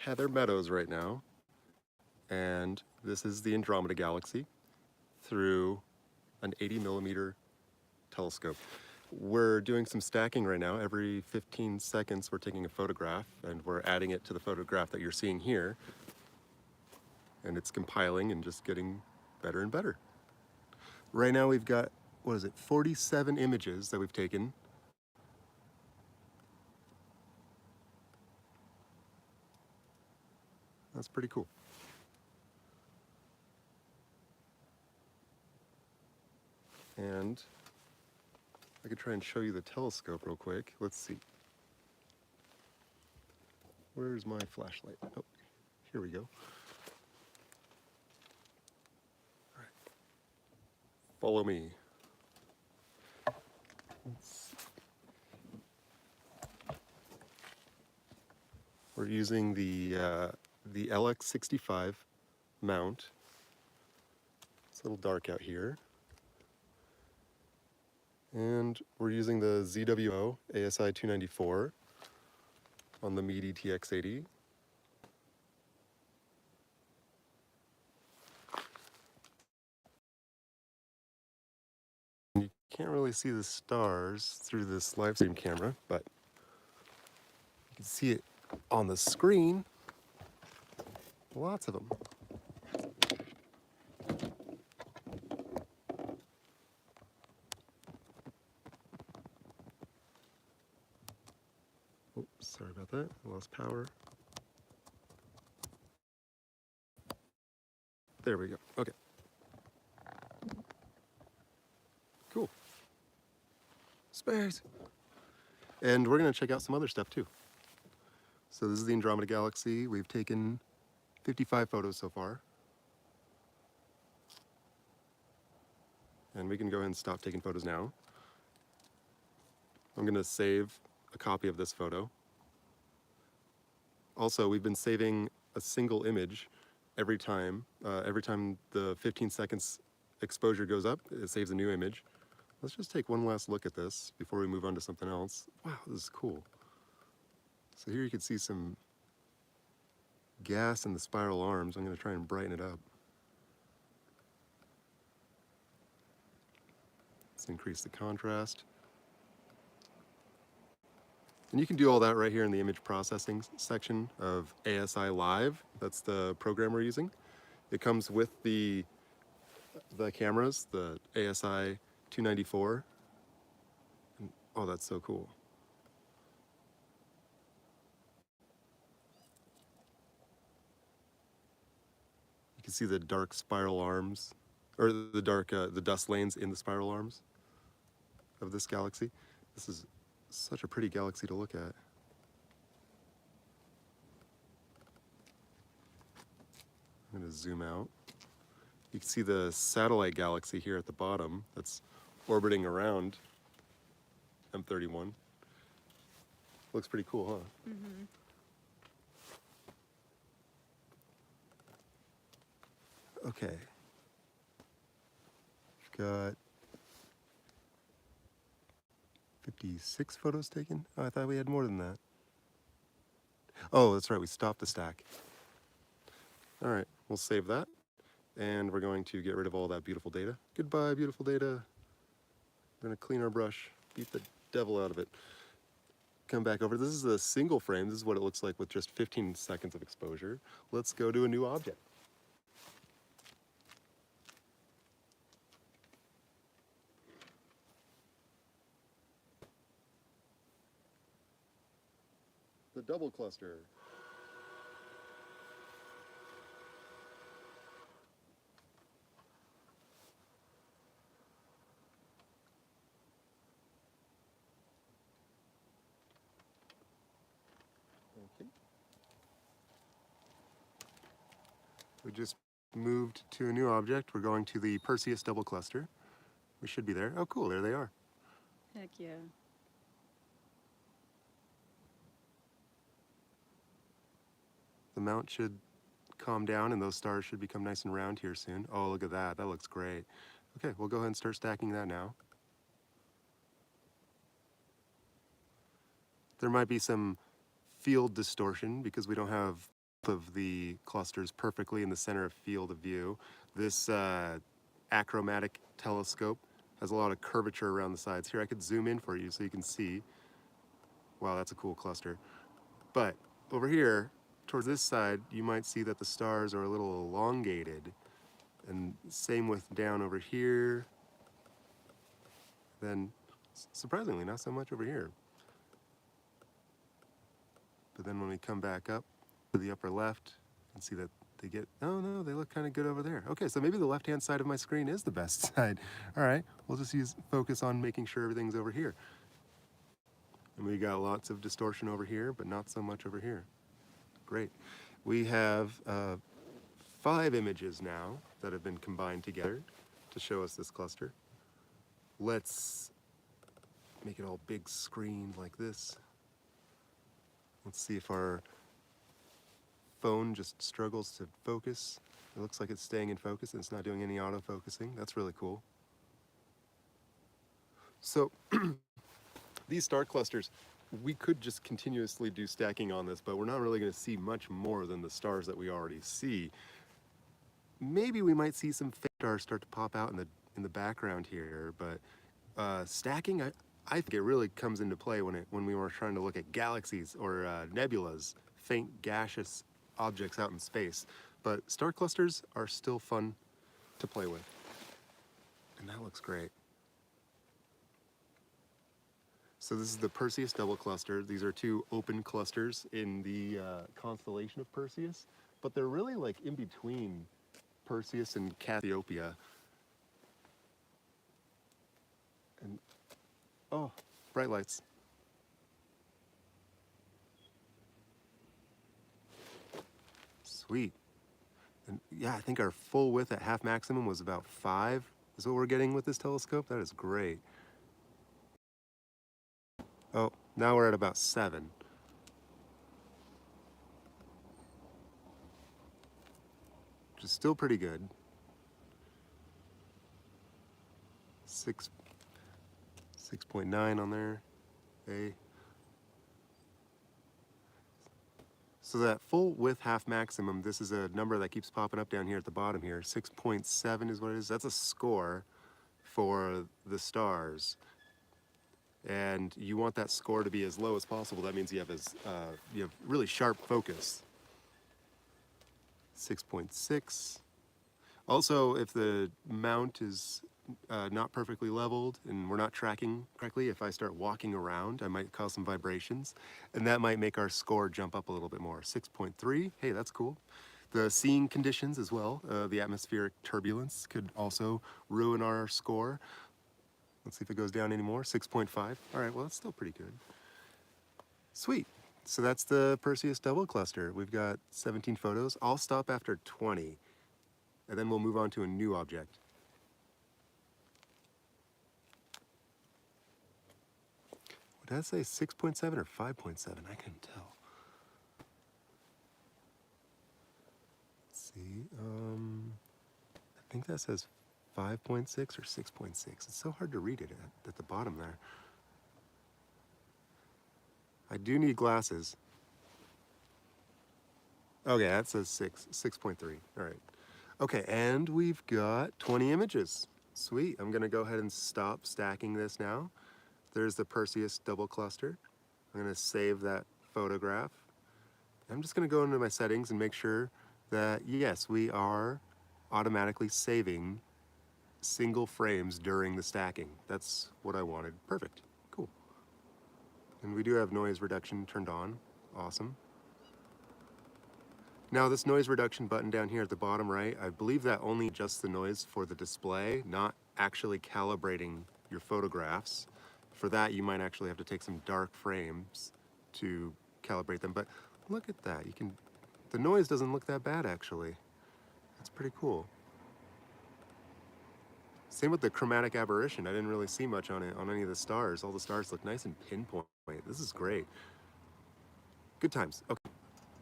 Heather Meadows right now, and this is the Andromeda Galaxy through an 80mm telescope. We're doing some stacking right now. Every 15 seconds we're taking a photograph and we're adding it to the photograph that you're seeing here, and it's compiling and just getting better and better. Right now we've got, 47 images that we've taken. That's pretty cool. And I could try and show you the telescope real quick. Let's see. Where's my flashlight? Oh, here we go. All right. Follow me. We're using the LX65 mount. It's a little dark out here. And we're using the ZWO ASI 294 on the Meade ETX 80. You can't really see the stars through this live stream camera, but you can see it on the screen. Lots of them. Oops, sorry about that. I lost power. There we go. Okay. Cool. Space. And we're going to check out some other stuff too. So this is the Andromeda Galaxy. We've taken 55 photos so far. And we can go ahead and stop taking photos now. I'm going to save a copy of this photo. Also, we've been saving a single image every time. Every time the 15 seconds exposure goes up, it saves a new image. Let's just take one last look at this before we move on to something else. Wow, this is cool. So here you can see some gas in the spiral arms. I'm going to try and brighten it up. Let's increase the contrast. And you can do all that right here in the image processing section of ASI Live. That's the program we're using. It comes with the cameras, the ASI 294. And, oh, that's so cool. You can see the dark spiral arms, or the dust lanes in the spiral arms of this galaxy. This is such a pretty galaxy to look at. I'm going to zoom out. You can see the satellite galaxy here at the bottom that's orbiting around M31. Looks pretty cool, huh? Mm-hmm. Okay. We've got 56 photos taken? Oh, I thought we had more than that. Oh, that's right, we stopped the stack. All right, we'll save that. And we're going to get rid of all that beautiful data. Goodbye, beautiful data. We're gonna clean our brush, beat the devil out of it. Come back over. This is a single frame. This is what it looks like with just 15 seconds of exposure. Let's go to a new object. The double cluster. Okay. We just moved to a new object. We're going to the Perseus double cluster. We should be there. Oh, cool, there they are. Heck yeah. The mount should calm down and those stars should become nice and round here soon. Oh, look at that. That looks great. Okay, we'll go ahead and start stacking that now. There might be some field distortion because we don't have of the clusters perfectly in the center of field of view. This achromatic telescope has a lot of curvature around the sides. Here, I could zoom in for you so you can see. Wow, that's a cool cluster. But over here, towards this side, you might see that the stars are a little elongated. And same with down over here. Then, surprisingly, not so much over here. But then when we come back up to the upper left, you can see that they get, oh no, they look kind of good over there. Okay, so maybe the left-hand side of my screen is the best side. All right, we'll just focus on making sure everything's over here. And we got lots of distortion over here, but not so much over here. Great. We have 5 images now that have been combined together to show us this cluster. Let's make it all big screen like this. Let's see if our phone just struggles to focus. It looks like it's staying in focus and it's not doing any auto-focusing. That's really cool. So these star clusters, we could just continuously do stacking on this, but we're not really going to see much more than the stars that we already see. Maybe we might see some faint stars start to pop out in the background here, but stacking, I think it really comes into play when we were trying to look at galaxies or nebulas, faint gaseous objects out in space. But star clusters are still fun to play with. And that looks great. So this is the Perseus double cluster. These are 2 open clusters in the constellation of Perseus, but they're really like in between Perseus and Cassiopeia. And oh, bright lights. Sweet. And yeah, I think our full width at half maximum was about 5, is what we're getting with this telescope. That is great. Oh, now we're at about 7. Which is still pretty good. 6.9 on there. A. So that full width half maximum, this is a number that keeps popping up down here at the bottom here. 6.7 is what it is. That's a score for the stars. And you want that score to be as low as possible. That means you have really sharp focus. 6.6. Also, if the mount is not perfectly leveled and we're not tracking correctly, if I start walking around, I might cause some vibrations, and that might make our score jump up a little bit more. 6.3, hey, that's cool. The seeing conditions as well, the atmospheric turbulence could also ruin our score. Let's see if it goes down anymore. 6.5. All right, well, that's still pretty good. Sweet. So that's the Perseus double cluster. We've got 17 photos. I'll stop after 20, and then we'll move on to a new object. What did I say, 6.7 or 5.7? I couldn't tell. Let's see. I think that says 5.6 or 6.6. It's so hard to read it at the bottom there. I do need glasses. Okay, that says 6.3. All right. Okay, and we've got 20 images. Sweet. I'm going to go ahead and stop stacking this now. There's the Perseus double cluster. I'm going to save that photograph. I'm just going to go into my settings and make sure that, yes, we are automatically saving single frames during the stacking. That's what I wanted. Perfect. Cool. And we do have noise reduction turned on. Awesome. Now this noise reduction button down here at the bottom right, I believe that only adjusts the noise for the display, not actually calibrating your photographs. For that, you might actually have to take some dark frames to calibrate them. But look at that. The noise doesn't look that bad, actually. That's pretty cool. Same with the chromatic aberration. I didn't really see much on it on any of the stars. All the stars look nice and pinpoint. This is great. Good times. Okay,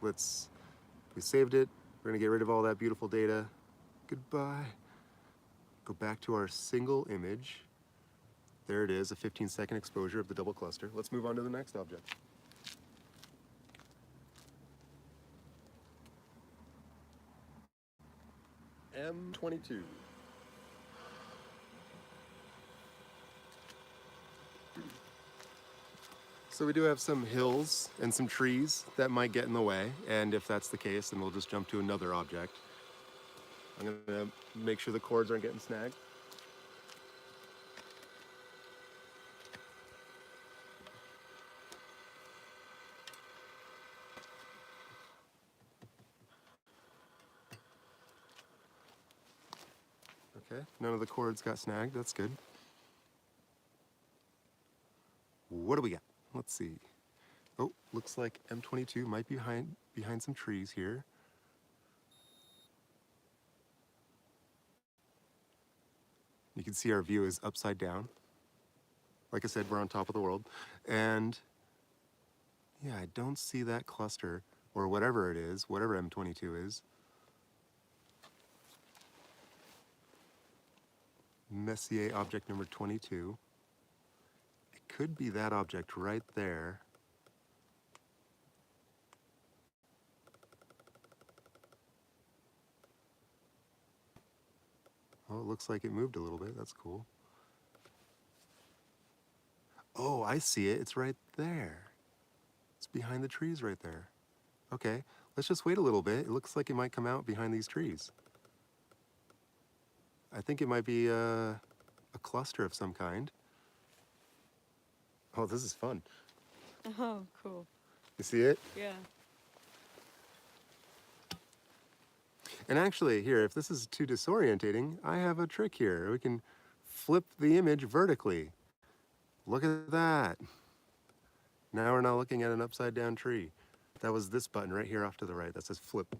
we saved it. We're gonna get rid of all that beautiful data. Goodbye. Go back to our single image. There it is, a 15-second exposure of the double cluster. Let's move on to the next object. M22. So we do have some hills and some trees that might get in the way, and if that's the case, then we'll just jump to another object. I'm gonna make sure the cords aren't getting snagged. Okay, none of the cords got snagged, that's good. What do we got? Let's see. Oh, looks like M22 might be behind some trees here. You can see our view is upside down. Like I said, we're on top of the world. And yeah, I don't see that cluster, or whatever it is, whatever M22 is. Messier object number 22. It could be that object right there. Oh, it looks like it moved a little bit. That's cool. Oh, I see it. It's right there. It's behind the trees right there. Okay, let's just wait a little bit. It looks like it might come out behind these trees. I think it might be a cluster of some kind. Oh, this is fun. Oh, cool. You see it? Yeah. And actually, here, if this is too disorientating, I have a trick here. We can flip the image vertically. Look at that. Now we're not looking at an upside down tree. That was this button right here off to the right that says flip.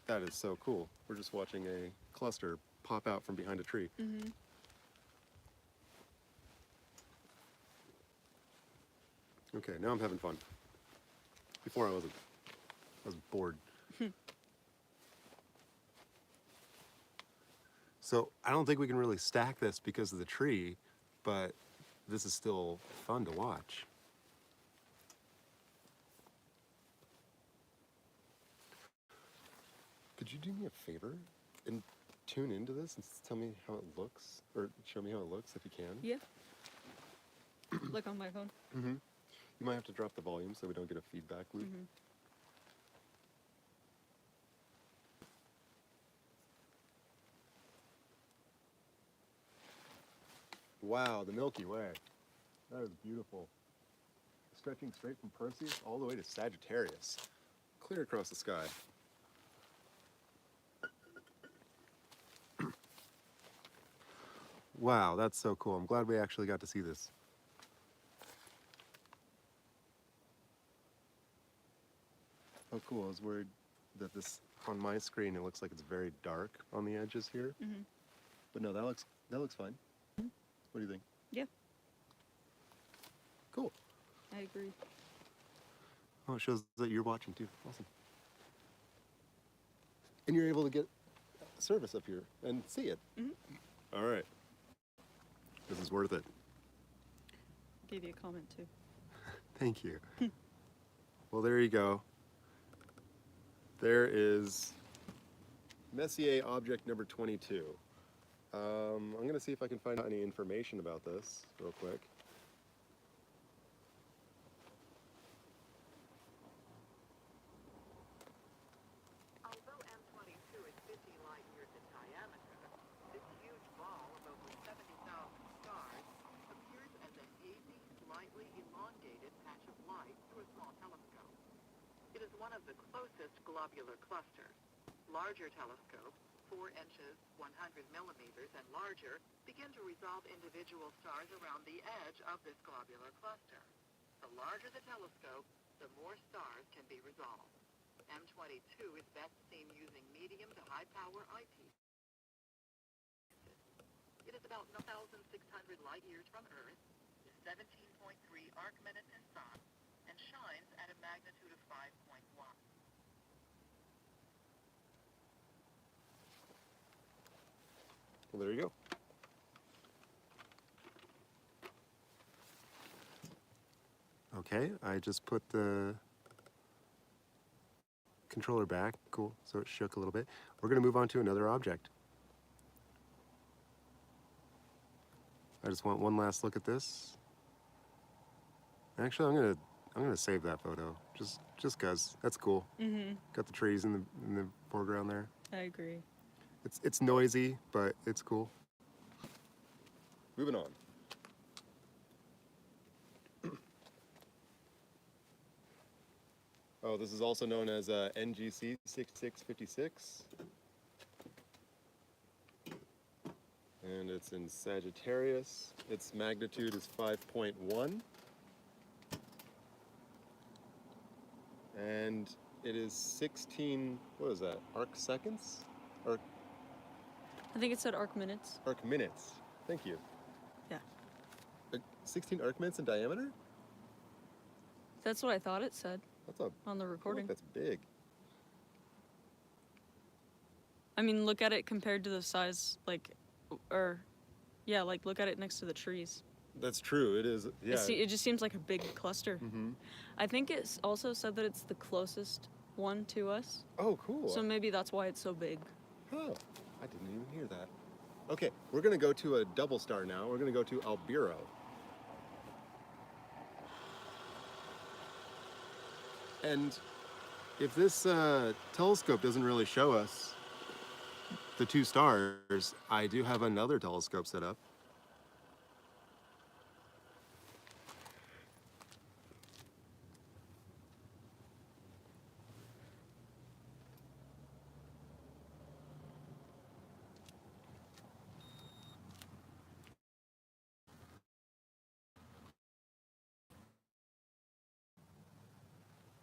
That is so cool. We're just watching a cluster pop out from behind a tree. Mm-hmm. Okay, now I'm having fun. Before I wasn't. I was bored. So I don't think we can really stack this because of the tree, but this is still fun to watch. Could you do me a favor and tune into this and tell me how it looks, or show me how it looks if you can? Yeah. Look on my phone. Mm-hmm. You might have to drop the volume so we don't get a feedback loop. Mm-hmm. Wow, the Milky Way. That is beautiful. Stretching straight from Perseus all the way to Sagittarius. Clear across the sky. Wow, that's so cool. I'm glad we actually got to see this. Oh, cool. I was worried that this, on my screen, it looks like it's very dark on the edges here. Mm-hmm. But no, that looks fine. Mm-hmm. What do you think? Yeah. Cool. I agree. Oh, it shows that you're watching too. Awesome. And you're able to get service up here and see it. Mm-hmm. All right. This is worth it. Gave you a comment too. Thank you. Well, there you go. There is Messier object number 22. I'm going to see if I can find out any information about this real quick. Although M22 is 50 light years in diameter, this huge ball of over 70,000 stars appears as a hazy, slightly elongated patch of light through a small telescope. It is one of the closest globular clusters. Larger telescopes, 4 inches, 100 millimeters, and larger, begin to resolve individual stars around the edge of this globular cluster. The larger the telescope, the more stars can be resolved. M22 is best seen using medium to high power eyepieces. It is about 1,600 light years from Earth, is 17.3 arc minutes in sun, and shines at a magnitude of 5.1. Well, there you go. Okay, I just put the controller back. Cool. So it shook a little bit. We're going to move on to another object. I just want one last look at this. Actually, I'm gonna save that photo just 'cause that's cool. Got the trees in the foreground there. I agree. It's noisy, but it's cool. Moving on. Oh, this is also known as NGC 6656. And it's in Sagittarius. Its magnitude is 5.1. And it is 16, what is that, arc seconds? Or I think it said arc minutes. arc minutes. Thank you. Yeah. 16 arc minutes in diameter? That's what I thought it said That's a, on the I feel recording. like that's big. I mean, look at it compared to the size, like, look at it next to the trees. That's true, it is, yeah. It just seems like a big cluster. Mm-hmm. I think it's also said that it's the closest one to us. Oh, cool. So maybe that's why it's so big. Oh, I didn't even hear that. Okay, we're gonna go to a double star now. We're gonna go to Albiro. And if this telescope doesn't really show us the two stars, I do have another telescope set up.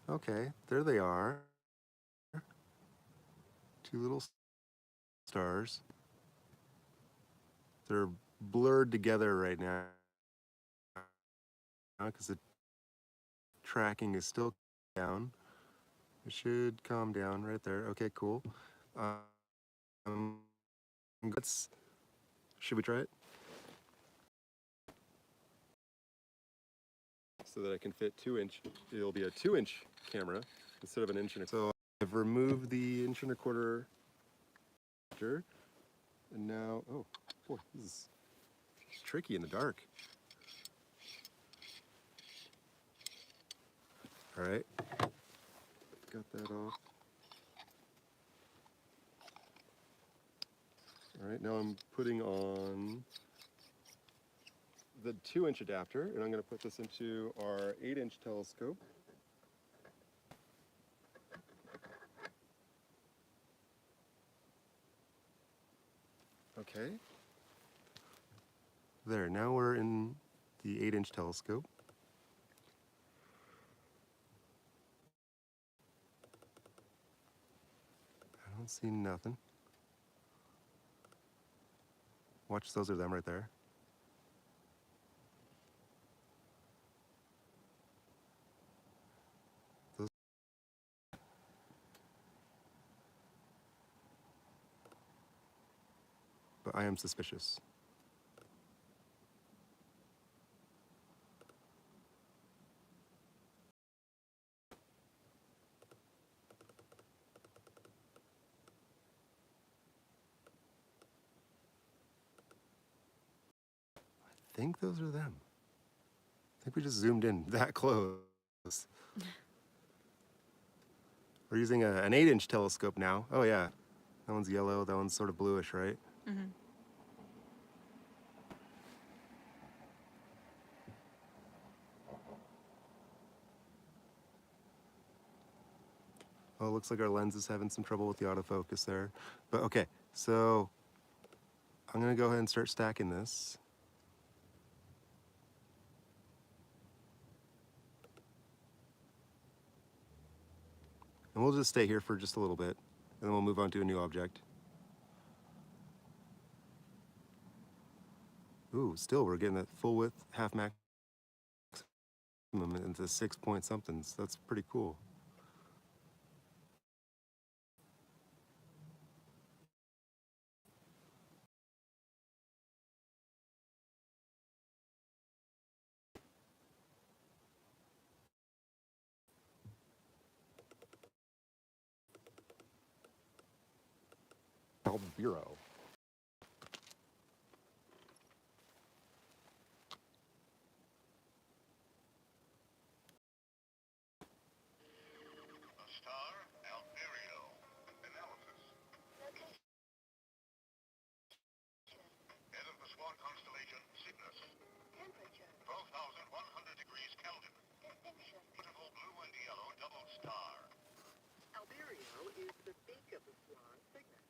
Okay, there they are. Two little stars. They're blurred together right now because the tracking is still down. It should calm down right there. Okay, cool. Should we try it? So that I can fit 2-inch. It'll be a 2-inch camera instead of an 1.25 inch. So I've removed the 1.25 inch. And now, oh boy, this is tricky in the dark. All right, got that off. All right, now I'm putting on the 2-inch adapter, and I'm going to put this into our 8-inch telescope. Okay. There, now we're in the 8-inch telescope. I don't see nothing. Watch, those are them right there. But I am suspicious. I think those are them. I think we just zoomed in that close. We're using an 8-inch telescope now. Oh yeah, that one's yellow, that one's sort of bluish, right? Mm-hmm. Oh, it looks like our lens is having some trouble with the autofocus there. But okay, so I'm gonna go ahead and start stacking this. And we'll just stay here for just a little bit, and then we'll move on to a new object. Ooh, still we're getting that full width, half maximum into 6 point somethings. That's pretty cool. Albiro. Star Albireo. Analysis. Head of the swan constellation Cygnus. Temperature. 12,100 degrees Kelvin. Beautiful blue and yellow double star. Albireo is the beak of the swan Cygnus.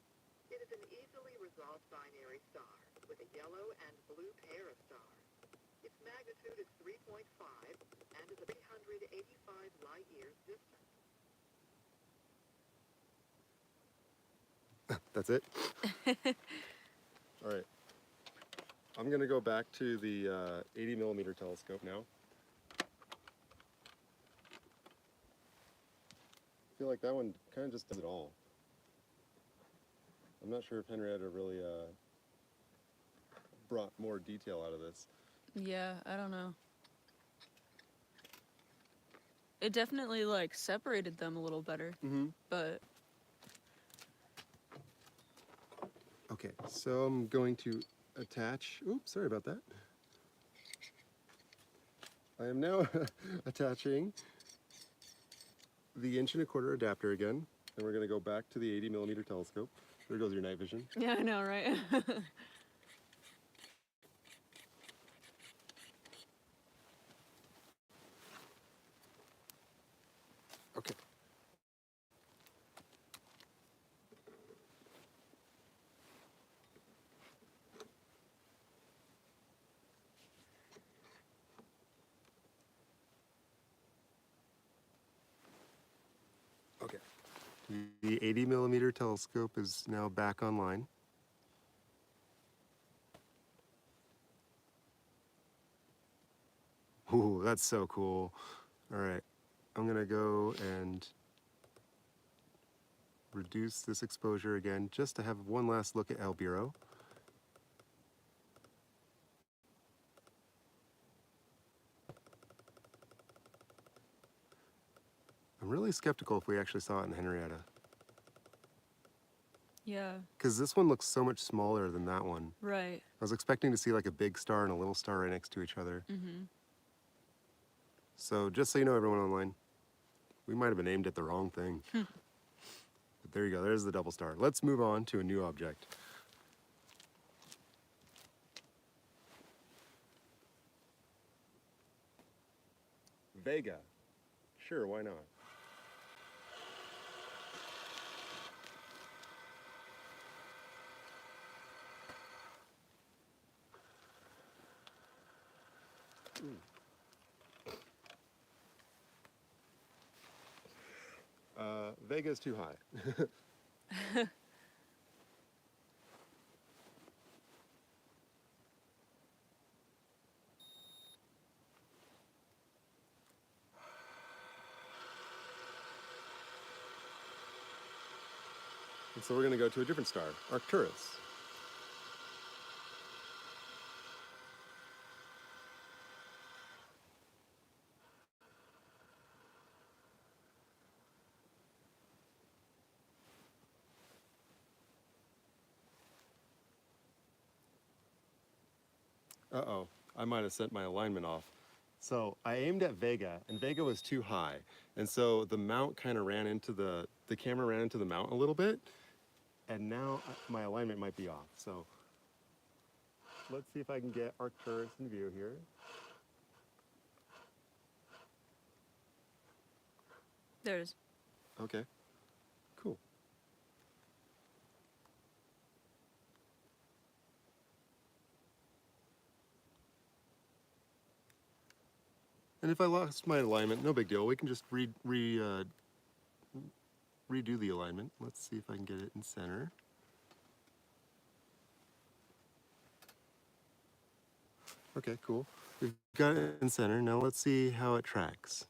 It is an easily resolved binary star with a yellow and blue pair of stars. Its magnitude is 3.5 and is 385 light years distant. That's it? All right. I'm going to go back to the 80 millimeter telescope now. I feel like that one kind of just does it all. I'm not sure if Henrietta really brought more detail out of this. Yeah, I don't know. It definitely like separated them a little better, but Okay, so I'm going to attach, oops, sorry about that. I am now attaching the 1.25" adapter again, and we're going to go back to the 80 millimeter telescope. There goes your night vision. yeah, I know, right? Okay. Okay. The 80 millimeter telescope is now back online. Ooh, that's so cool. All right, I'm gonna go and reduce this exposure again just to have one last look at Albiro. I'm really skeptical if we actually saw it in Henrietta, Yeah, because this one looks so much smaller than that one. right. I was expecting to see like a big star and a little star right next to each other. So just so you know, everyone online, we might have named it the wrong thing. But there you go, there's the double star. Let's move on to a new object. Vega. Sure, why not? Vega's too high. And so we're going to go to a different star, Arcturus. Uh-oh, I might have sent my alignment off. So I aimed at Vega, and Vega was too high. And so the mount kind of ran into the camera ran into the mount a little bit, and now my alignment might be off. So let's see if I can get Arcturus in view here. There it is. Okay, cool. And if I lost my alignment, no big deal. We can just redo the alignment. Let's see if I can get it in center. Okay, cool. We've got it in center. Now let's see how it tracks.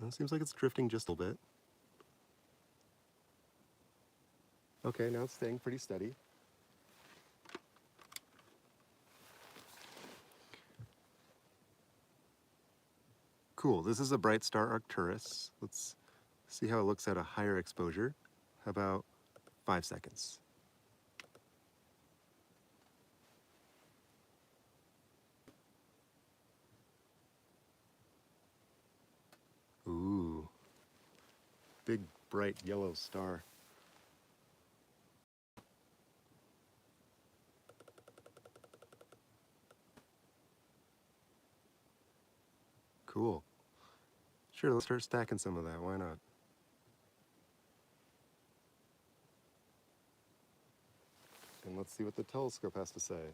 Well, it seems like it's drifting just a little bit. Okay, now it's staying pretty steady. Cool, this is a bright star Arcturus. Let's see how it looks at a higher exposure. How about 5 seconds? Ooh, big bright yellow star. Cool. Sure, let's start stacking some of that, why not? And let's see what the telescope has to say.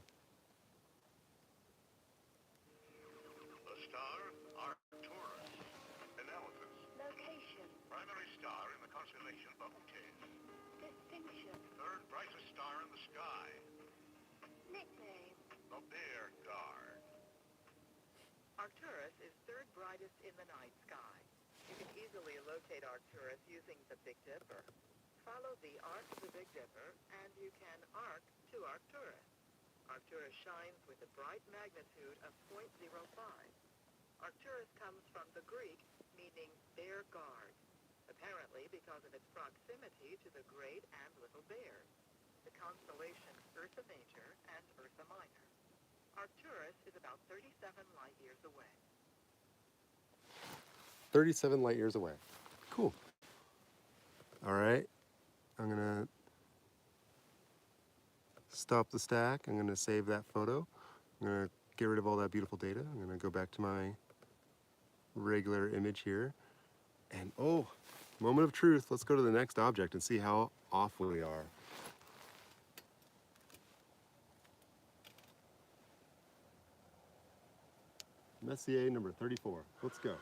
The star, Arcturus. Analysis. Location. Primary star in the constellation Bortle. Distinction. Third brightest star in the sky. Nickname. The Bear Guard. Arcturus is third brightest in the night sky. You can easily locate Arcturus using the Big Dipper. Follow the arc of the Big Dipper, and you can arc to Arcturus. Arcturus shines with a bright magnitude of 0.05. Arcturus comes from the Greek, meaning bear guard, apparently because of its proximity to the Great and Little Bears, the constellation Ursa Major and Ursa Minor. Arcturus is about 37 light years away. 37 light years away. Cool. All right, I'm gonna stop the stack. I'm gonna save that photo. I'm gonna get rid of all that beautiful data. I'm gonna go back to my regular image here. And oh, moment of truth. Let's go to the next object and see how off we are. Messier number 34. Let's go.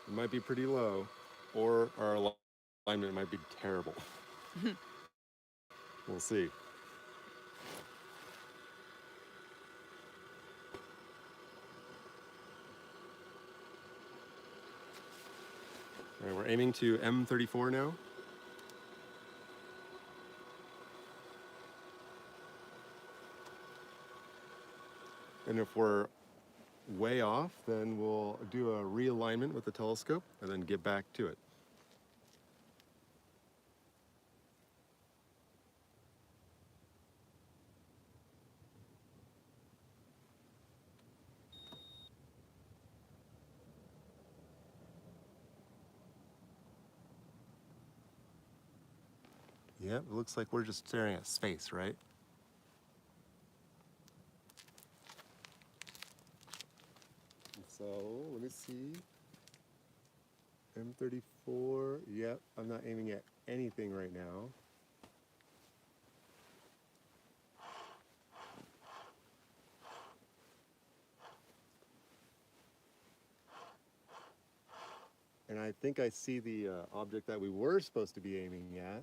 It might be pretty low, or our alignment might be terrible. We'll see. All right, we're aiming to M34 now. And if we're way off, then we'll do a realignment with the telescope and then get back to it. Yep, it looks like we're just staring at space, right? So, let me see. M34, yep, I'm not aiming at anything right now. And I think I see the object that we were supposed to be aiming at.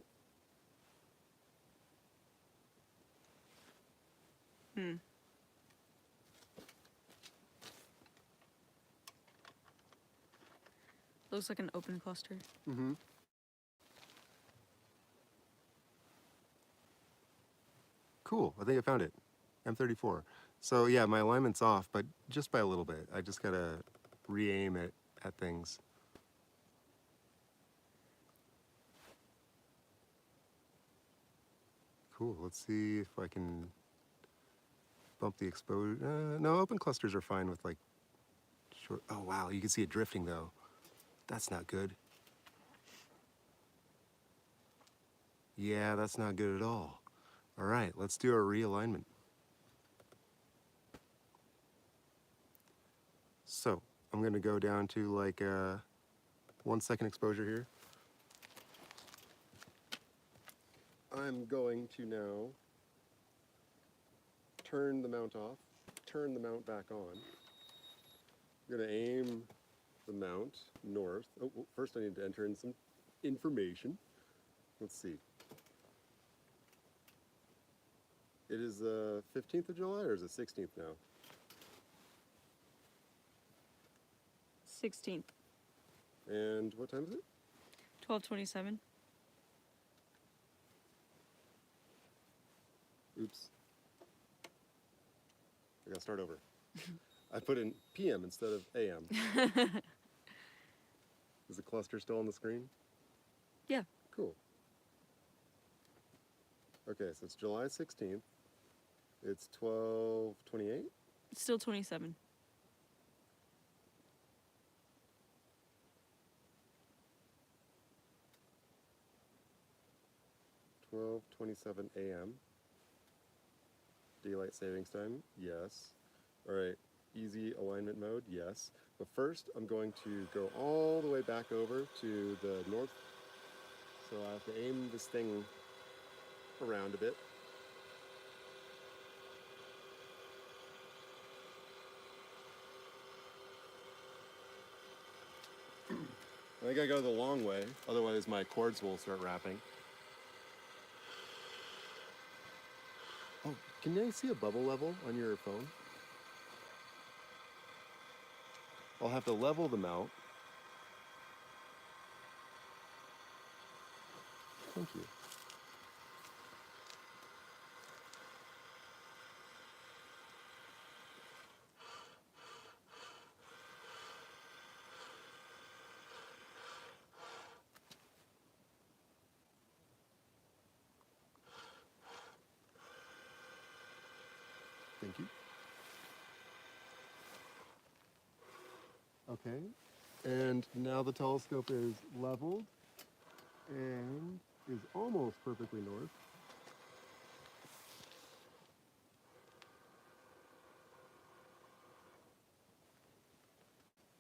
Looks like an open cluster. Mm-hmm. Cool, I think I found it. M34. So yeah, my alignment's off, but just by a little bit. I just gotta re-aim it at things. Cool, let's see if I can bump the exposure. No, open clusters are fine with like short. Oh wow, you can see it drifting though. That's not good. Yeah, that's not good at all. All right, let's do a realignment. So I'm gonna go down to like 1 second exposure here. I'm going to now turn the mount off, turn the mount back on. I'm gonna aim the mount north. Oh, first I need to enter in some information. Let's see. It is the 15th of July, or is it 16th now? 16th. And what time is it? 12:27. Oops. I gotta start over. I put in PM instead of AM. Is the cluster still on the screen? Yeah. Cool. Okay, so it's July 16th. It's 12:28. It's still 27. 12:27 a.m. Daylight savings time, yes. All right, easy alignment mode, yes. But first, I'm going to go all the way back over to the north. So I have to aim this thing around a bit. I gotta go the long way, otherwise my cords will start wrapping. Oh, can you see a bubble level on your phone? I'll have to level the mount. Thank you. Thank you. Okay, and now the telescope is leveled and is almost perfectly north.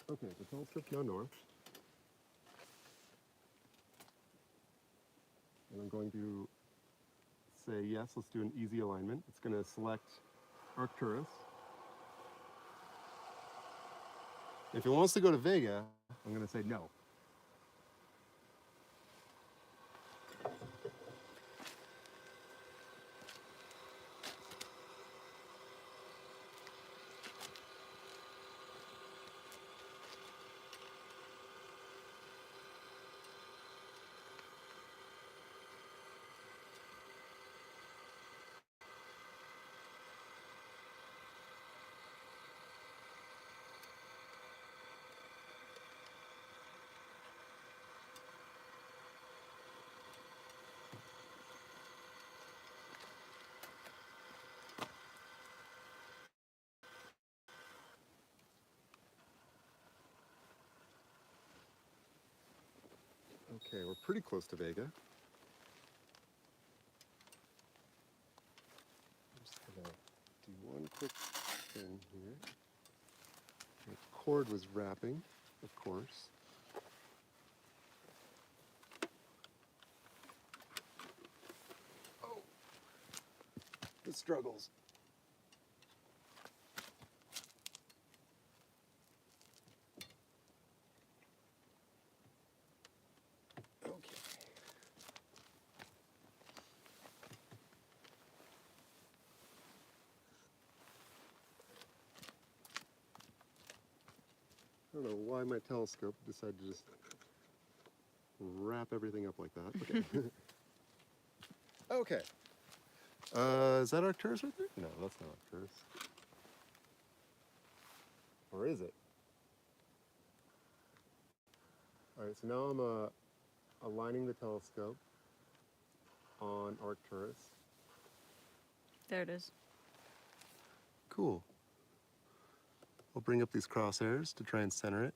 Okay, the telescope's now north. And I'm going to say yes, let's do an easy alignment. It's going to select Arcturus. If it wants to go to Vega, I'm going to say no. Okay, we're pretty close to Vega. I'm just gonna do one quick thing here. The cord was wrapping, of course. Oh, the struggles. Okay. I don't know why my telescope decided to just wrap everything up like that. Okay. Okay. Is that Arcturus right there? No, that's not Arcturus. Or is it? All right, so now I'm aligning the telescope on Arcturus. There it is. Cool. I'll bring up these crosshairs to try and center it.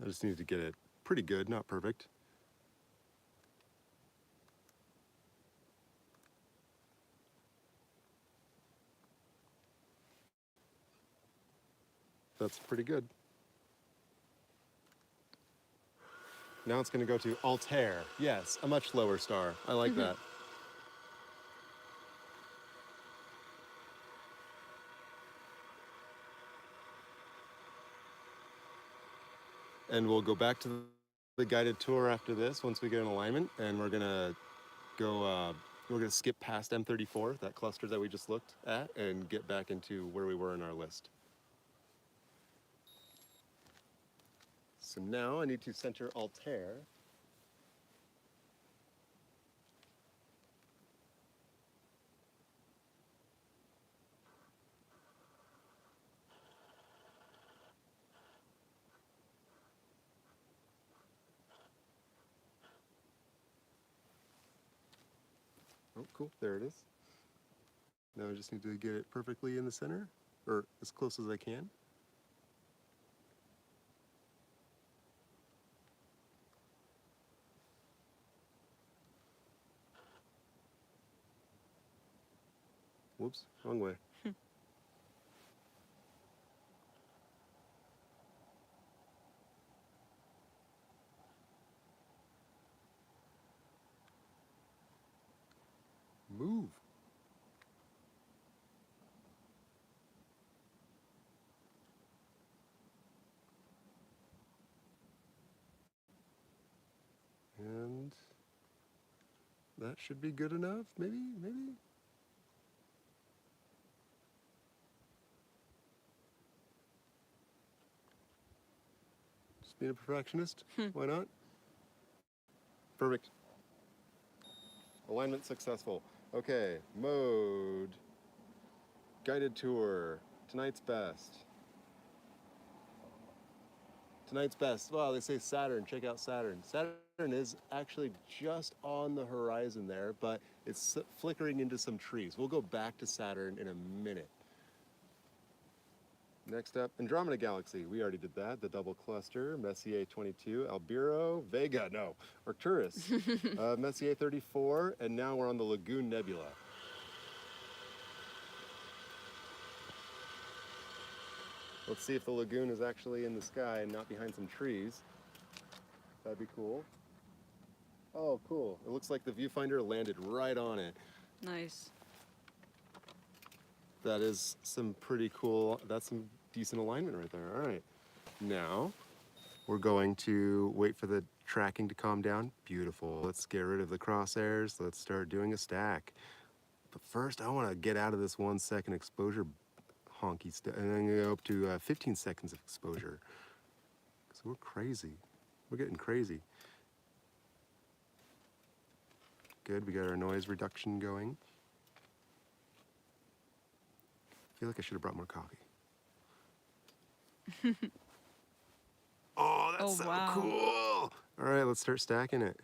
I just need to get it pretty good, not perfect. That's pretty good. Now it's going to go to Altair. Yes, a much lower star. I like that. and we'll go back to the guided tour after this once we get in alignment, and we're gonna go, we're gonna skip past M34, that cluster that we just looked at, and get back into where we were in our list. So now I need to center Altair. Oh, cool, there it is. Now I just need to get it perfectly in the center, or as close as I can. Whoops, wrong way. Move. And that should be good enough, maybe? Just being a perfectionist, why not? Perfect. Alignment successful. Okay, mode, guided tour, tonight's best. Tonight's best, wow, they say Saturn, check out Saturn. Saturn is actually just on the horizon there, but it's flickering into some trees. We'll go back to Saturn in a minute. Next up, Andromeda Galaxy. We already did that. The double cluster, Messier 22, Albiro, Vega, no, Arcturus, Messier 34, and now we're on the Lagoon Nebula. Let's see if the lagoon is actually in the sky and not behind some trees. That'd be cool. Oh, cool. It looks like the viewfinder landed right on it. Nice. That is some pretty cool, that's some decent alignment right there. All right. Now, we're going to wait for the tracking to calm down. Beautiful. Let's get rid of the crosshairs. Let's start doing a stack. But first, I want to get out of this 1 second exposure honky stuff, and then go up to 15 seconds of exposure. So we're crazy. We're getting crazy. Good, we got our noise reduction going. I feel like I should have brought more coffee. Oh, that's Oh, so wow. cool! All right, let's start stacking it.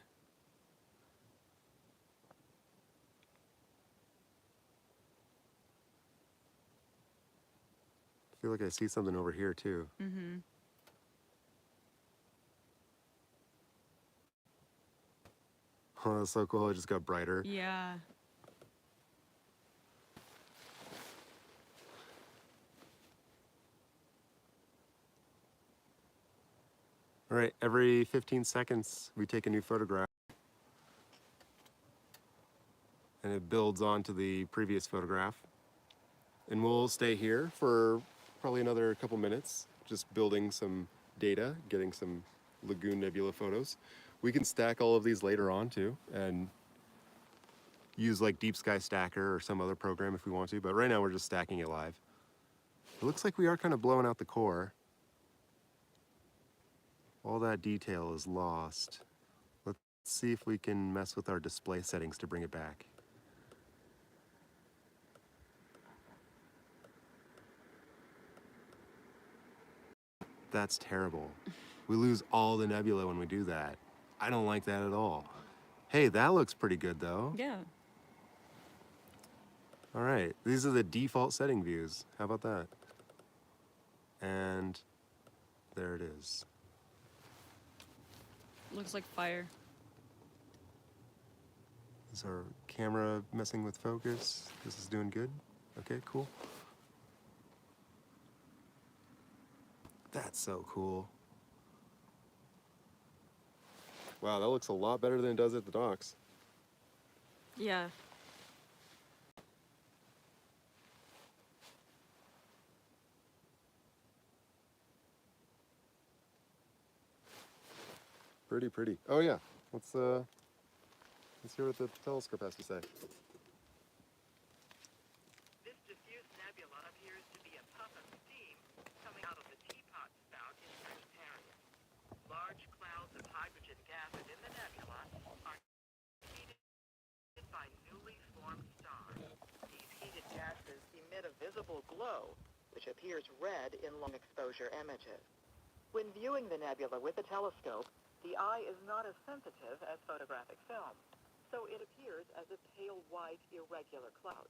I feel like I see something over here too. Mm-hmm. Oh, that's so cool, it just got brighter. Yeah. All right, every 15 seconds, we take a new photograph. And it builds onto the previous photograph. And we'll stay here for probably another couple minutes, just building some data, getting some Lagoon Nebula photos. We can stack all of these later on too, and use like Deep Sky Stacker or some other program if we want to, but right now we're just stacking it live. It looks like we are kind of blowing out the core. All that detail is lost. Let's see if we can mess with our display settings to bring it back. That's terrible. We lose all the nebula when we do that. I don't like that at all. Hey, that looks pretty good though. Yeah. All right, these are the default setting views. How about that? And there it is. Looks like fire. Is our camera messing with focus? This is doing good? Okay, cool. That's so cool. Wow, that looks a lot better than it does at the docks. Yeah. Pretty, pretty. Oh yeah, let's hear what the telescope has to say. This diffuse nebula appears to be a puff of steam coming out of the teapot spout in Sagittarius. Large clouds of hydrogen gas within the nebula are heated by newly formed stars. These heated gases emit a visible glow, which appears red in long exposure images. When viewing the nebula with a telescope, the eye is not as sensitive as photographic film, so it appears as a pale white irregular cloud.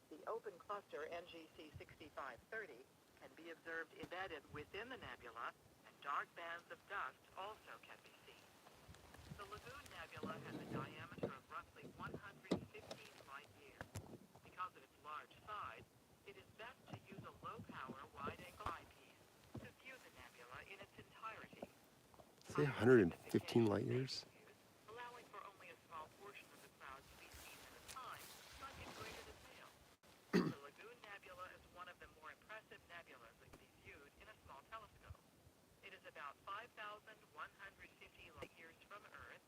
The open cluster NGC 6530 can be observed embedded within the nebula, and dark bands of dust also can be seen. The Lagoon Nebula has a diameter of roughly 115 light years. Because of its large size, it is best to use a low-power wide-angle eyepiece to view the nebula in its entirety. Say 115 light years. Allowing for only a small portion of the cloud to be seen at a time, but in greater detail. The Lagoon Nebula is one of the more impressive nebulas that can be viewed in a small telescope. It is about 5,150 light years from Earth,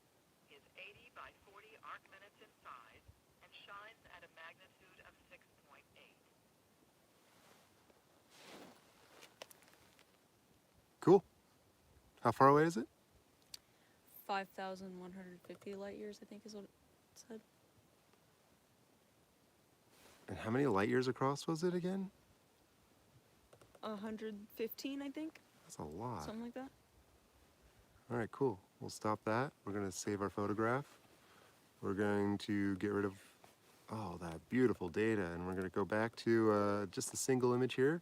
is 80 by 40 arc minutes in size, and shines at a magnitude of 6.8. Cool. How far away is it? 5,150 light years, I think is what it said. And how many light years across was it again? 115, I think. That's a lot. Something like that. All right, cool. We'll stop that. We're going to save our photograph. We're going to get rid of all that beautiful data, and we're going to go back to just a single image here.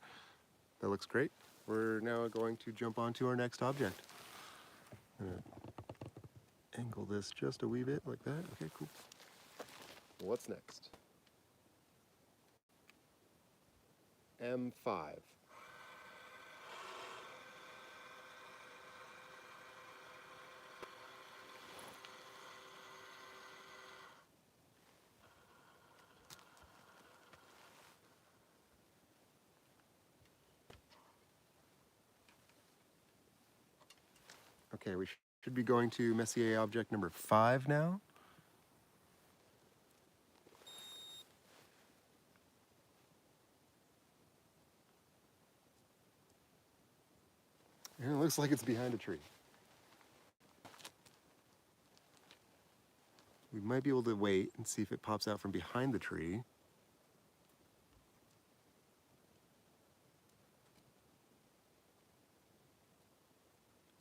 That looks great. We're now going to jump onto our next object. I'm going to angle this just a wee bit like that. Okay, cool. What's next? M5. Okay, we should be going to Messier object number 5 now. And it looks like it's behind a tree. We might be able to wait and see if it pops out from behind the tree.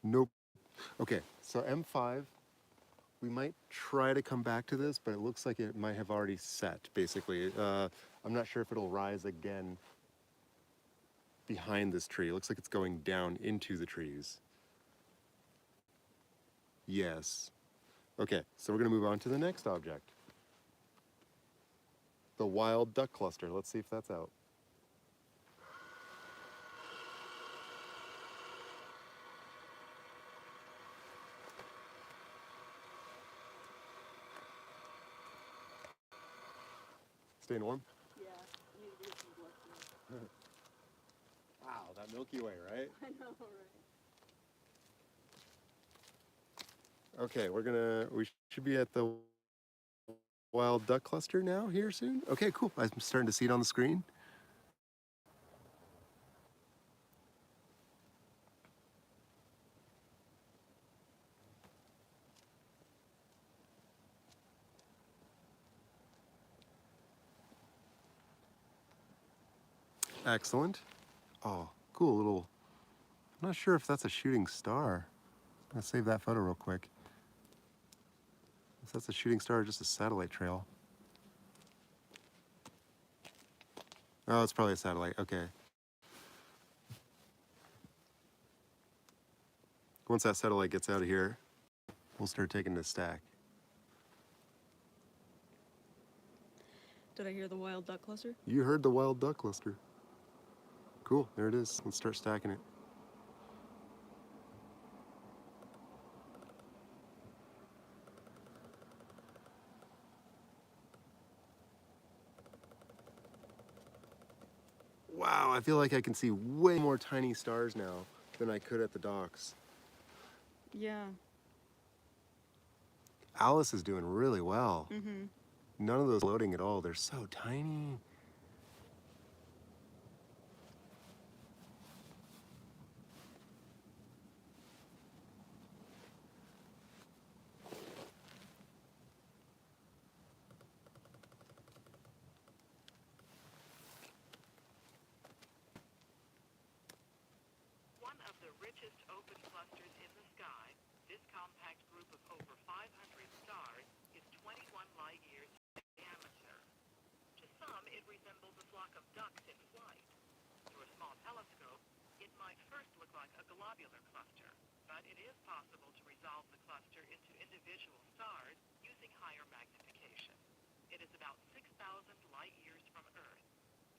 Nope. Okay, so M5, we might try to come back to this, but it looks like it might have already set, basically. I'm not sure if it'll rise again behind this tree. It looks like it's going down into the trees. Yes. Okay, so we're gonna move on to the next object. The wild duck cluster. Let's see if that's out. Staying warm? Yeah, need to get some blood. Wow, that Milky Way, right? I know, right? Okay, we should be at the wild duck cluster now here soon. Okay, cool. I'm starting to see it on the screen. Excellent. Oh, cool little, I'm not sure if that's a shooting star. I'm gonna save that photo real quick. If that's a shooting star or just a satellite trail. Oh, it's probably a satellite, okay. Once that satellite gets out of here, we'll start taking the stack. Did I hear the wild duck cluster? You heard the wild duck cluster. Cool, there it is. Let's start stacking it. Wow, I feel like I can see way more tiny stars now than I could at the docks. Yeah. Alice is doing really well. Mm-hmm. None of those loading at all. They're so tiny. One of the richest open clusters in the sky, this compact group of over 500 stars is 21 light years in diameter. To some, it resembles a flock of ducks in flight. Through a small telescope, it might first look like a globular cluster, but it is possible to resolve the cluster into individual stars using higher magnification. It is about 6,000 light years from Earth,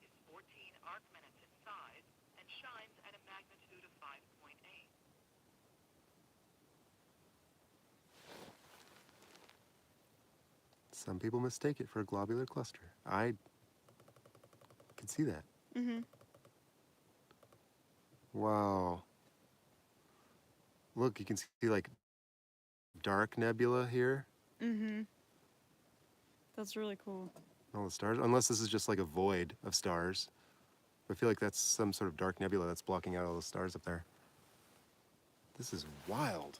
is 14 arc minutes in size, and shines at a magnitude of 5.8. Some people mistake it for a globular cluster. I can see that. Mm-hmm. Wow. Look, you can see like dark nebula here. Mm-hmm. That's really cool. All the stars, unless this is just like a void of stars. I feel like that's some sort of dark nebula that's blocking out all the stars up there. This is wild.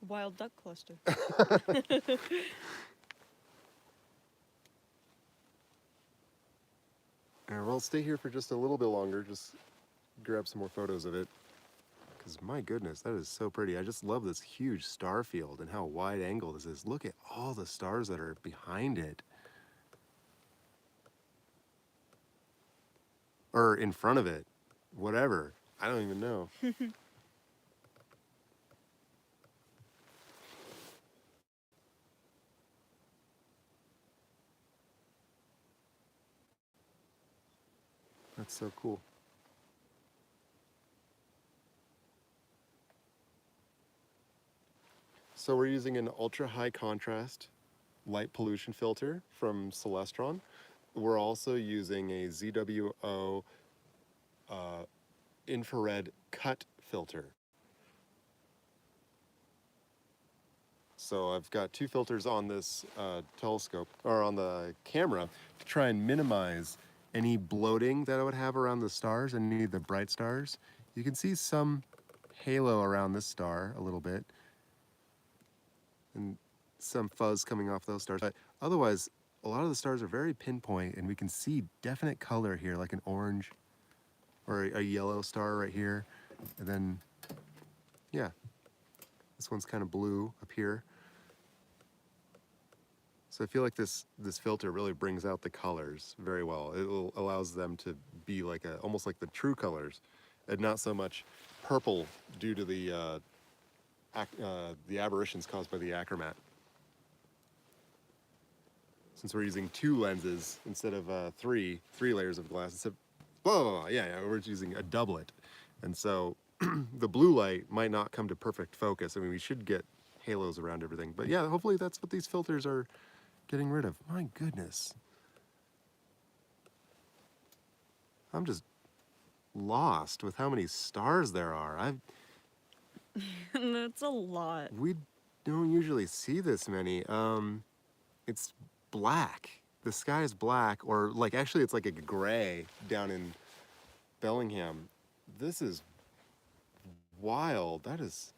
Wild duck cluster. And we'll stay here for just a little bit longer, just grab some more photos of it. Because my goodness, that is so pretty. I just love this huge star field and how wide angle this is. Look at all the stars that are behind it. Or in front of it. Whatever. I don't even know. That's so cool. So we're using an ultra high contrast light pollution filter from Celestron. We're also using a ZWO infrared cut filter. So I've got two filters on this telescope, or on the camera, to try and minimize any bloating that I would have around the stars, any of the bright stars. You can see some halo around this star a little bit, and some fuzz coming off those stars. But otherwise, a lot of the stars are very pinpoint, and we can see definite color here, like an orange or a yellow star right here. And then, yeah, this one's kind of blue up here. So I feel like this filter really brings out the colors very well. It allows them to be like almost like the true colors, and not so much purple due to the aberrations caused by the achromat. Since we're using two lenses instead of three layers of glass, instead, yeah, we're using a doublet, and so the blue light might not come to perfect focus. I mean, we should get halos around everything, but yeah, hopefully that's what these filters are getting rid of. My goodness. I'm just lost with how many stars there are. That's a lot. We don't usually see this many. It's black. The sky is black, or like actually it's like a gray down in Bellingham. This is wild. That is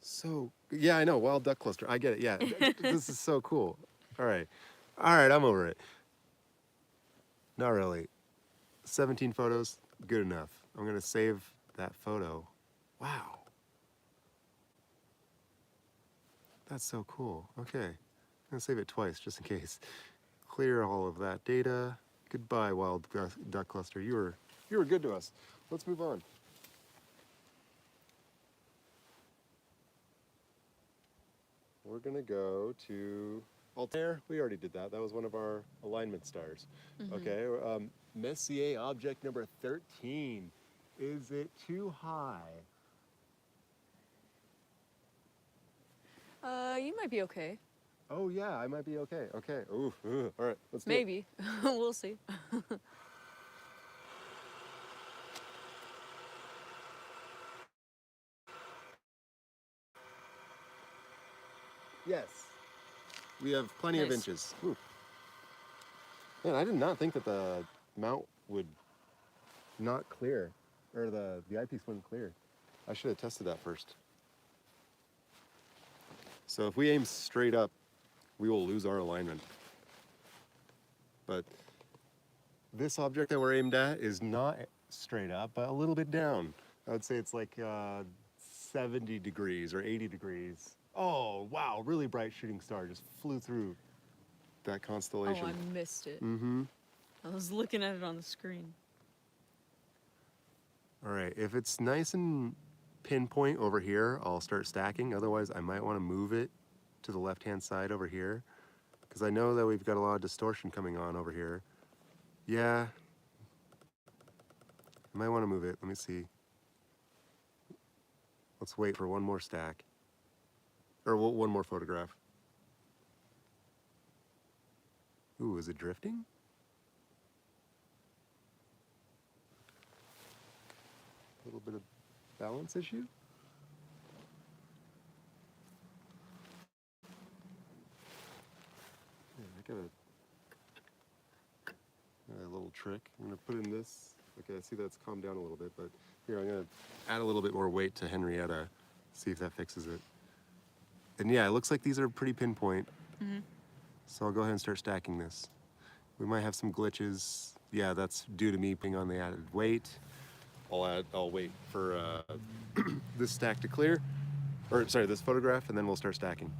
so, yeah, I know, wild duck cluster. I get it. Yeah, this is so cool. All right, I'm over it. Not really. 17 photos, good enough. I'm gonna save that photo. Wow. That's so cool. Okay, I'm gonna save it twice just in case. Clear all of that data. Goodbye, wild duck cluster. You were good to us. Let's move on. We're gonna go to Altair. We already did that. That was one of our alignment stars. Okay, Messier object number 13. Is it too high? You might be okay. Oh yeah, I might be okay. Okay. Ooh, all right, let's do it. Maybe. We'll see. Yes. We have plenty of Nice. inches. Ooh. Man, I did not think that the mount would not clear, or the eyepiece wouldn't clear. I should have tested that first. So if we aim straight up, we will lose our alignment. But this object that we're aimed at is not straight up, but a little bit down. I would say it's like 70 degrees or 80 degrees. Oh, wow, really bright shooting star just flew through that Oh, constellation. I missed it. Mm-hmm. I was looking at it on the screen. All right, if it's nice and pinpoint over here, I'll start stacking. Otherwise, I might want to move it to the left-hand side over here, because I know that we've got a lot of distortion coming on over here. Yeah, I might want to move it. Let me see. Let's wait for one more stack. Or one more photograph. Ooh, is it drifting? A little bit of balance issue? Yeah, I got a little trick. I'm gonna put in this. Okay, I see that's calmed down a little bit, but here, I'm gonna add a little bit more weight to Henrietta, see if that fixes it. And yeah, it looks like these are pretty pinpoint. Mm-hmm. So I'll go ahead and start stacking this. We might have some glitches. Yeah, that's due to me putting on the added weight. I'll wait for this stack to clear, or sorry, this photograph, and then we'll start stacking.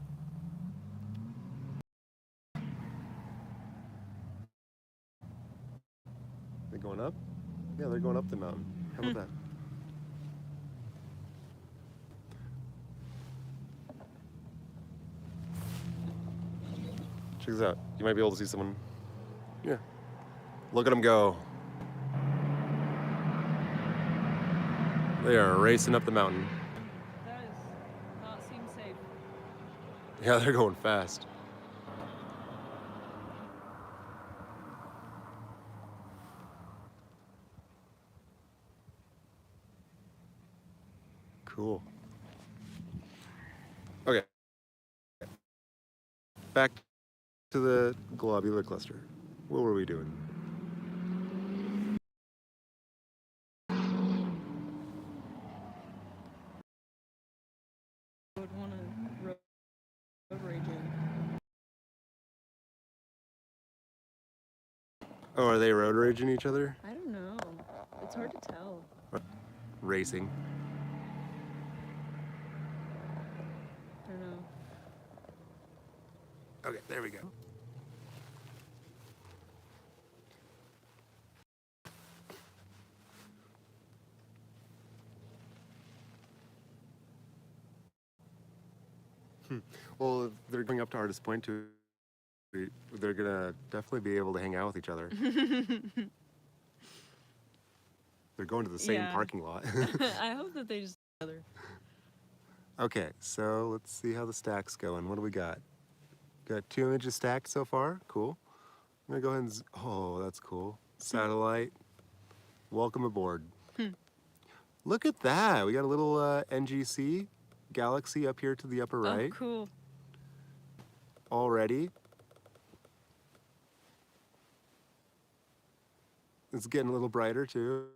They're going up? Yeah, they're going up the mountain. How about that? Check this out. You might be able to see someone. Yeah. Look at them go. They are racing up the mountain. That does not seem safe. Yeah, they're going fast. Cool. Okay. Back to the globular cluster. What were we doing? I would want to road rage in. Oh, are they road raging each other? I don't know. It's hard to tell. Racing. I don't know. Okay, there we go. Well, if they're going up to Artist Point too. They're gonna definitely be able to hang out with each other. They're going to the same Yeah. parking lot. I hope that they just together. Okay, so let's see how the stack's going. What do we got? Got 2 images stacked so far. Cool. I'm gonna go ahead and oh, that's cool. Satellite. Welcome aboard. Look at that. We got a little NGC galaxy up here to the upper right Oh, cool. already. It's getting a little brighter too.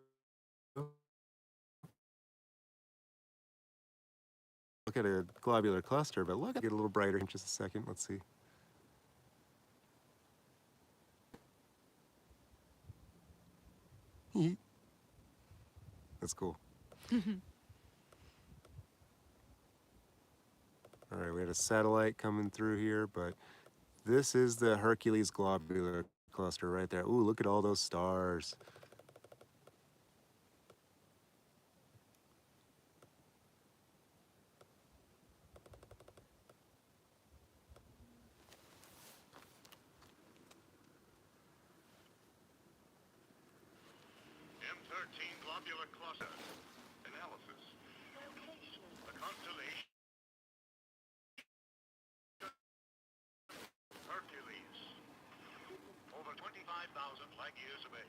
Look at a globular cluster, but look, get a little brighter in just a second. Let's see. That's cool. All right, we had a satellite coming through here, but this is the Hercules globular cluster right there. Ooh, look at all those stars. M13 globular cluster. Analysis. Location. The constellation Hercules. Over 25,000 light years away.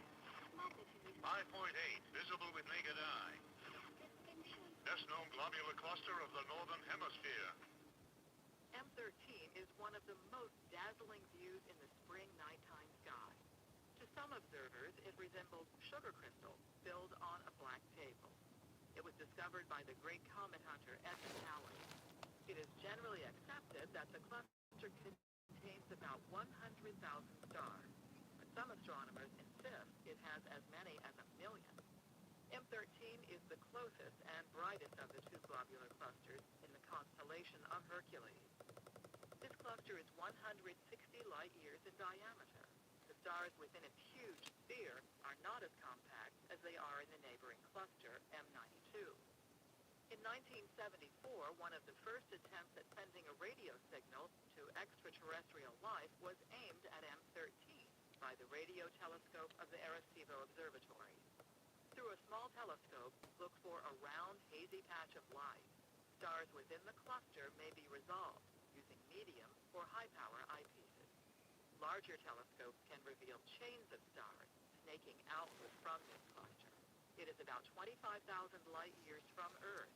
Magnitude. 5.8, visible with naked eye. Distinction. Best known globular cluster of the northern hemisphere. M13 M13 is one of the most dazzling views in the spring nighttime sky. To some observers, it resembles sugar crystals spilled on a black table. It was discovered by the great comet hunter Tamale. It is generally accepted that the cluster contains about 100,000 stars, but some astronomers insist it has as many as 1,000,000. M13 is the closest and brightest of the two globular clusters in the constellation of Hercules. This cluster is 160 light-years in diameter. The stars within its huge sphere are not as compact as they are in the neighboring cluster, M92. In 1974, one of the first attempts at sending a radio signal to extraterrestrial life was aimed at M13 by the radio telescope of the Arecibo Observatory. Through a small telescope, look for a round, hazy patch of light. Stars within the cluster may be resolved using medium or high-power eyepieces. Larger telescopes can reveal chains of stars snaking outward from this cluster. It is about 25,000 light-years from Earth.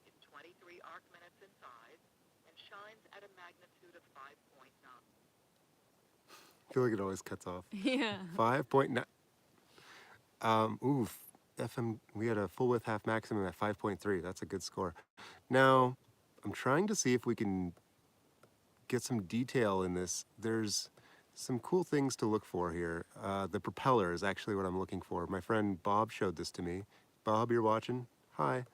It's 23 arc-minutes in size and shines at a magnitude of 5.9. I feel like it always cuts off. Yeah. 5.9. Oof. FM, we had a full width half maximum at 5.3. That's a good score. Now, I'm trying to see if we can get some detail in this. There's some cool things to look for here. The propeller is actually what I'm looking for. My friend Bob showed this to me. Bob, you're watching? Hi.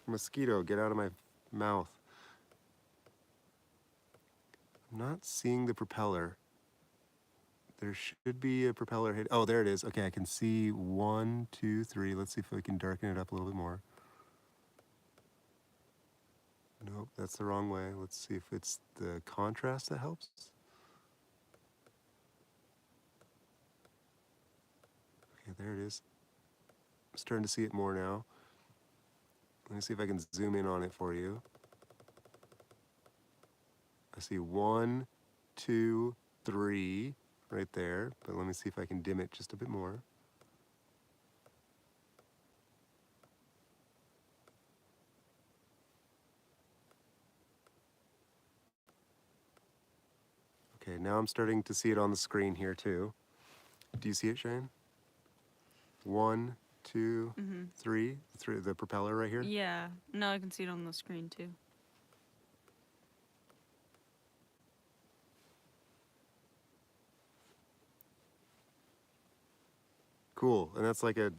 Mosquito, get out of my mouth. I'm not seeing the propeller. There should be a propeller head. Oh, there it is. Okay, I can see 1, 2, 3. Let's see if we can darken it up a little bit more. Nope, that's the wrong way. Let's see if it's the contrast that helps. Okay, there it is. I'm starting to see it more now. Let me see if I can zoom in on it for you. I see 1, 2, 3 right there, but let me see if I can dim it just a bit more. Okay, now I'm starting to see it on the screen here too. Do you see it, Shane? 1, 2, 3, through the propeller right here. Yeah. No, I can see it on the screen too. Cool, and that's like a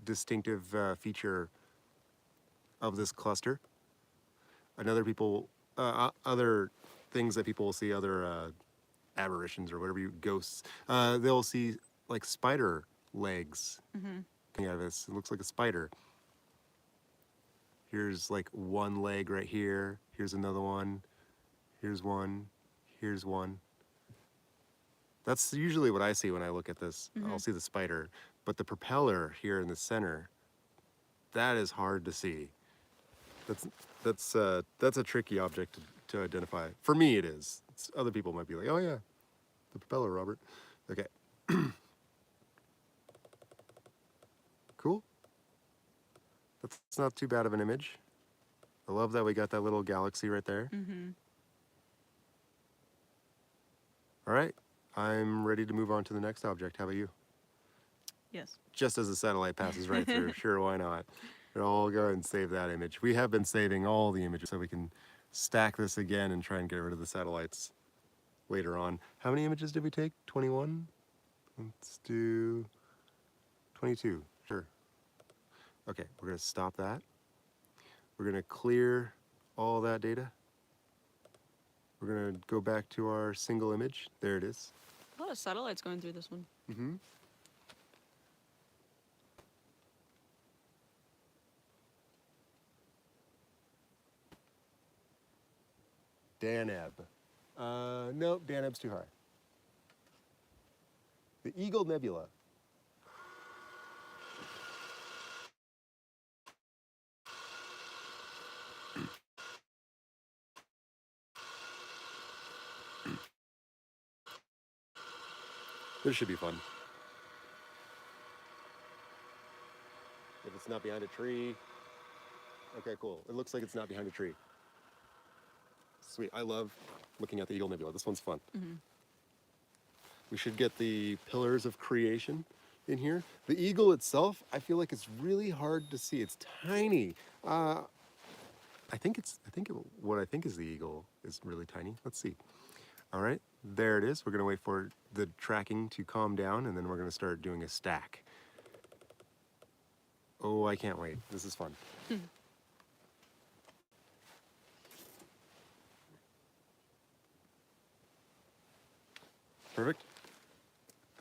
distinctive feature of this cluster. Other things that people will see, other aberrations or whatever ghosts, they'll see like spider legs coming out of this. It looks like a spider. Here's like one leg right here. Here's another one. Here's one. Here's one. That's usually what I see when I look at this. I'll see the spider. But the propeller here in the center, that is hard to see. That's a tricky object to identify. For me, it is. Other people might be like, oh yeah, the propeller, Robert. Okay. Cool. That's not too bad of an image. I love that we got that little galaxy right there. All right, I'm ready to move on to the next object. How about you? Yes. Just as the satellite passes right through, sure, why not? I'll go ahead and save that image. We have been saving all the images so we can stack this again and try and get rid of the satellites later on. How many images did we take? 21? Let's do 22, sure. Okay, we're gonna stop that. We're gonna clear all that data. We're gonna go back to our single image. There it is. A lot of satellites going through this one. Daneb. Nope, Daneb's too high. The Eagle Nebula. This should be fun. If it's not behind a tree. Okay, cool. It looks like it's not behind a tree. Sweet. I love looking at the Eagle Nebula. This one's fun. We should get the pillars of creation in here. The eagle itself, I feel like it's really hard to see. It's tiny. What I think is the eagle is really tiny. Let's see. All right, there it is. We're gonna wait for the tracking to calm down, and then we're gonna start doing a stack. Oh, I can't wait. This is fun. Perfect.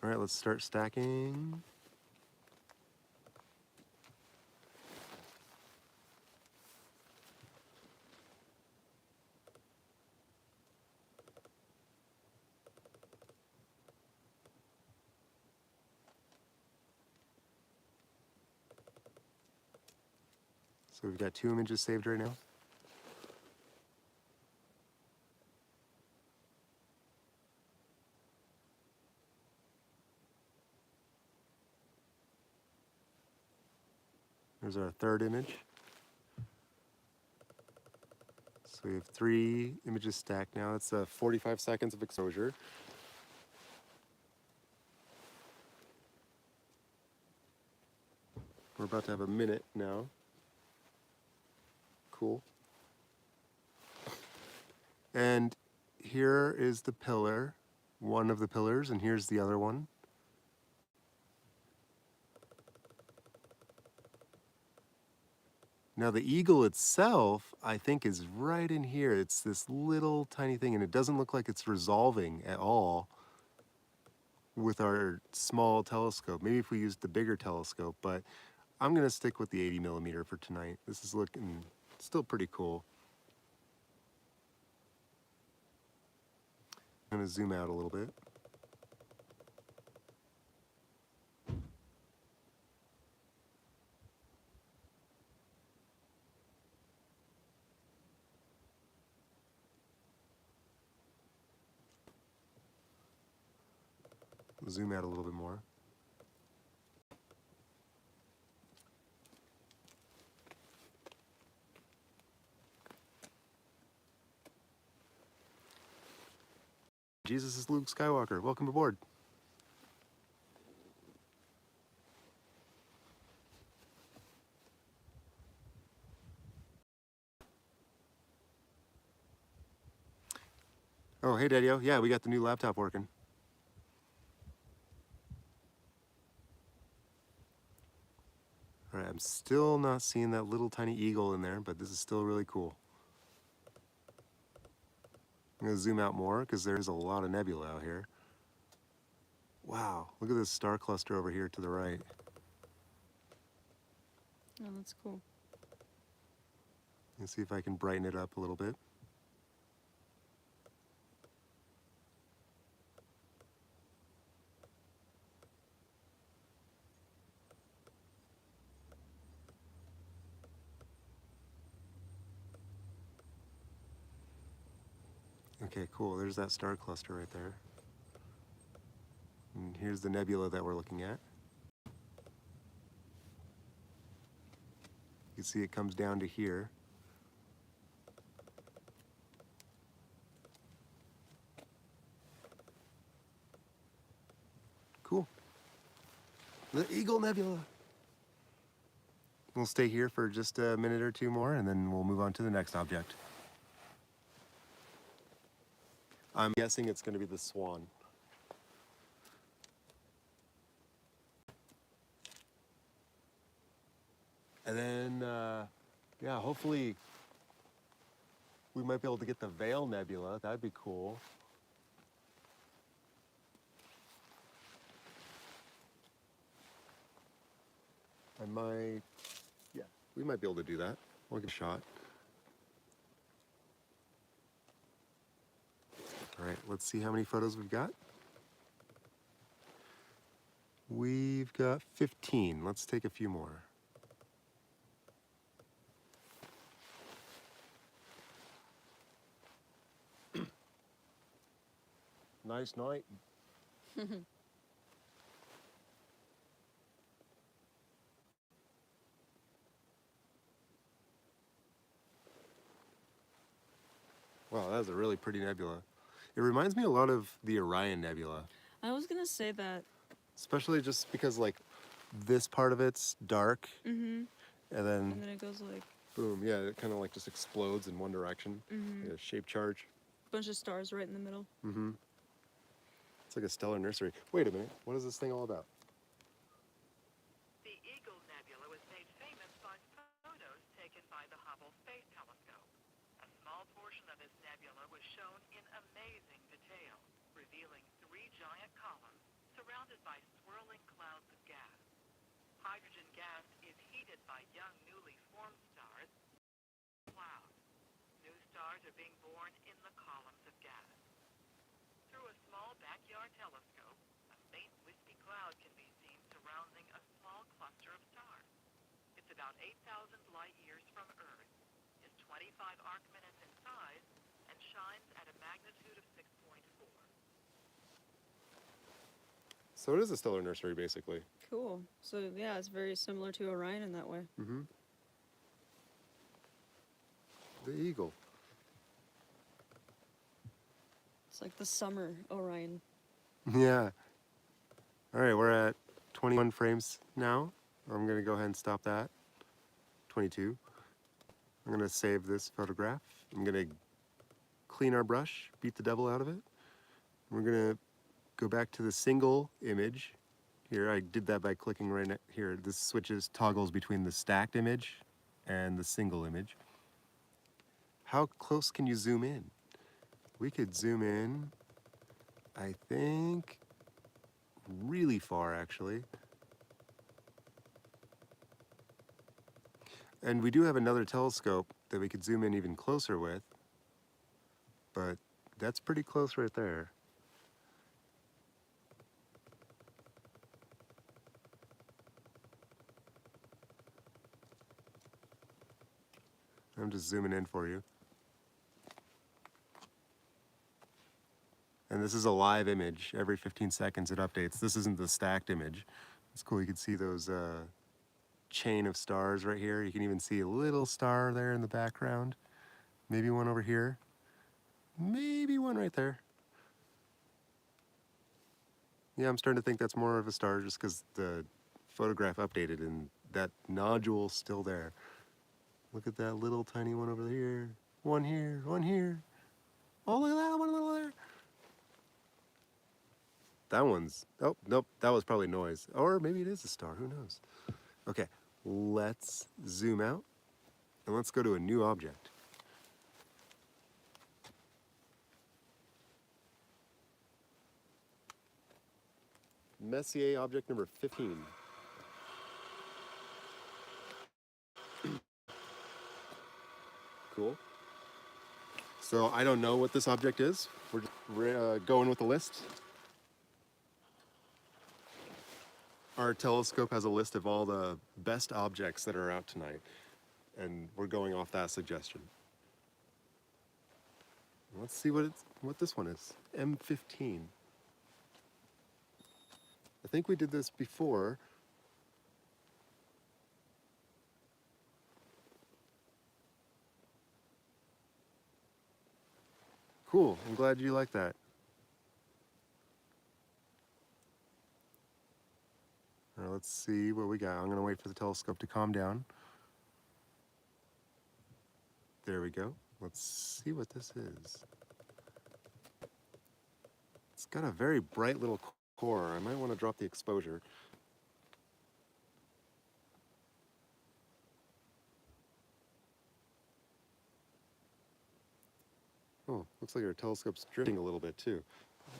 All right, let's start stacking. So we've got 2 images saved right now. There's our 3rd image. So we have 3 images stacked now. It's 45 seconds of exposure. We're about to have a minute now. Cool. And here is the pillar, one of the pillars, and here's the other one. Now the eagle itself, I think, is right in here. It's this little tiny thing, and it doesn't look like it's resolving at all with our small telescope. Maybe if we used the bigger telescope, but I'm gonna stick with the 80 millimeter for tonight. This is looking still pretty cool. I'm gonna zoom out a little bit. Zoom out a little bit more. Jesus is Luke Skywalker. Welcome aboard. Oh, hey, Daddy-O. Yeah, we got the new laptop working. All right, I'm still not seeing that little tiny eagle in there, but this is still really cool. I'm gonna zoom out more because there's a lot of nebula out here. Wow, look at this star cluster over here to the right. Oh, that's cool. Let's see if I can brighten it up a little bit. Okay, cool. There's that star cluster right there. And here's the nebula that we're looking at. You can see it comes down to here. Cool. The Eagle Nebula. We'll stay here for just a minute or two more, and then we'll move on to the next object. I'm guessing it's going to be the Swan. And then, yeah, hopefully we might be able to get the Veil Nebula. That'd be cool. Yeah, we might be able to do that. We'll give it a shot. All right, let's see how many photos we've got. We've got 15. Let's take a few more. Nice night. Wow, that is a really pretty nebula. It reminds me a lot of the Orion Nebula, I was gonna say that. especially just because like this part of it's dark, Mm-hmm. and then And then it goes like boom, yeah, it kind of like just explodes in one direction. mm-hmm. Like a shape charge. Bunch of stars right in the middle. Mm-hmm. It's like a stellar nursery. Wait a minute, what is this thing all about? The Eagle Nebula was made famous by photos taken by the Hubble Space Telescope. A small portion of this nebula was shown in amazing detail, revealing 3 giant columns surrounded by swirling clouds of gas. Hydrogen gas is heated by young newly formed stars. Clouds. New stars are being born in the columns of gas. Through a small backyard telescope, a faint wispy cloud can be seen surrounding a small cluster of stars. It's about 8,000 light years from Earth, is 25 arc minutes in size, and shines at a magnitude of 6.4. So it is a stellar nursery, basically. Cool. So yeah, it's very similar to Orion in that way. Mm-hmm. The Eagle. It's like the summer Orion. Yeah. All right, we're at 21 frames now. I'm gonna go ahead and stop that. 22. I'm gonna save this photograph. I'm gonna clean our brush, beat the devil out of it. We're gonna go back to the single image. Here, I did that by clicking right here. This switches, toggles between the stacked image and the single image. How close can you zoom in? We could zoom in, I think, really far actually. And we do have another telescope that we could zoom in even closer with, but that's pretty close right there. I'm just zooming in for you. And this is a live image. Every 15 seconds it updates. This isn't the stacked image. It's cool. You can see those chain of stars right here. You can even see a little star there in the background. Maybe one over here. Maybe one right there. Yeah, I'm starting to think that's more of a star just because the photograph updated and that nodule's still there. Look at that little tiny one over here. One here, one here. Oh, look at that one little there. That one's, oh, nope, that was probably noise. Or maybe it is a star, who knows? Okay, let's zoom out and let's go to a new object. Messier object number 15. Cool. So I don't know what this object is. We're just going with the list. Our telescope has a list of all the best objects that are out tonight, and we're going off that suggestion. Let's see what this one is. M15. I think we did this before. Cool, I'm glad you like that. All right, let's see what we got. I'm gonna wait for the telescope to calm down. There we go. Let's see what this is. It's got a very bright little core. I might want to drop the exposure. Oh, looks like our telescope's drifting a little bit too.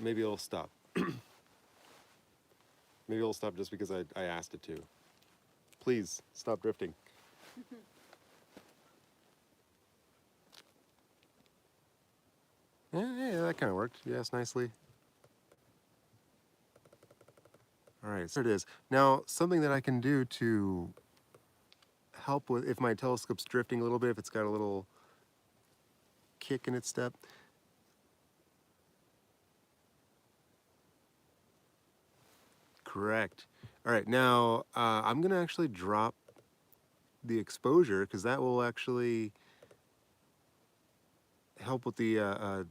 Maybe it'll stop. Maybe it'll stop just because I asked it to. Please, stop drifting. Yeah, that kind of worked. Yes, nicely. All right, so it is. Now, something that I can do to help with, if my telescope's drifting a little bit, if it's got a little kick in its step. Correct. All right, now I'm gonna actually drop the exposure because that will actually help with the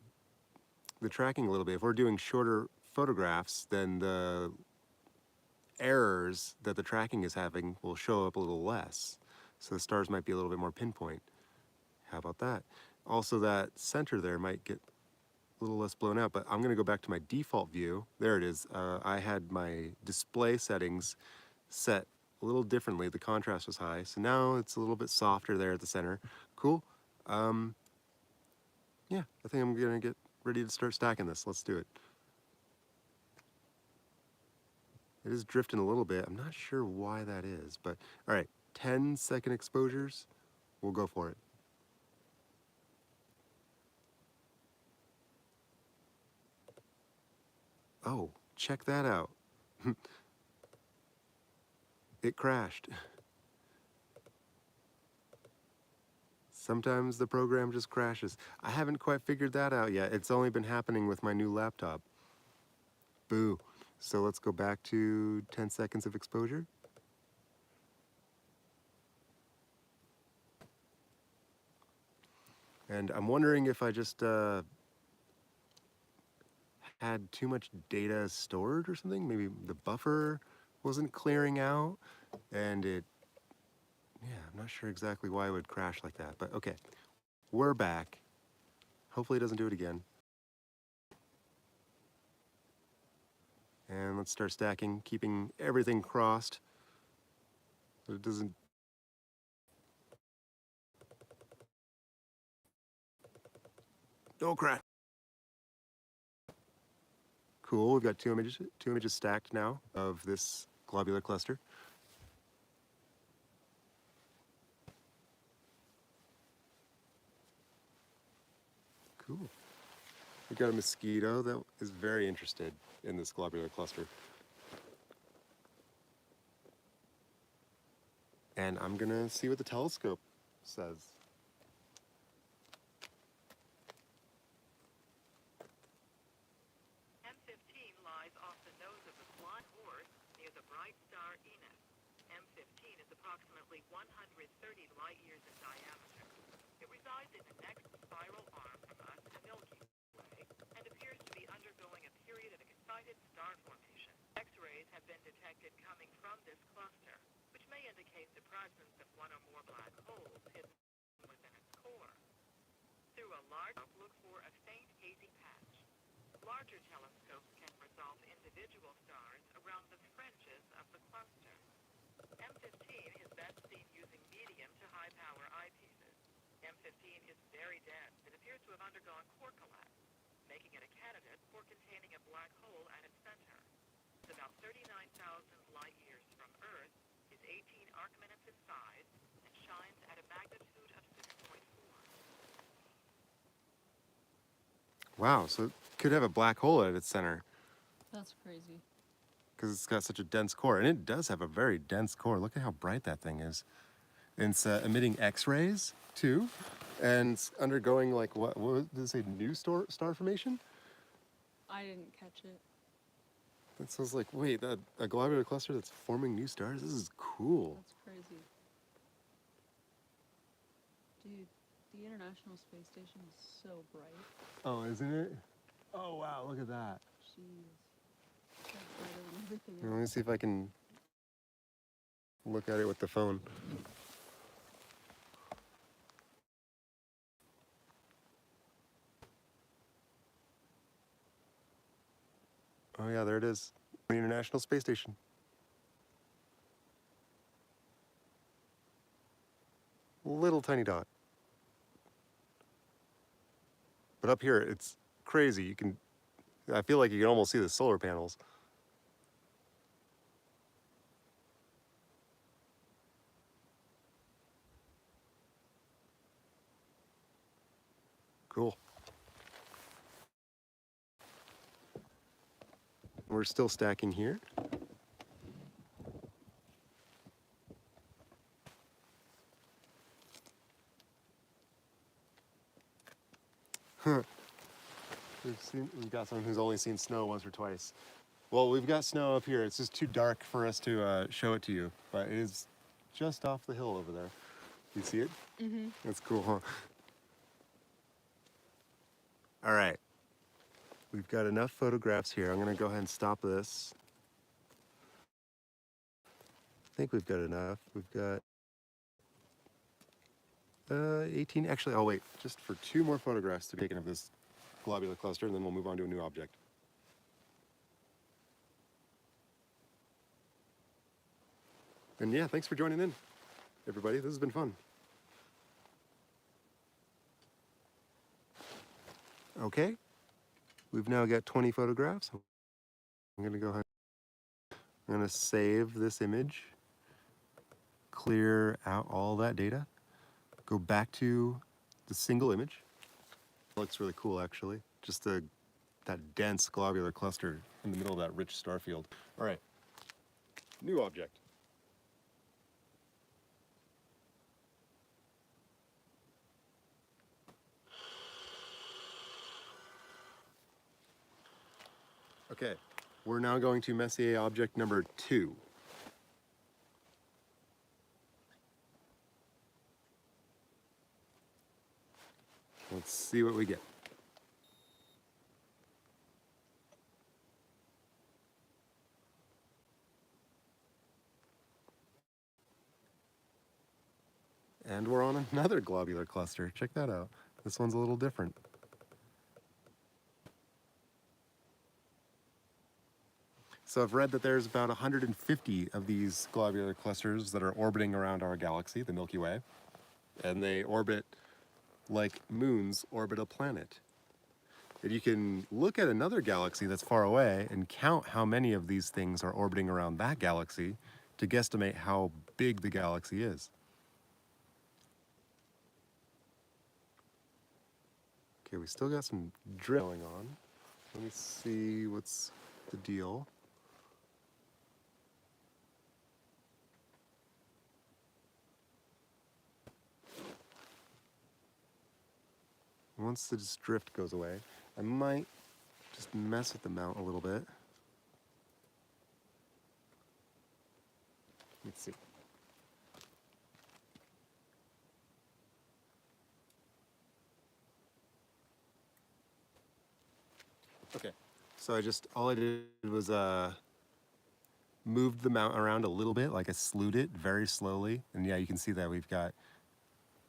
tracking a little bit. If we're doing shorter photographs, then the errors that the tracking is having will show up a little less. So the stars might be a little bit more pinpoint. How about that? Also, that center there might get a little less blown out, but I'm gonna go back to my default view. There it is. I had my display settings set a little differently. The contrast was high, so now it's a little bit softer there at the center. Cool. Yeah, I think I'm gonna get ready to start stacking this. Let's do it. It is drifting a little bit. I'm not sure why that is, but all right, 10-second exposures. We'll go for it. Oh, check that out. It crashed. Sometimes the program just crashes. I haven't quite figured that out yet. It's only been happening with my new laptop. Boo. So let's go back to 10 seconds of exposure. And I'm wondering if I just had too much data stored or something. Maybe the buffer wasn't clearing out, and yeah, I'm not sure exactly why it would crash like that, but okay. We're back. Hopefully it doesn't do it again. And let's start stacking, keeping everything crossed so it doesn't. No crash. Cool, we've got two images stacked now of this globular cluster. Cool. We got a mosquito that is very interested in this globular cluster. And I'm gonna see what the telescope says. M15 lies off the nose of the Blind Horse near the bright star Enos. M15 is approximately 130 light-years in diameter. It resides in the next spiral arm from us, the Milky Way, and appears to be undergoing a period of excited star formation. X-rays have been detected coming from this cluster, which may indicate the presence of one or more black holes hidden within its core. Through a large telescope, look for a faint hazy patch. Larger telescopes can resolve individual stars around the fringes of the cluster. M15 is best seen using medium to high power eyepieces. M15 is very dense. It appears to have undergone core collapse, making it a candidate for containing a black hole at its center. It's about 39,000 light-years from Earth, is 18 arc minutes in size, and shines at a magnitude of 6.4. Wow, so it could have a black hole at its center That's crazy. because it's got such a dense core. And it does have a very dense core. Look at how bright that thing is. And it's emitting X-rays too. And it's undergoing like, what did it say, new star formation? I didn't catch it. That sounds like, wait, a globular cluster that's forming new stars? This is cool. That's crazy. Dude, the International Space Station is so bright. Oh, isn't it? Oh, wow, look at that. Jeez. It's like brighter than everything Let else. me see if I can look at it with the phone. Oh yeah, there it is. The International Space Station. Little tiny dot. But up here, it's crazy. I feel like you can almost see the solar panels. Cool. We're still stacking here. Huh. We've got someone who's only seen snow once or twice. Well, we've got snow up here. It's just too dark for us to show it to you, but it is just off the hill over there. You see it? Mm-hmm. That's cool, huh? All right, we've got enough photographs here. I'm gonna go ahead and stop this. I think we've got enough. We've got 18, actually, I'll wait just for 2 more photographs to be taken of this globular cluster, and then we'll move on to a new object. And yeah, thanks for joining in, everybody. This has been fun. Okay, we've now got 20 photographs. I'm gonna go ahead, I'm gonna save this image, clear out all that data, go back to the single image. It looks really cool, actually. Just that dense globular cluster in the middle of that rich star field. All right, new object. Okay, we're now going to Messier object number 2. Let's see what we get. And we're on another globular cluster. Check that out. This one's a little different. So I've read that there's about 150 of these globular clusters that are orbiting around our galaxy, the Milky Way. And they orbit like moons orbit a planet. And you can look at another galaxy that's far away and count how many of these things are orbiting around that galaxy to guesstimate how big the galaxy is. Okay, we still got some drift going on. Let me see what's the deal. Once this drift goes away, I might just mess with the mount a little bit. Let's see. Okay, so all I did was moved the mount around a little bit, like I slewed it very slowly. And yeah, you can see that we've got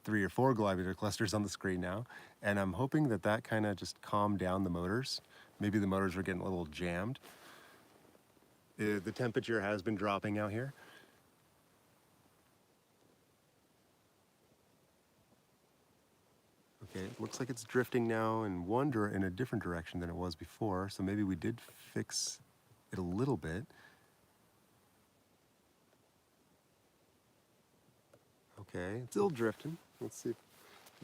3 or 4 globular clusters on the screen now. And I'm hoping that that kind of just calmed down the motors. Maybe the motors were getting a little jammed. The temperature has been dropping out here. Okay, it looks like it's drifting now in in a different direction than it was before, so maybe we did fix it a little bit. Okay, it's still drifting. Let's see.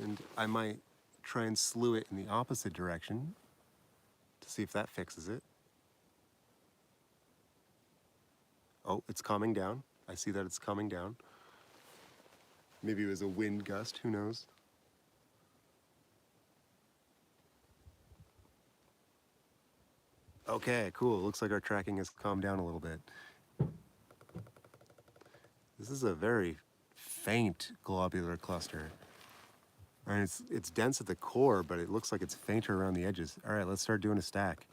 And I might try and slew it in the opposite direction to see if that fixes it. Oh, it's calming down. I see that it's calming down. Maybe it was a wind gust, who knows? Okay, cool. Looks like our tracking has calmed down a little bit. This is a very faint globular cluster. And it's dense at the core, but it looks like it's fainter around the edges. All right, let's start doing a stack.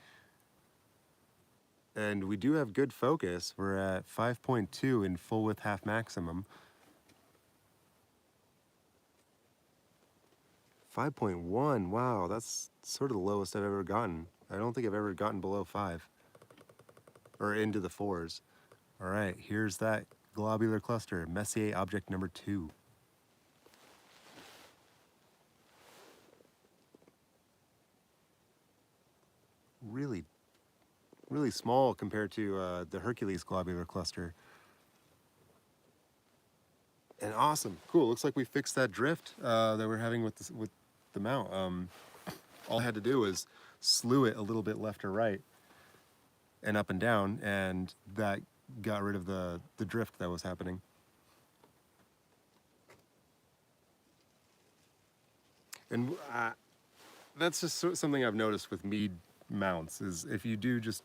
And we do have good focus. We're at 5.2 in full width half maximum. 5.1, wow, that's sort of the lowest I've ever gotten. I don't think I've ever gotten below 5 or into the 4s. All right, here's that globular cluster, Messier object number 2. Really, really small compared to the Hercules globular cluster. And awesome, cool. Looks like we fixed that drift that we're having with the mount. All I had to do was slew it a little bit left or right and up and down, and that got rid of the drift that was happening. And that's just something I've noticed with Meade mounts, is if you do just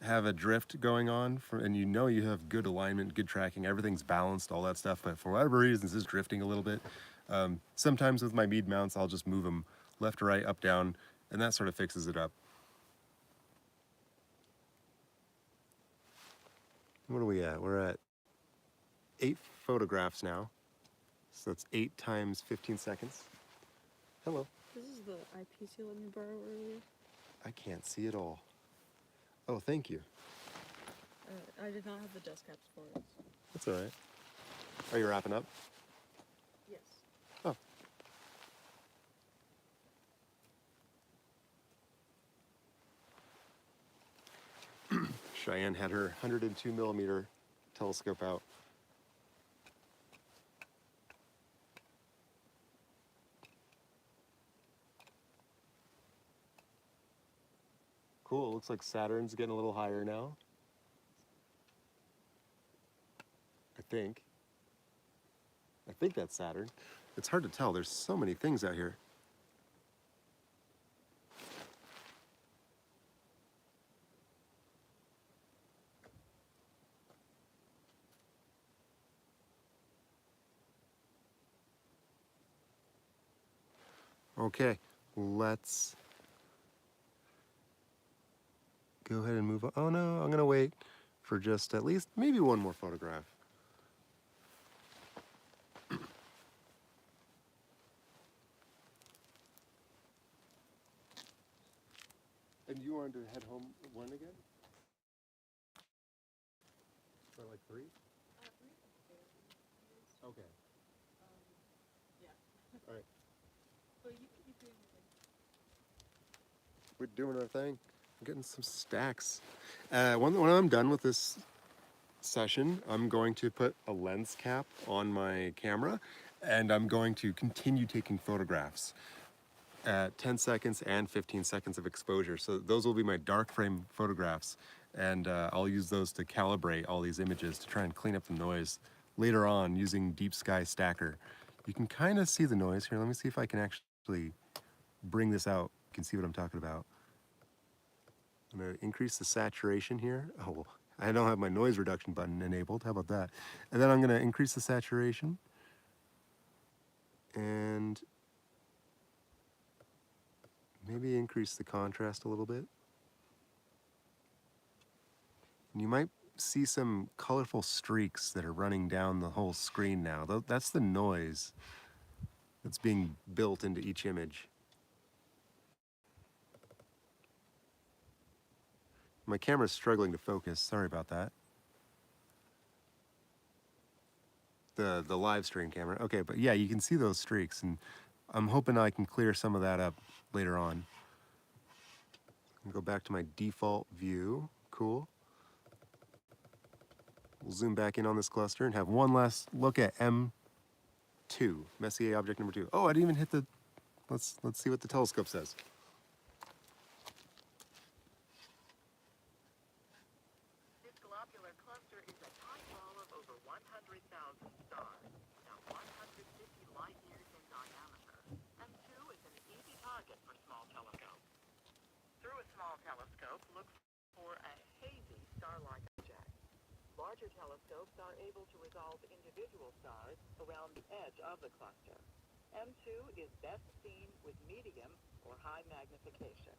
have a drift going on, and you know you have good alignment, good tracking, everything's balanced, all that stuff, but for whatever reason this is drifting a little bit. Sometimes with my Meade mounts, I'll just move them left to right, up, down, And that sort of fixes it up. What are we at? We're at 8 photographs now. So that's 8 times 15 seconds. Hello. This is the eyepiece you let me borrow earlier. I can't see it all. Oh, thank you. I did not have the dust caps for it. That's all right. Are you wrapping up? Yes. Oh. Cheyenne had her 102 millimeter telescope out. Cool, looks like Saturn's getting a little higher now. I think that's Saturn. It's hard to tell, there's so many things out here. Okay, let's go ahead and move on. Oh no, I'm gonna wait for just at least maybe one more photograph. And you wanted to head home when again? For like 3? Okay. Yeah. All right. But you can keep doing your thing. We're doing our thing. I'm getting some stacks. When I'm done with this session, I'm going to put a lens cap on my camera and I'm going to continue taking photographs at 10 seconds and 15 seconds of exposure. So those will be my dark frame photographs and I'll use those to calibrate all these images to try and clean up the noise later on using Deep Sky Stacker. You can kind of see the noise here. Let me see if I can actually bring this out. You can see what I'm talking about. I'm going to increase the saturation here. Oh, I don't have my noise reduction button enabled. How about that? And then I'm going to increase the saturation. And maybe increase the contrast a little bit. And you might see some colorful streaks that are running down the whole screen now. That's the noise that's being built into each image. My camera's struggling to focus. Sorry about that. The live stream camera. Okay, but yeah, you can see those streaks, and I'm hoping I can clear some of that up later on. I'll go back to my default view. Cool. We'll zoom back in on this cluster and have one last look at M2, Messier object number 2. Oh, I didn't even hit the. Let's see what the telescope says. This globular cluster is a tiny ball of over 100,000 stars, about 150 light years in diameter. M2 is an easy target for small telescopes. Through a small telescope, look for a hazy star-like object. Larger telescopes are able to resolve individual stars around the edge of the cluster. M2 is best seen with medium or high magnification.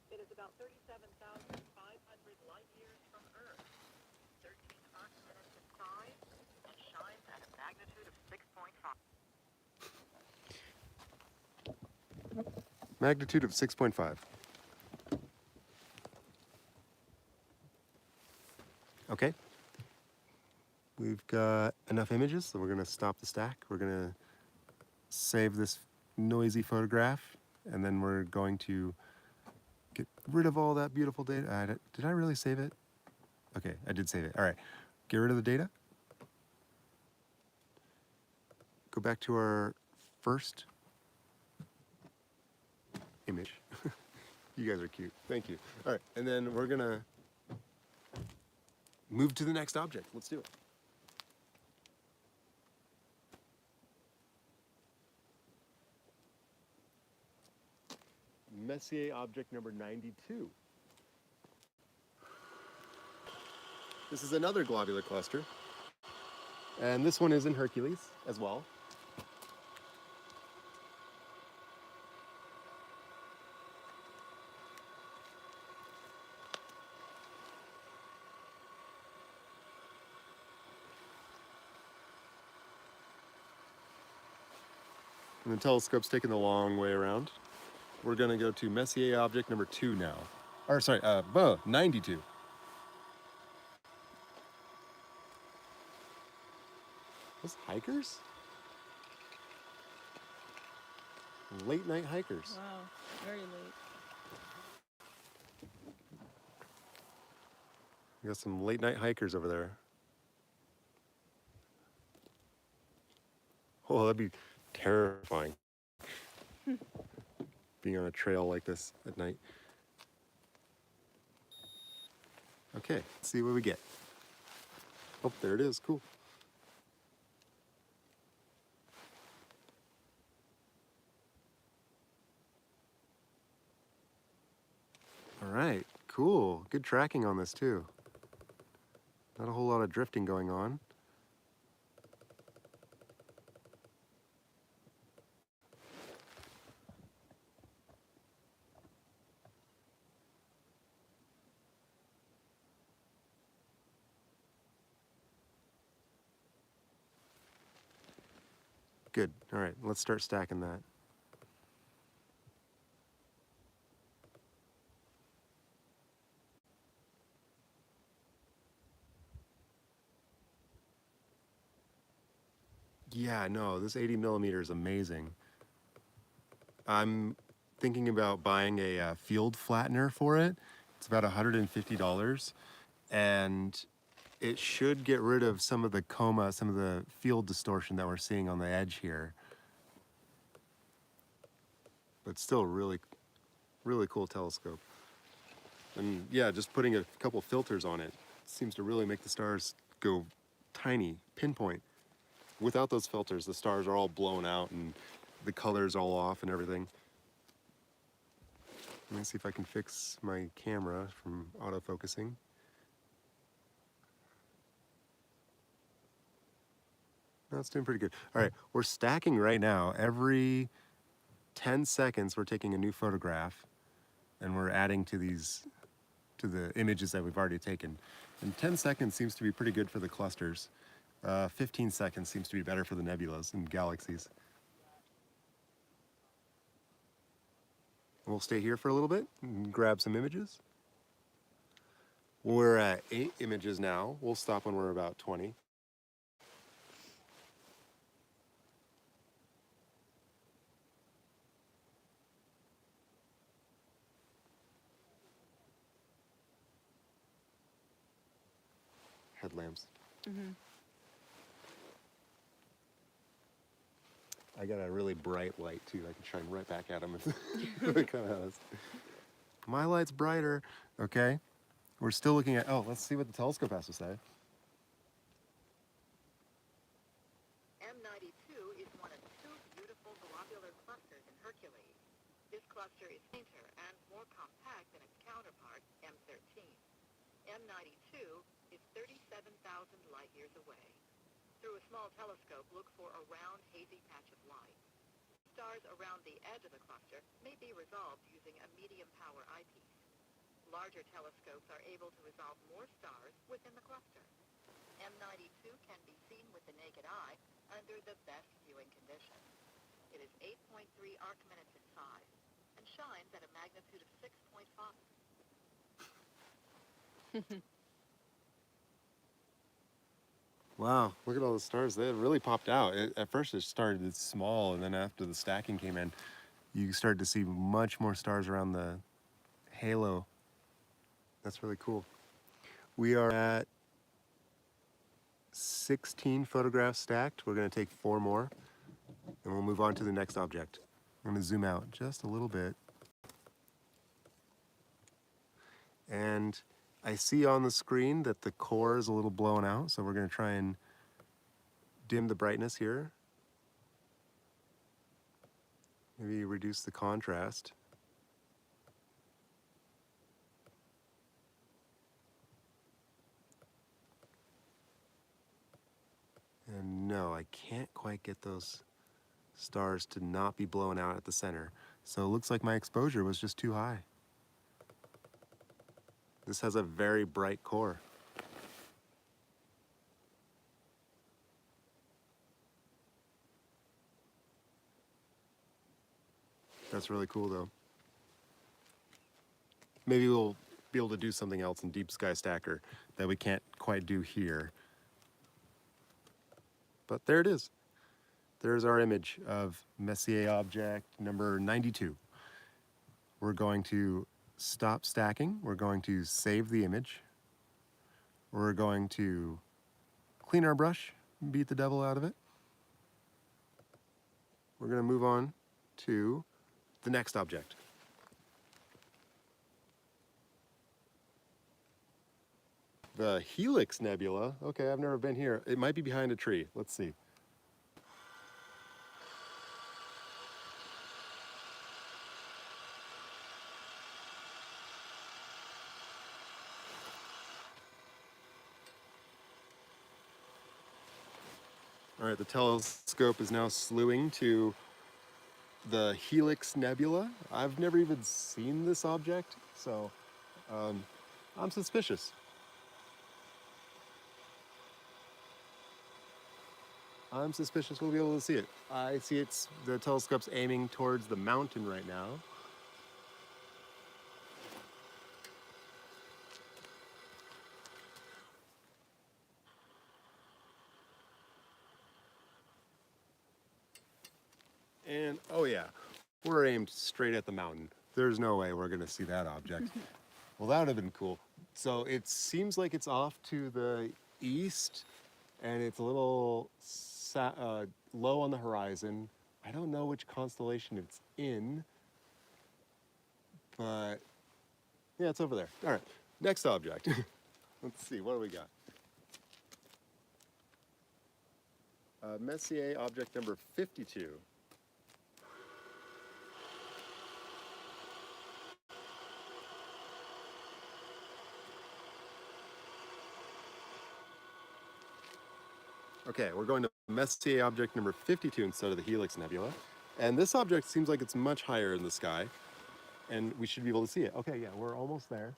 It is about 37,500 light years from Earth, 13 Earth minutes in size, and shines at a magnitude of 6.5. Magnitude of 6.5. Okay. We've got enough images, so we're going to stop the stack. We're going to save this noisy photograph, and then we're going to get rid of all that beautiful data. Did I really save it? Okay, I did save it. All right, get rid of the data. Go back to our first image. You guys are cute. Thank you. All right, and then we're going to move to the next object. Let's do it. Messier object number 92. This is another globular cluster, and this one is in Hercules as well. And the telescope's taking the long way around. We're gonna go to Messier object number 2 now. Or sorry, 92. Those hikers? Late night hikers. Wow, very late. We got some late night hikers over there. Oh, that'd be terrifying. Being on a trail like this at night. Okay, let's see what we get. Oh, there it is. Cool. All right, cool. Good tracking on this too. Not a whole lot of drifting going on. Good. All right, let's start stacking that. Yeah, no, this 80 millimeter is amazing. I'm thinking about buying a field flattener for it. It's about $150, and it should get rid of some of the coma, some of the field distortion that we're seeing on the edge here. But still really, really cool telescope. And yeah, just putting a couple filters on it seems to really make the stars go tiny, pinpoint. Without those filters, the stars are all blown out and the colors all off and everything. Let me see if I can fix my camera from autofocusing. That's doing pretty good. All right, we're stacking right now. Every 10 seconds, we're taking a new photograph and we're adding to these, to the images that we've already taken. And 10 seconds seems to be pretty good for the clusters. 15 seconds seems to be better for the nebulas and galaxies. We'll stay here for a little bit and grab some images. We're at 8 images now. We'll stop when we're about 20. Headlamps. I got a really bright light too. I can shine right back at them. It kind of has. My light's brighter. Okay. We're still looking at, oh, let's see what the telescope has to say. M92 is one of 2 beautiful globular clusters in Hercules. This cluster is fainter and more compact than its counterpart, M13. M92 is 37,000 light years away. Through a small telescope, look for a round, hazy patch of light. Stars around the edge of the cluster may be resolved using a medium-power eyepiece. Larger telescopes are able to resolve more stars within the cluster. M92 can be seen with the naked eye under the best viewing conditions. It is 8.3 arc minutes in size and shines at a magnitude of 6.5. Wow, look at all the stars. They really popped out. At first it started small, and then after the stacking came in, you started to see much more stars around the halo. That's really cool. We are at 16 photographs stacked. We're going to take 4 more, and we'll move on to the next object. I'm going to zoom out just a little bit. And I see on the screen that the core is a little blown out, so we're going to try and dim the brightness here. Maybe reduce the contrast. And no, I can't quite get those stars to not be blown out at the center. So it looks like my exposure was just too high. This has a very bright core. That's really cool though. Maybe we'll be able to do something else in Deep Sky Stacker that we can't quite do here. But there it is. There's our image of Messier object number 92. We're going to stop stacking. We're going to save the image. We're going to clean our brush, beat the devil out of it. We're going to move on to the next object. The Helix Nebula. Okay, I've never been here. It might be behind a tree. Let's see. All right, the telescope is now slewing to the Helix Nebula. I've never even seen this object, so I'm suspicious. I'm suspicious we'll be able to see it. I see the telescope's aiming towards the mountain right now. And, oh yeah, we're aimed straight at the mountain. There's no way we're gonna see that object. Well, that would have been cool. So it seems like it's off to the east, and it's a little low on the horizon. I don't know which constellation it's in, but yeah, it's over there. All right, next object. Let's see, what do we got? Messier object number 52. Okay, we're going to Messier object number 52 instead of the Helix Nebula. And this object seems like it's much higher in the sky, and we should be able to see it. Okay, yeah, we're almost there.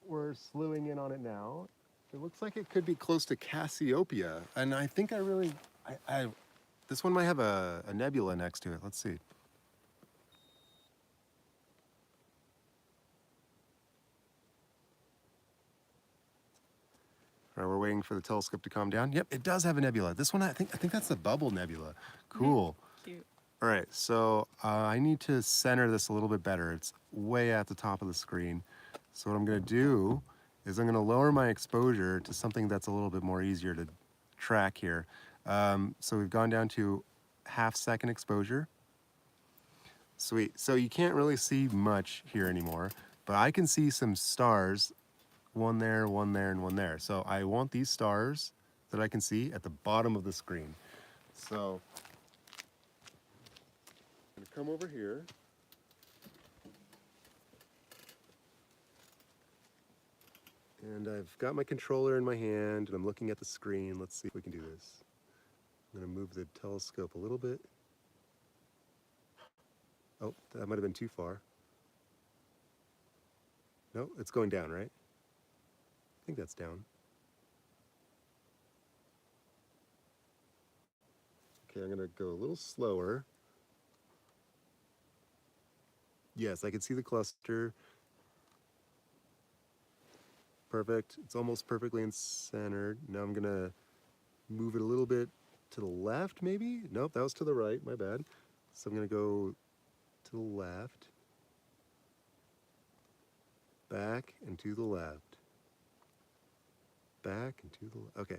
We're slewing in on it now. It looks like it could be close to Cassiopeia, and I think this one might have a nebula next to it. Let's see. All right, we're waiting for the telescope to calm down. Yep, it does have a nebula. This one, I think that's the Bubble Nebula. Cool. Cute. All right, so I need to center this a little bit better. It's way at the top of the screen. So what I'm gonna do is I'm gonna lower my exposure to something that's a little bit more easier to track here. So we've gone down to half-second exposure. Sweet, so you can't really see much here anymore, but I can see some stars, one there, and one there. So I want these stars that I can see at the bottom of the screen. So I'm gonna come over here. And I've got my controller in my hand and I'm looking at the screen. Let's see if we can do this. I'm gonna move the telescope a little bit. Oh, that might have been too far. No, it's going down, right? I think that's down. Okay, I'm gonna go a little slower. Yes, I can see the cluster. Perfect. It's almost perfectly centered. Now I'm gonna move it a little bit to the left, maybe? Nope, that was to the right, my bad. So I'm gonna go to the left, back and to the left, back and to the okay.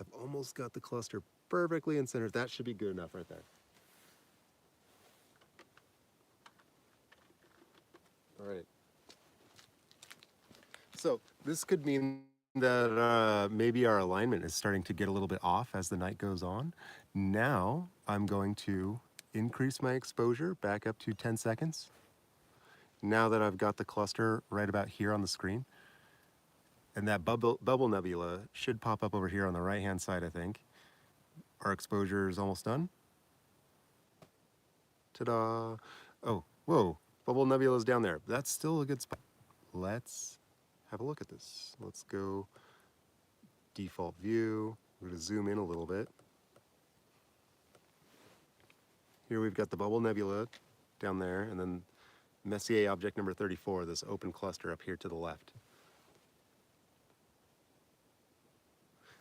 I've almost got the cluster perfectly in center. That should be good enough right there. All right. So this could mean that maybe our alignment is starting to get a little bit off as the night goes on. Now I'm going to increase my exposure back up to 10 seconds. Now that I've got the cluster right about here on the screen, and that bubble nebula should pop up over here on the right-hand side, I think. Our exposure is almost done. Ta-da! Oh, whoa, bubble nebula is down there. That's still a good spot. Let's have a look at this. Let's go default view. We're gonna zoom in a little bit. Here we've got the Bubble Nebula down there, and then Messier object number 34, this open cluster up here to the left.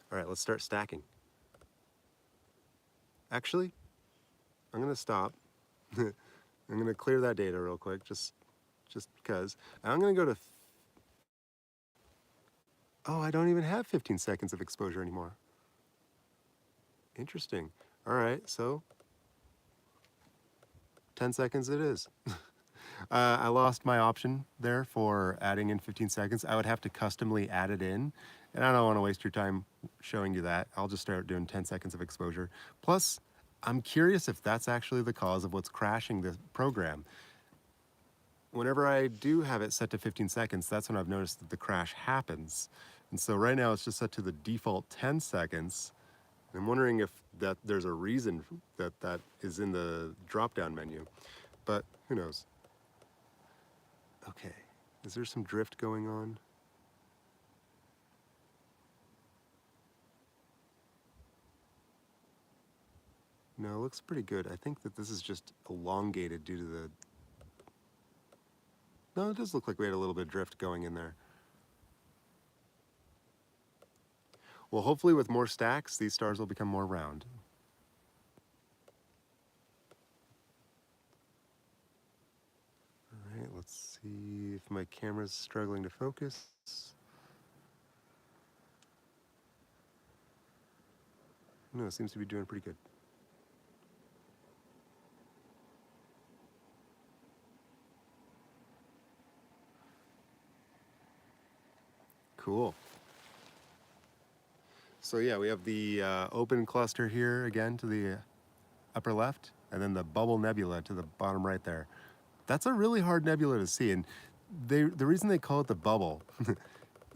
All right, let's start stacking. Actually, I'm gonna stop. I'm gonna clear that data real quick, just because. And I'm gonna go to, oh, I don't even have 15 seconds of exposure anymore. Interesting. All right, so 10 seconds it is. I lost my option there for adding in 15 seconds. I would have to customly add it in, and I don't want to waste your time showing you that. I'll just start doing 10 seconds of exposure. Plus, I'm curious if that's actually the cause of what's crashing the program. Whenever I do have it set to 15 seconds, that's when I've noticed that the crash happens. And so right now it's just set to the default 10 seconds. I'm wondering if there's a reason that is in the drop-down menu, but who knows? Okay, is there some drift going on? No, it looks pretty good. I think that this is just elongated due to the... No, it does look like we had a little bit of drift going in there. Well, hopefully with more stacks, these stars will become more round. All right, let's see if my camera's struggling to focus. No, it seems to be doing pretty good. Cool. So yeah, we have the open cluster here again to the upper left, and then the Bubble Nebula to the bottom right there. That's a really hard nebula to see, and the reason they call it the bubble,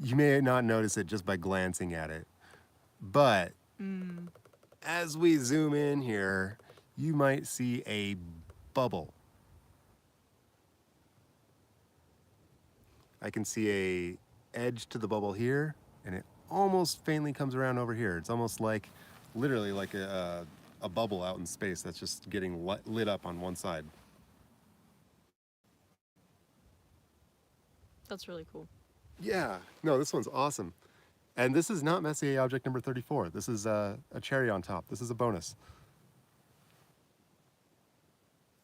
you may not notice it just by glancing at it, but as we zoom in here, you might see a bubble. I can see a edge to the bubble here, and it almost faintly comes around over here. It's almost like, literally like a bubble out in space that's just getting lit up on one side. That's really cool. Yeah, no, this one's awesome. And this is not Messier object number 34. This is a cherry on top. This is a bonus.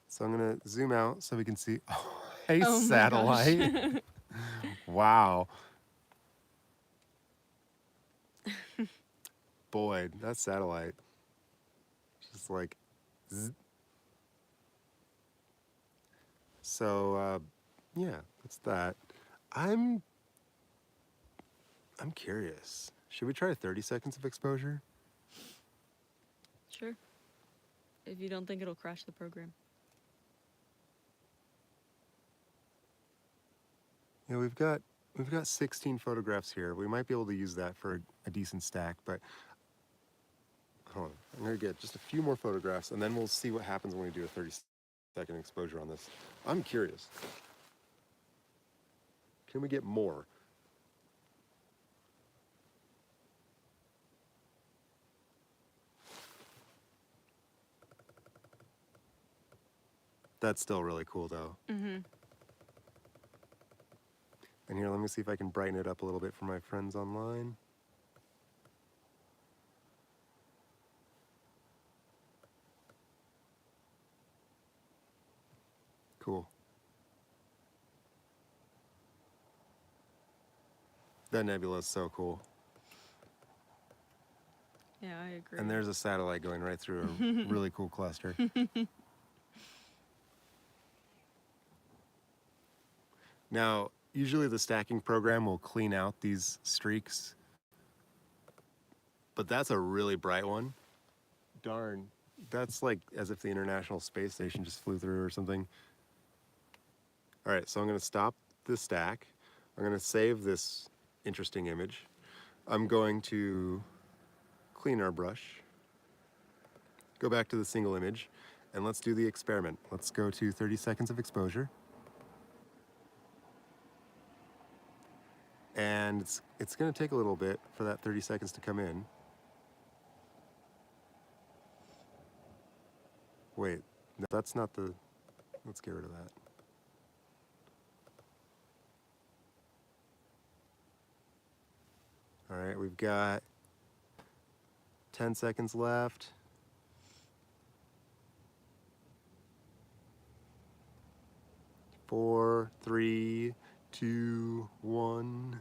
So I'm gonna zoom out so we can see, oh, hey, Oh my satellite. gosh. Wow. Boy, that satellite. Just like, zzz. So, yeah, that's that. I'm curious. Should we try 30 seconds of exposure? Sure. If you don't think it'll crash the program. Yeah, we've got 16 photographs here. We might be able to use that for a decent stack, but hold on. I'm gonna get just a few more photographs, and then we'll see what happens when we do a 30-second exposure on this. I'm curious. Can we get more? That's still really cool, though. Mm-hmm. And here, let me see if I can brighten it up a little bit for my friends online. Cool. That nebula is so cool. Yeah, I agree. And there's a satellite going right through a really cool cluster. Now, usually the stacking program will clean out these streaks, but that's a really bright one. Darn, that's like as if the International Space Station just flew through or something. All right, so I'm gonna stop this stack. I'm gonna save this interesting image. I'm going to clean our brush, go back to the single image, and let's do the experiment. Let's go to 30 seconds of exposure. And it's gonna take a little bit for that 30 seconds to come in. Wait, No, that's not the, let's get rid of that. All right, we've got 10 seconds left. 4, 3, 2, 1.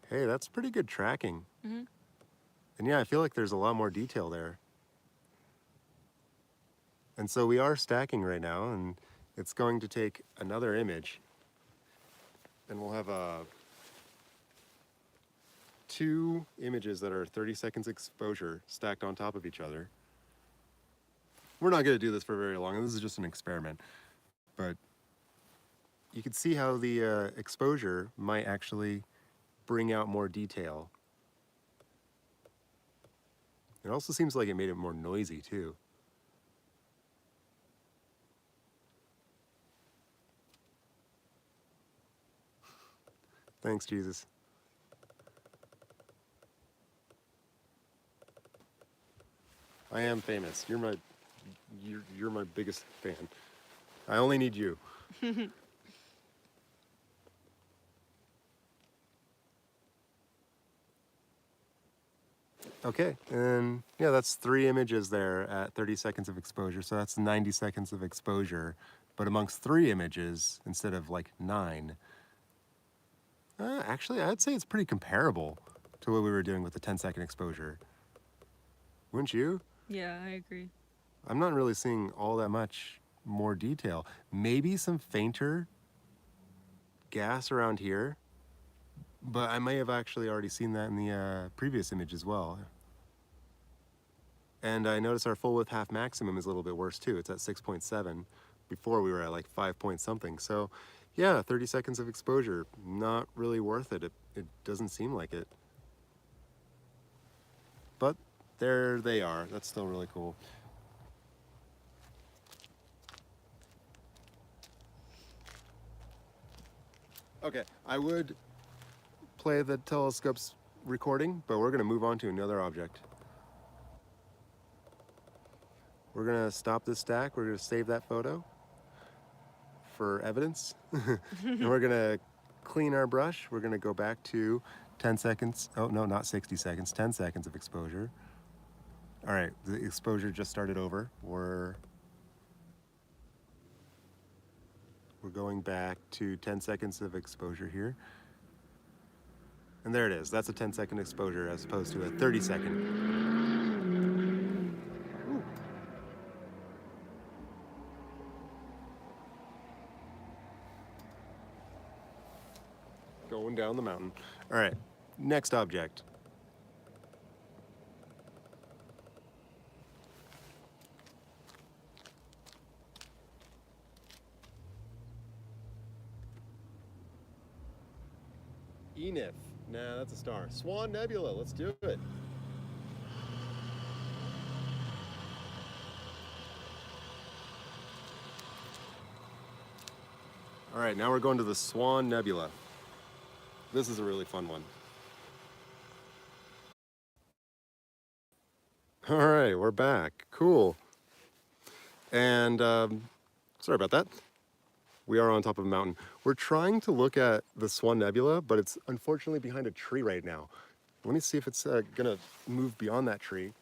Hey, that's pretty good tracking. Mm-hmm. And yeah, I feel like there's a lot more detail there. And so we are stacking right now, and it's going to take another image. And we'll have 2 images that are 30 seconds exposure stacked on top of each other. We're not going to do this for very long. This is just an experiment. But you can see how the exposure might actually bring out more detail. It also seems like it made it more noisy too. Thanks, Jesus. I am famous. You're my biggest fan. I only need you. Okay, and yeah, that's 3 images there at 30 seconds of exposure. So that's 90 seconds of exposure, but amongst 3 images instead of like 9. Actually, I'd say it's pretty comparable to what we were doing with the 10-second exposure. Wouldn't you? Yeah, I agree. I'm not really seeing all that much more detail. Maybe some fainter gas around here, but I may have actually already seen that in the previous image as well. And I notice our full width half maximum is a little bit worse too. It's at 6.7. Before we were at like 5 point something. So yeah, 30 seconds of exposure, not really worth it. It doesn't seem like it. But there they are. That's still really cool. Okay, I would play the telescope's recording, but we're going to move on to another object. We're going to stop this stack. We're going to save that photo for evidence. And we're going to clean our brush. We're going to go back to 10 seconds. Oh, no, not 60 seconds. 10 seconds of exposure. All right, the exposure just started over. We're going back to 10 seconds of exposure here. And there it is. That's a 10-second exposure as opposed to a 30-second. Ooh. Going down the mountain. All right, next object. Enif. Nah, that's a star. Swan Nebula. Let's do it. All right, now we're going to the Swan Nebula. This is a really fun one. All right, we're back. Cool. And sorry about that. We are on top of a mountain. We're trying to look at the Swan Nebula, but it's unfortunately behind a tree right now. Let me see if it's gonna move beyond that tree.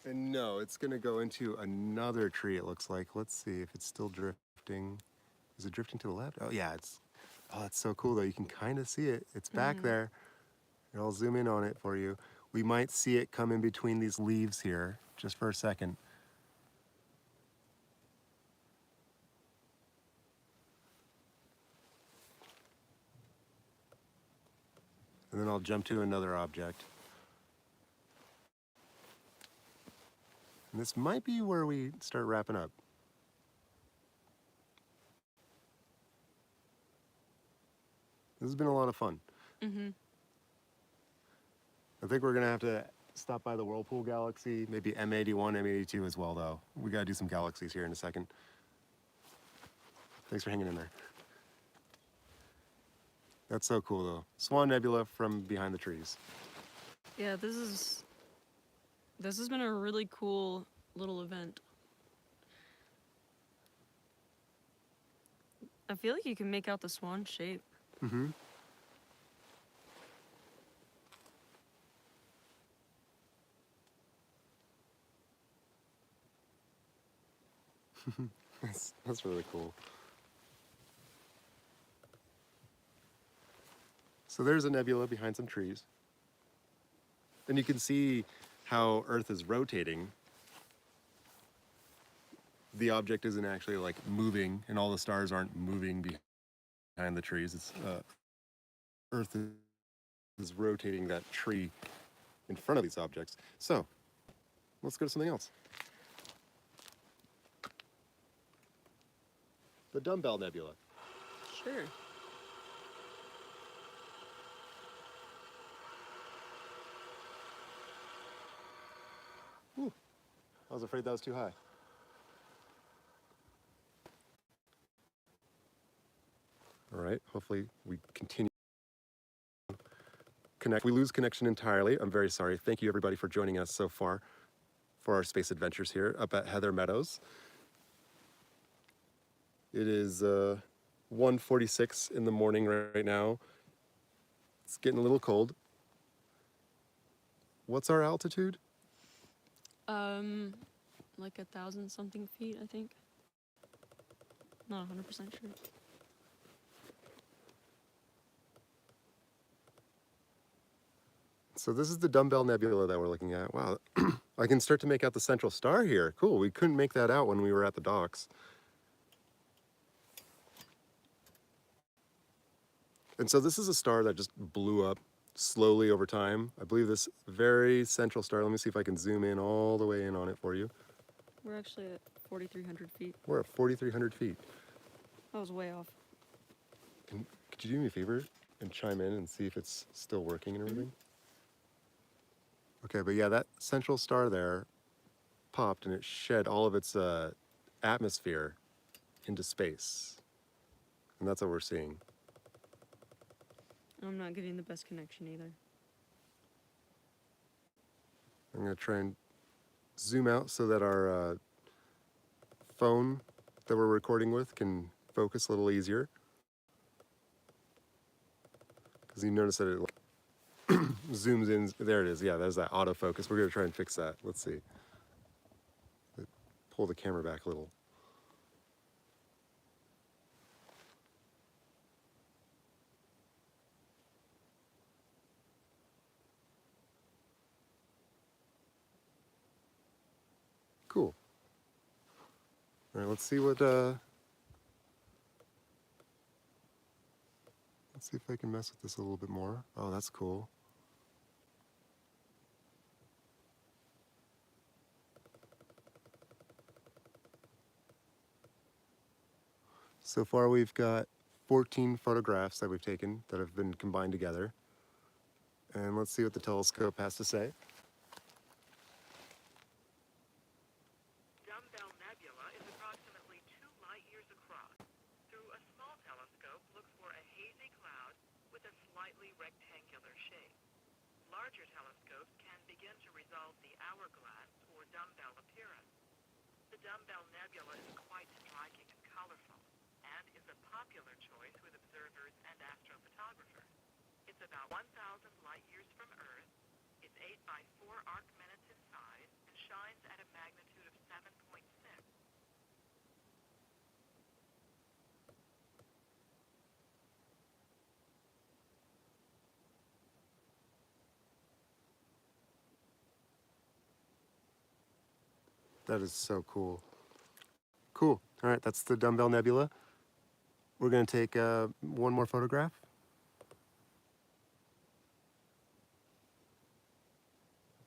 And no, it's gonna go into another tree, it looks like. Let's see if it's still drifting. Is it drifting to the left? Oh yeah, oh, it's so cool though. You can kind of see it. It's back there. And I'll zoom in on it for you. We might see it come in between these leaves here, just for a second. And then I'll jump to another object. And this might be where we start wrapping up. This has been a lot of fun. Mm-hmm. I think we're gonna have to stop by the Whirlpool Galaxy, maybe M81, M82 as well though. We gotta do some galaxies here in a second. Thanks for hanging in there. That's so cool though. Swan Nebula from behind the trees. Yeah, this has been a really cool little event. I feel like you can make out the swan shape. Mm-hmm. That's really cool. So there's a nebula behind some trees. And you can see how Earth is rotating. The object isn't actually like moving, and all the stars aren't moving behind the trees. It's Earth is rotating that tree in front of these objects. So let's go to something else. The Dumbbell Nebula. Sure. Ooh, I was afraid that was too high. All right, hopefully we continue. We lose connection entirely. I'm very sorry. Thank you everybody for joining us so far for our space adventures here up at Heather Meadows. It is 1:46 in the morning right now. It's getting a little cold. What's our altitude? Like 1,000 something feet, I think. Not 100% sure. So this is the Dumbbell Nebula that we're looking at. Wow, I can start to make out the central star here. Cool, we couldn't make that out when we were at the docks. And so this is a star that just blew up slowly over time. I believe this very central star, let me see if I can zoom in all the way in on it for you. We're actually at 4,300 feet. We're at 4,300 feet. That was way off. Could you do me a favor and chime in and see if it's still working and everything? Okay, but yeah, that central star there popped and it shed all of its atmosphere into space. And that's what we're seeing. I'm not getting the best connection either. I'm going to try and zoom out so that our phone that we're recording with can focus a little easier. Because you notice that it zooms in. There it is. Yeah, there's that autofocus. We're going to try and fix that. Let's see. Pull the camera back a little. Cool. All right, let's see what, let's see if I can mess with this a little bit more. Oh, that's cool. So far we've got 14 photographs that we've taken that have been combined together. And let's see what the telescope has to say. Dumbbell Nebula is approximately 2 light-years across. Through a small telescope, look for a hazy cloud with a slightly rectangular shape. Larger telescopes can begin to resolve the hourglass or dumbbell appearance. The Dumbbell Nebula is quite striking and colorful, and is a popular choice with observers and astrophotographers. It's about 1,000 light-years from Earth. It's 8 by 4 arc minutes in size and shines at a magnitude of 7.6. That is so cool. Cool. All right, that's the Dumbbell Nebula. We're going to take one more photograph.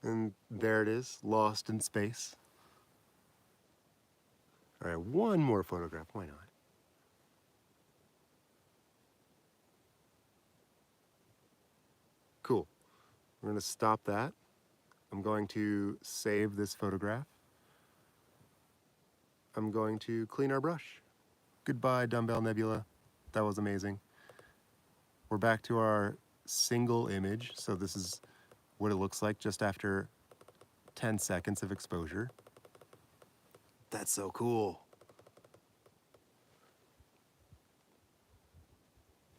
And there it is, lost in space. All right, one more photograph. Why not? Cool. We're going to stop that. I'm going to save this photograph. I'm going to clean our brush. Goodbye, Dumbbell Nebula. That was amazing. We're back to our single image. So this is what it looks like just after 10 seconds of exposure. That's so cool.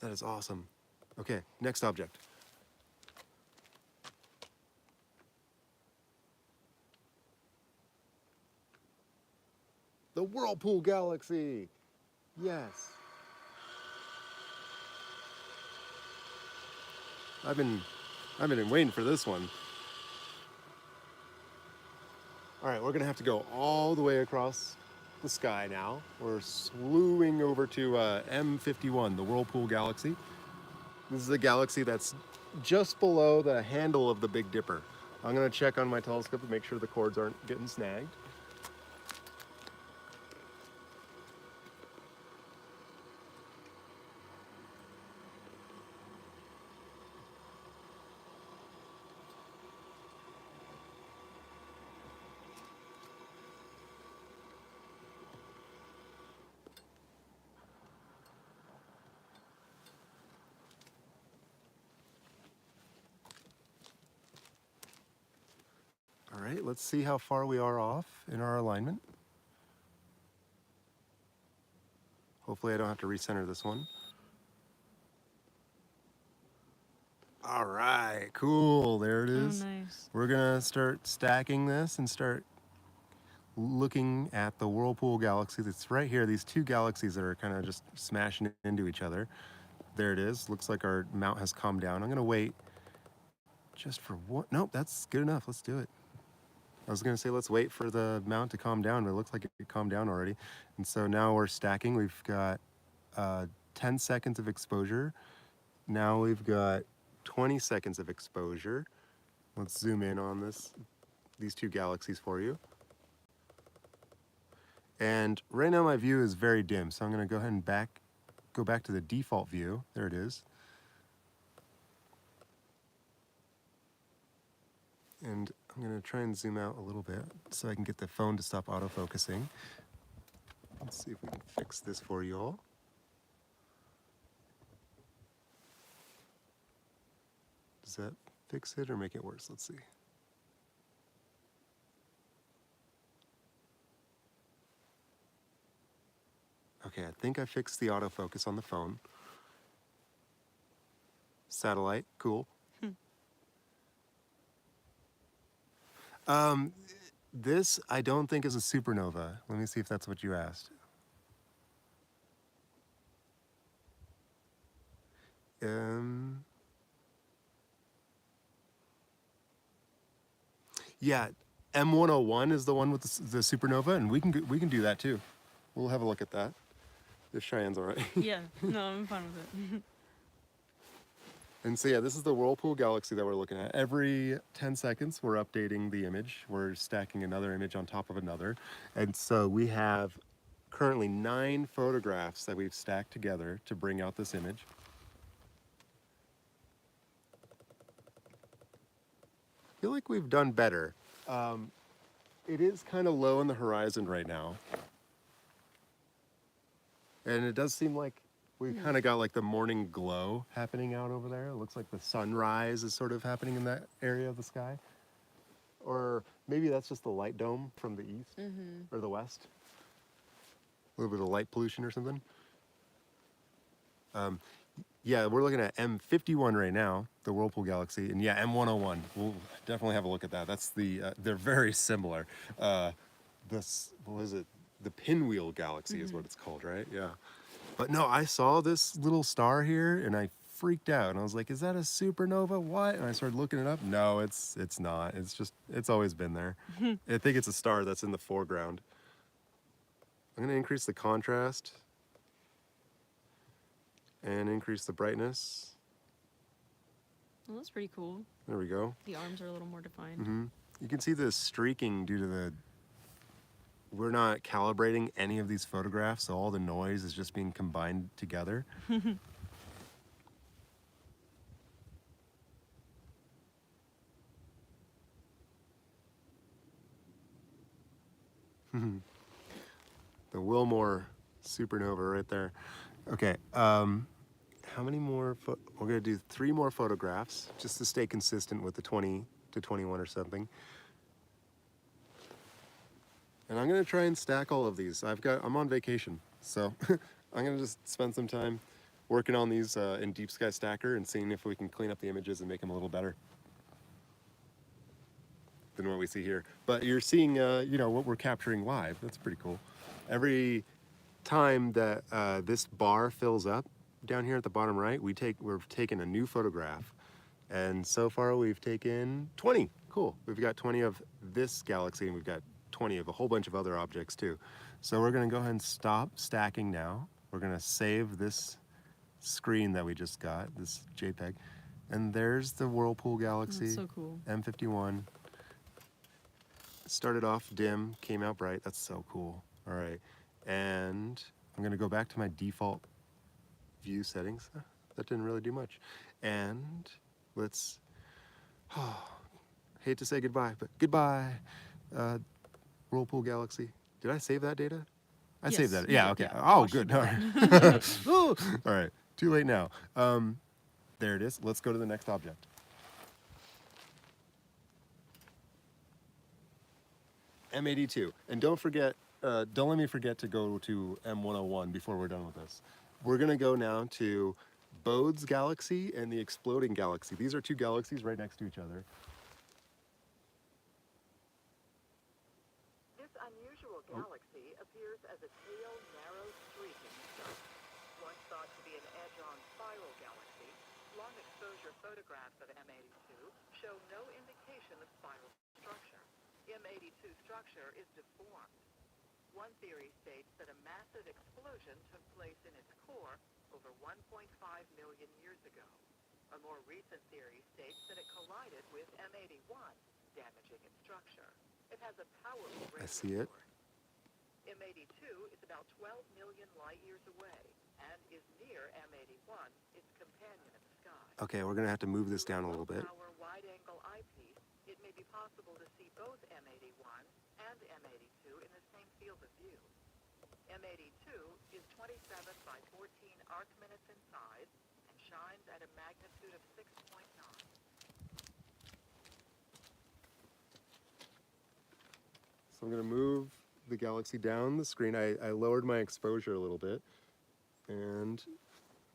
That is awesome. Okay, next object. The Whirlpool Galaxy. Yes. I've been waiting for this one. All right, we're gonna have to go all the way across the sky now. We're slewing over to M51, the Whirlpool Galaxy. This is a galaxy that's just below the handle of the Big Dipper. I'm gonna check on my telescope to make sure the cords aren't getting snagged. All right, let's see how far we are off in our alignment. Hopefully I don't have to recenter this one. All right, cool, there it is. Oh, nice. We're gonna start stacking this and start looking at the Whirlpool Galaxy that's right here. These two galaxies that are kind of just smashing into each other. There it is. Looks like our mount has calmed down. I'm gonna wait just for what? Nope, that's good enough. Let's do it. I was gonna say let's wait for the mount to calm down, but it looks like it calmed down already. And so now we're stacking. We've got 10 seconds of exposure. Now we've got 20 seconds of exposure. Let's zoom in on these two galaxies for you. And right now my view is very dim, so I'm gonna go ahead and go back to the default view. There it is. And I'm gonna try and zoom out a little bit so I can get the phone to stop autofocusing. Let's see if we can fix this for you all. Does that fix it or make it worse? Let's see. Okay, I think I fixed the autofocus on the phone. Satellite, cool. This I don't think is a supernova. Let me see if that's what you asked. Yeah, M101 is the one with the supernova, and we can do that too. We'll have a look at that if Cheyenne's all right. Yeah, no, I'm fine with it. And so yeah, this is the Whirlpool Galaxy that we're looking at. Every 10 seconds, we're updating the image. We're stacking another image on top of another. And so we have currently 9 photographs that we've stacked together to bring out this image. I feel like we've done better. It is kind of low on the horizon right now. And it does seem like we kind of got like the morning glow happening out over there. It looks like the sunrise is sort of happening in that area of the sky. Or maybe that's just the light dome from the east or the west. A little bit of light pollution or something. Yeah, we're looking at M51 right now, the Whirlpool Galaxy. And yeah, M101, we'll definitely have a look at that. That's they're very similar. What is it? The Pinwheel Galaxy is what it's called, right? Yeah. But no, I saw this little star here and I freaked out and I was like, is that a supernova? What? And I started looking it up. No, it's not. It's always been there. I think it's a star that's in the foreground. I'm gonna increase the contrast and increase the brightness. Well, that's pretty cool. There we go. The arms are a little more defined. You can see the streaking due to we're not calibrating any of these photographs, so all the noise is just being combined together. The Wilmore supernova right there. Okay, how many more? We're gonna do 3 more photographs just to stay consistent with the 20 to 21 or something. And I'm gonna try and stack all of these. I'm on vacation, so I'm gonna just spend some time working on these in Deep Sky Stacker and seeing if we can clean up the images and make them a little better than what we see here. But you're seeing, you know, what we're capturing live. That's pretty cool. Every time that this bar fills up down here at the bottom right, we're taking a new photograph. And so far we've taken 20. Cool. We've got 20 of this galaxy and we've got 20 of a whole bunch of other objects too. So we're gonna go ahead and stop stacking now. We're gonna save this screen that we just got, this JPEG. And there's the Whirlpool Galaxy. That's so cool. M51. Started off dim, came out bright. That's so cool. All right. And I'm gonna go back to my default view settings. That didn't really do much. And let's, hate to say goodbye, but goodbye, Whirlpool Galaxy. Did I save that data? I Yes, saved that. you Yeah, did, okay. yeah. Oh, Watch good. it All right. Ooh. All right. Too late now. There it is. Let's go to the next object. M82. And don't forget, don't let me forget to go to M101 before we're done with this. We're gonna go now to Bode's Galaxy and the Exploding Galaxy. These are 2 galaxies right next to each other. This unusual galaxy appears as a pale, narrow streak in the sky. Once thought to be an edge-on spiral galaxy, long-exposure photographs of M82 show no indication of spiral structure. M82 structure is deformed. One theory states that a massive explosion took place in its core over 1.5 million years ago. A more recent theory states that it collided with M81, damaging its structure. It has a powerful I see it. radiation. M82 is about 12 million light years away and is near M81, its companion in the sky. Okay, we're gonna have to move this down a little bit. Low-power wide-angle eyepiece, it may be possible to see both M81 and M82 in the same field of view. M82 is 27 by 14 arc minutes in size and shines at a magnitude of 6.9. So I'm gonna move the galaxy down the screen. I lowered my exposure a little bit. And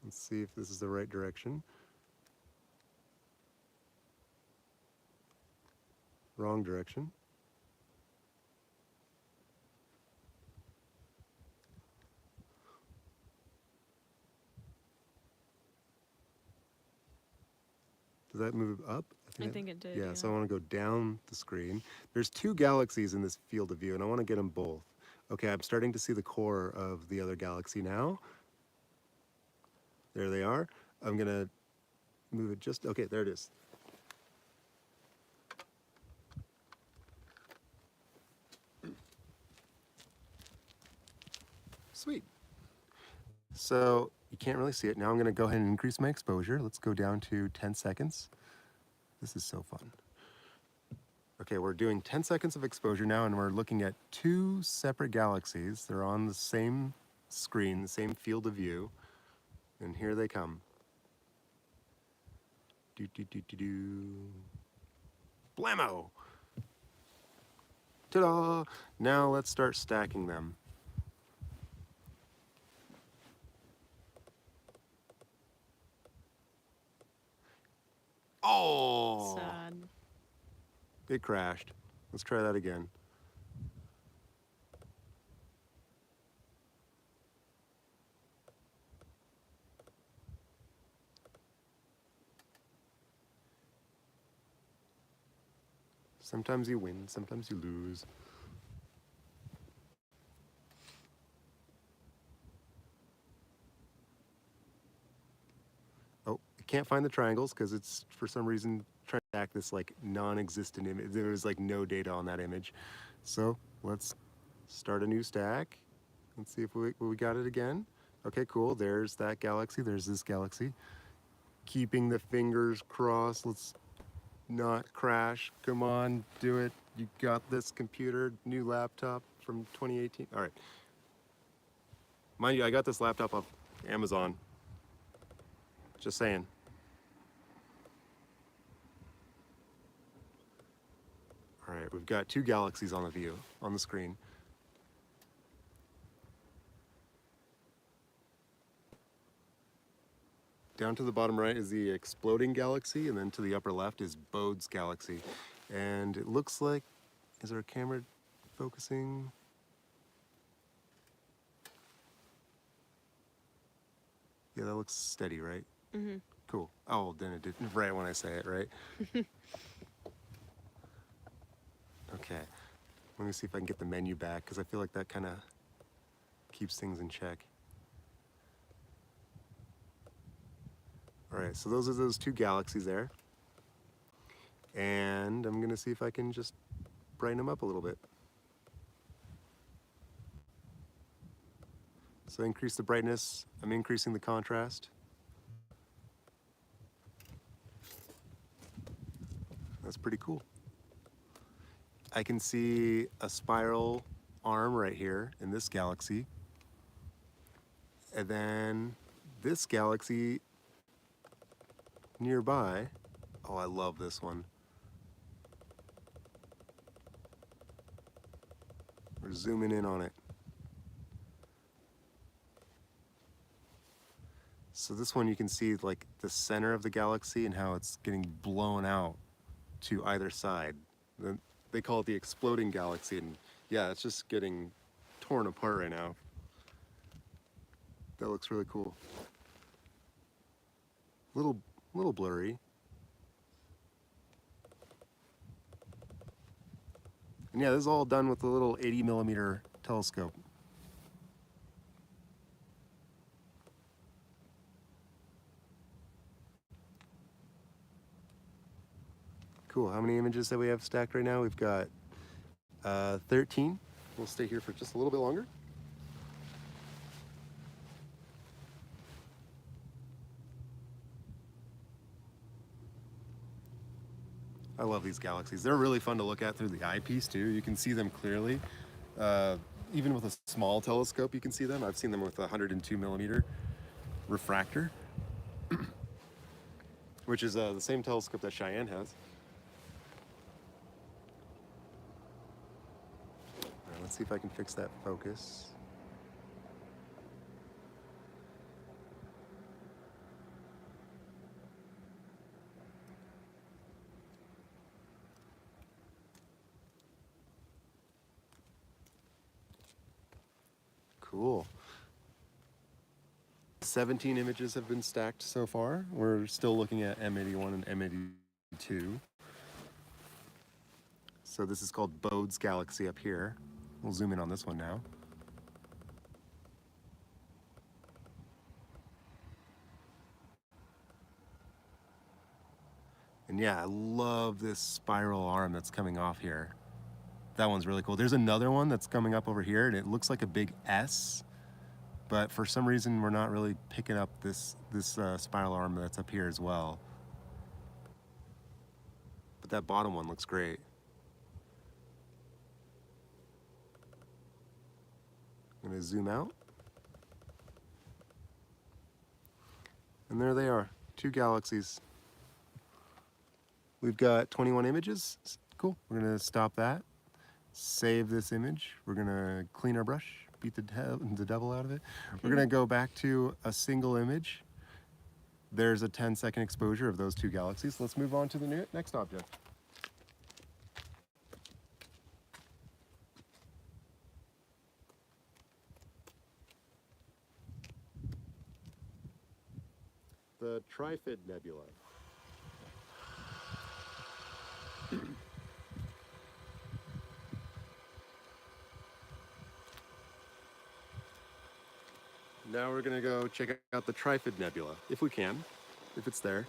let's see if this is the right direction. Wrong direction. Does that move up? I think it did. Yeah, so I want to go down the screen. There's 2 galaxies in this field of view, and I want to get them both. Okay, I'm starting to see the core of the other galaxy now. There they are. I'm going to move it just, okay, there it is. Sweet. So you can't really see it. Now I'm going to go ahead and increase my exposure. Let's go down to 10 seconds. This is so fun. Okay, we're doing 10 seconds of exposure now, and we're looking at 2 separate galaxies. They're on the same screen, the same field of view, and here they come. Do, do, do, do, do. Blammo! Ta-da! Now let's start stacking them. Oh! Sad. It crashed. Let's try that again. Sometimes you win, sometimes you lose. Oh, I can't find the triangles because it's for some reason trying to act this like non-existent image. There was like no data on that image. So let's start a new stack. Let's see if we got it again. Okay, cool. There's that galaxy. There's this galaxy. Keeping the fingers crossed. Let's not crash. Come on, do it. You got this, computer. New laptop from 2018. All right. Mind you, I got this laptop off Amazon. Just saying. All right, we've got 2 galaxies on the view, on the screen. Down to the bottom right is the exploding galaxy, and then to the upper left is Bode's galaxy. And it looks like, is our camera focusing? Yeah, that looks steady, right? Mm-hmm. Cool. Oh, then it did right when I say it, right? Okay. Let me see if I can get the menu back, because I feel like that kind of keeps things in check. All right, so those are those 2 galaxies there. And I'm going to see if I can just brighten them up a little bit. So increase the brightness, I'm increasing the contrast. That's pretty cool. I can see a spiral arm right here in this galaxy. And then this galaxy nearby. Oh, I love this one. We're zooming in on it. So this one you can see like the center of the galaxy and how it's getting blown out to either side. They call it the exploding galaxy, and yeah, it's just getting torn apart right now. That looks really cool. Little blurry. And yeah, this is all done with a little 80mm telescope. Cool. How many images that we have stacked right now? We've got 13. We'll stay here for just a little bit longer. I love these galaxies. They're really fun to look at through the eyepiece too. You can see them clearly. Even with a small telescope, you can see them. I've seen them with a 102mm refractor, which is the same telescope that Cheyenne has. All right, let's see if I can fix that focus. Cool. 17 images have been stacked so far. We're still looking at M81 and M82. So this is called Bode's galaxy up here. We'll zoom in on this one now. And yeah, I love this spiral arm that's coming off here. That one's really cool. There's another one that's coming up over here, and it looks like a big S, but for some reason we're not really picking up this spiral arm that's up here as well. But that bottom one looks great. I'm gonna zoom out. And there they are, 2 galaxies. We've got 21 images. Cool, we're gonna stop that. Save this image. We're gonna clean our brush, beat the devil out of it. We're gonna go back to a single image. There's a 10-second exposure of those 2 galaxies. Let's move on to the next object. The Trifid Nebula. Now we're gonna go check out the Trifid Nebula, if we can, if it's there.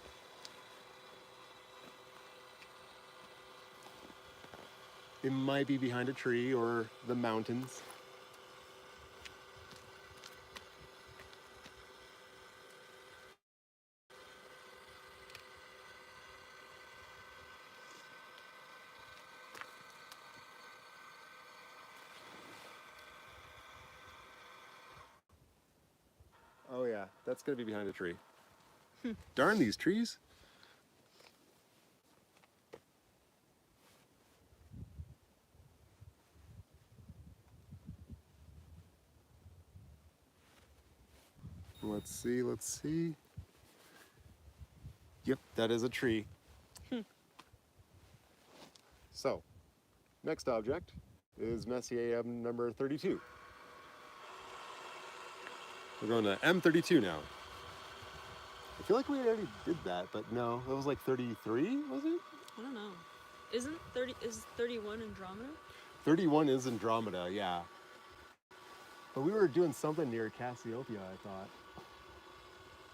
It might be behind a tree or the mountains. Yeah, that's gonna be behind a tree. Darn these trees. Let's see, let's see. Yep, that is a tree. So, next object is Messier M number 32. We're going to M32 now. I feel like we already did that, but no, that was like 33, was it? I don't know. Is 31 Andromeda? 31 is Andromeda, yeah. But we were doing something near Cassiopeia, I thought.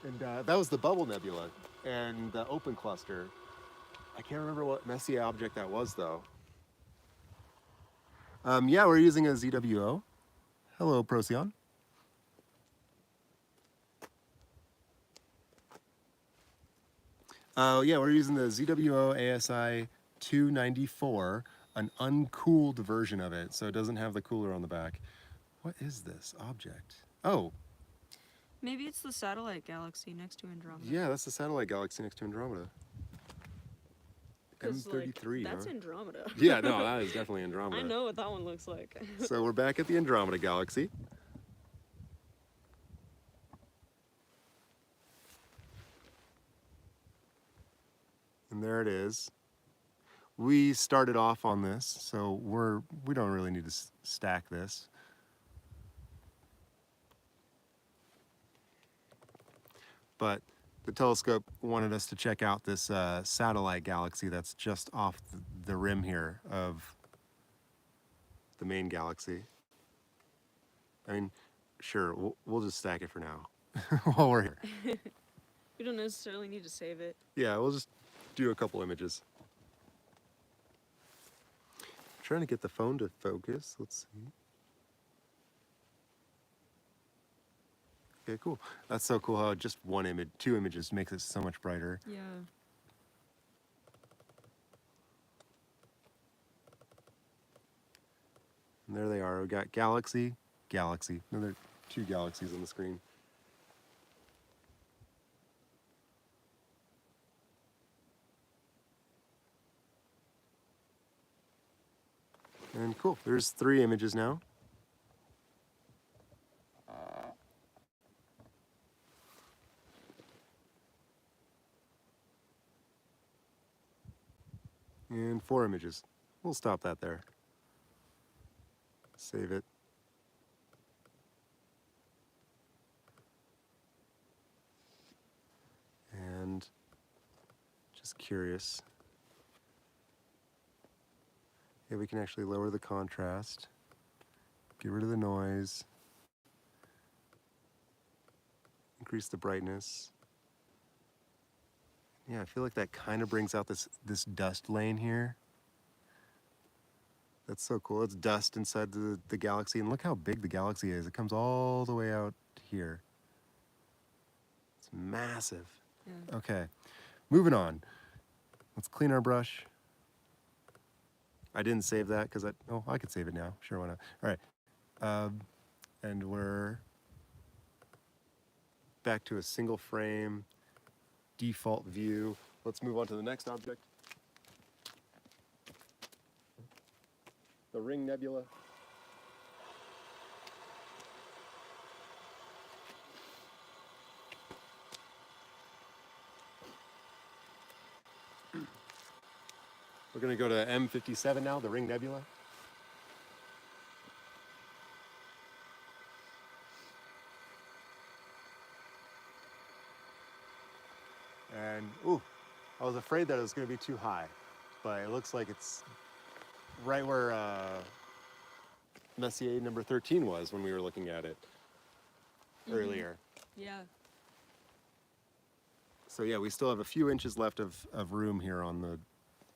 And that was the Bubble Nebula and the Open Cluster. I can't remember what Messier object that was, though. Yeah, we're using a ZWO. Hello, Procyon. Yeah, we're using the ZWO ASI 294, an uncooled version of it, so it doesn't have the cooler on the back. What is this object? Oh, Maybe it's the satellite galaxy next to Andromeda. yeah, that's the satellite galaxy next to Andromeda. 'Cause, M33, that's huh? Andromeda. Yeah, no, that is definitely Andromeda. I know what that one looks like. So we're back at the Andromeda galaxy. And there it is. We started off on this, so we don't really need to stack this. But the telescope wanted us to check out this satellite galaxy that's just off the rim here of the main galaxy. I mean, sure, we'll just stack it for now while we're here. We don't necessarily need to save it. Yeah, we'll just do a couple images. Trying to get the phone to focus. Let's see. Okay, cool. That's so cool how just one image, two images makes it so much brighter. Yeah. And there they are. We got galaxy, galaxy. Another two galaxies on the screen. And cool, there's three images now. And four images. We'll stop that there. Save it. And just curious. Yeah, we can actually lower the contrast, get rid of the noise, increase the brightness. Yeah, I feel like that kind of brings out this dust lane here. That's so cool. It's dust inside the galaxy, and look how big the galaxy is. It comes all the way out here. It's massive. Yeah. Okay, moving on. Let's clean our brush. I didn't save that because I could save it now. Sure, why not? All right, and we're back to a single frame, default view. Let's move on to the next object. The Ring Nebula. We're going to go to M57 now, the Ring Nebula. And, ooh, I was afraid that it was going to be too high, but it looks like it's right where Messier number 13 was when we were looking at it earlier. Yeah. So yeah, we still have a few inches left of room here on the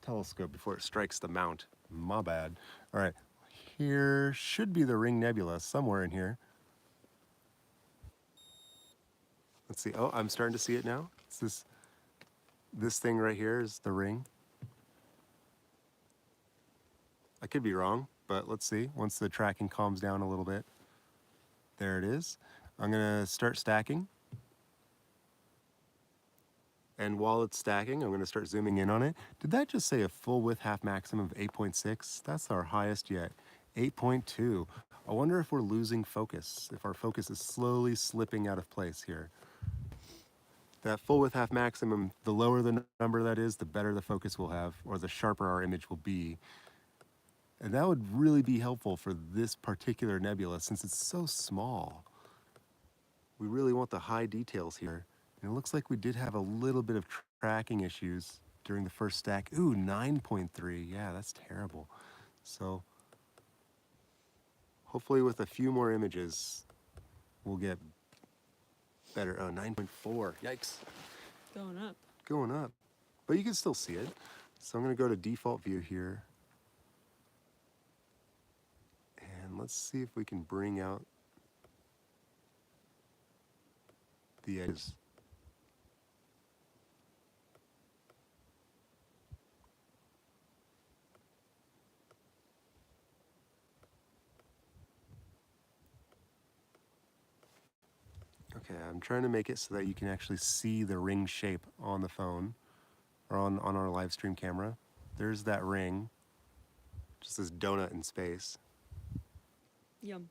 telescope before it strikes the mount. My bad. All right, here should be the Ring Nebula somewhere in here. Let's see. Oh, I'm starting to see it now. It's this thing right here is the ring. I could be wrong, but let's see. Once the tracking calms down a little bit. There it is. I'm gonna start stacking. And while it's stacking, I'm going to start zooming in on it. Did that just say a full width half maximum of 8.6? That's our highest yet. 8.2. I wonder if we're losing focus, if our focus is slowly slipping out of place here. That full width half maximum, the lower the number that is, the better the focus we'll have, or the sharper our image will be. And that would really be helpful for this particular nebula since it's so small. We really want the high details here. And it looks like we did have a little bit of tracking issues during the first stack. Ooh, 9.3. Yeah, that's terrible. So hopefully with a few more images, we'll get better. Oh, 9.4. Yikes. Going up. Going up. But you can still see it. So I'm going to go to default view here. And let's see if we can bring out the edges. Okay, I'm trying to make it so that you can actually see the ring shape on the phone or on our live stream camera. There's that ring, just this donut in space. Yum.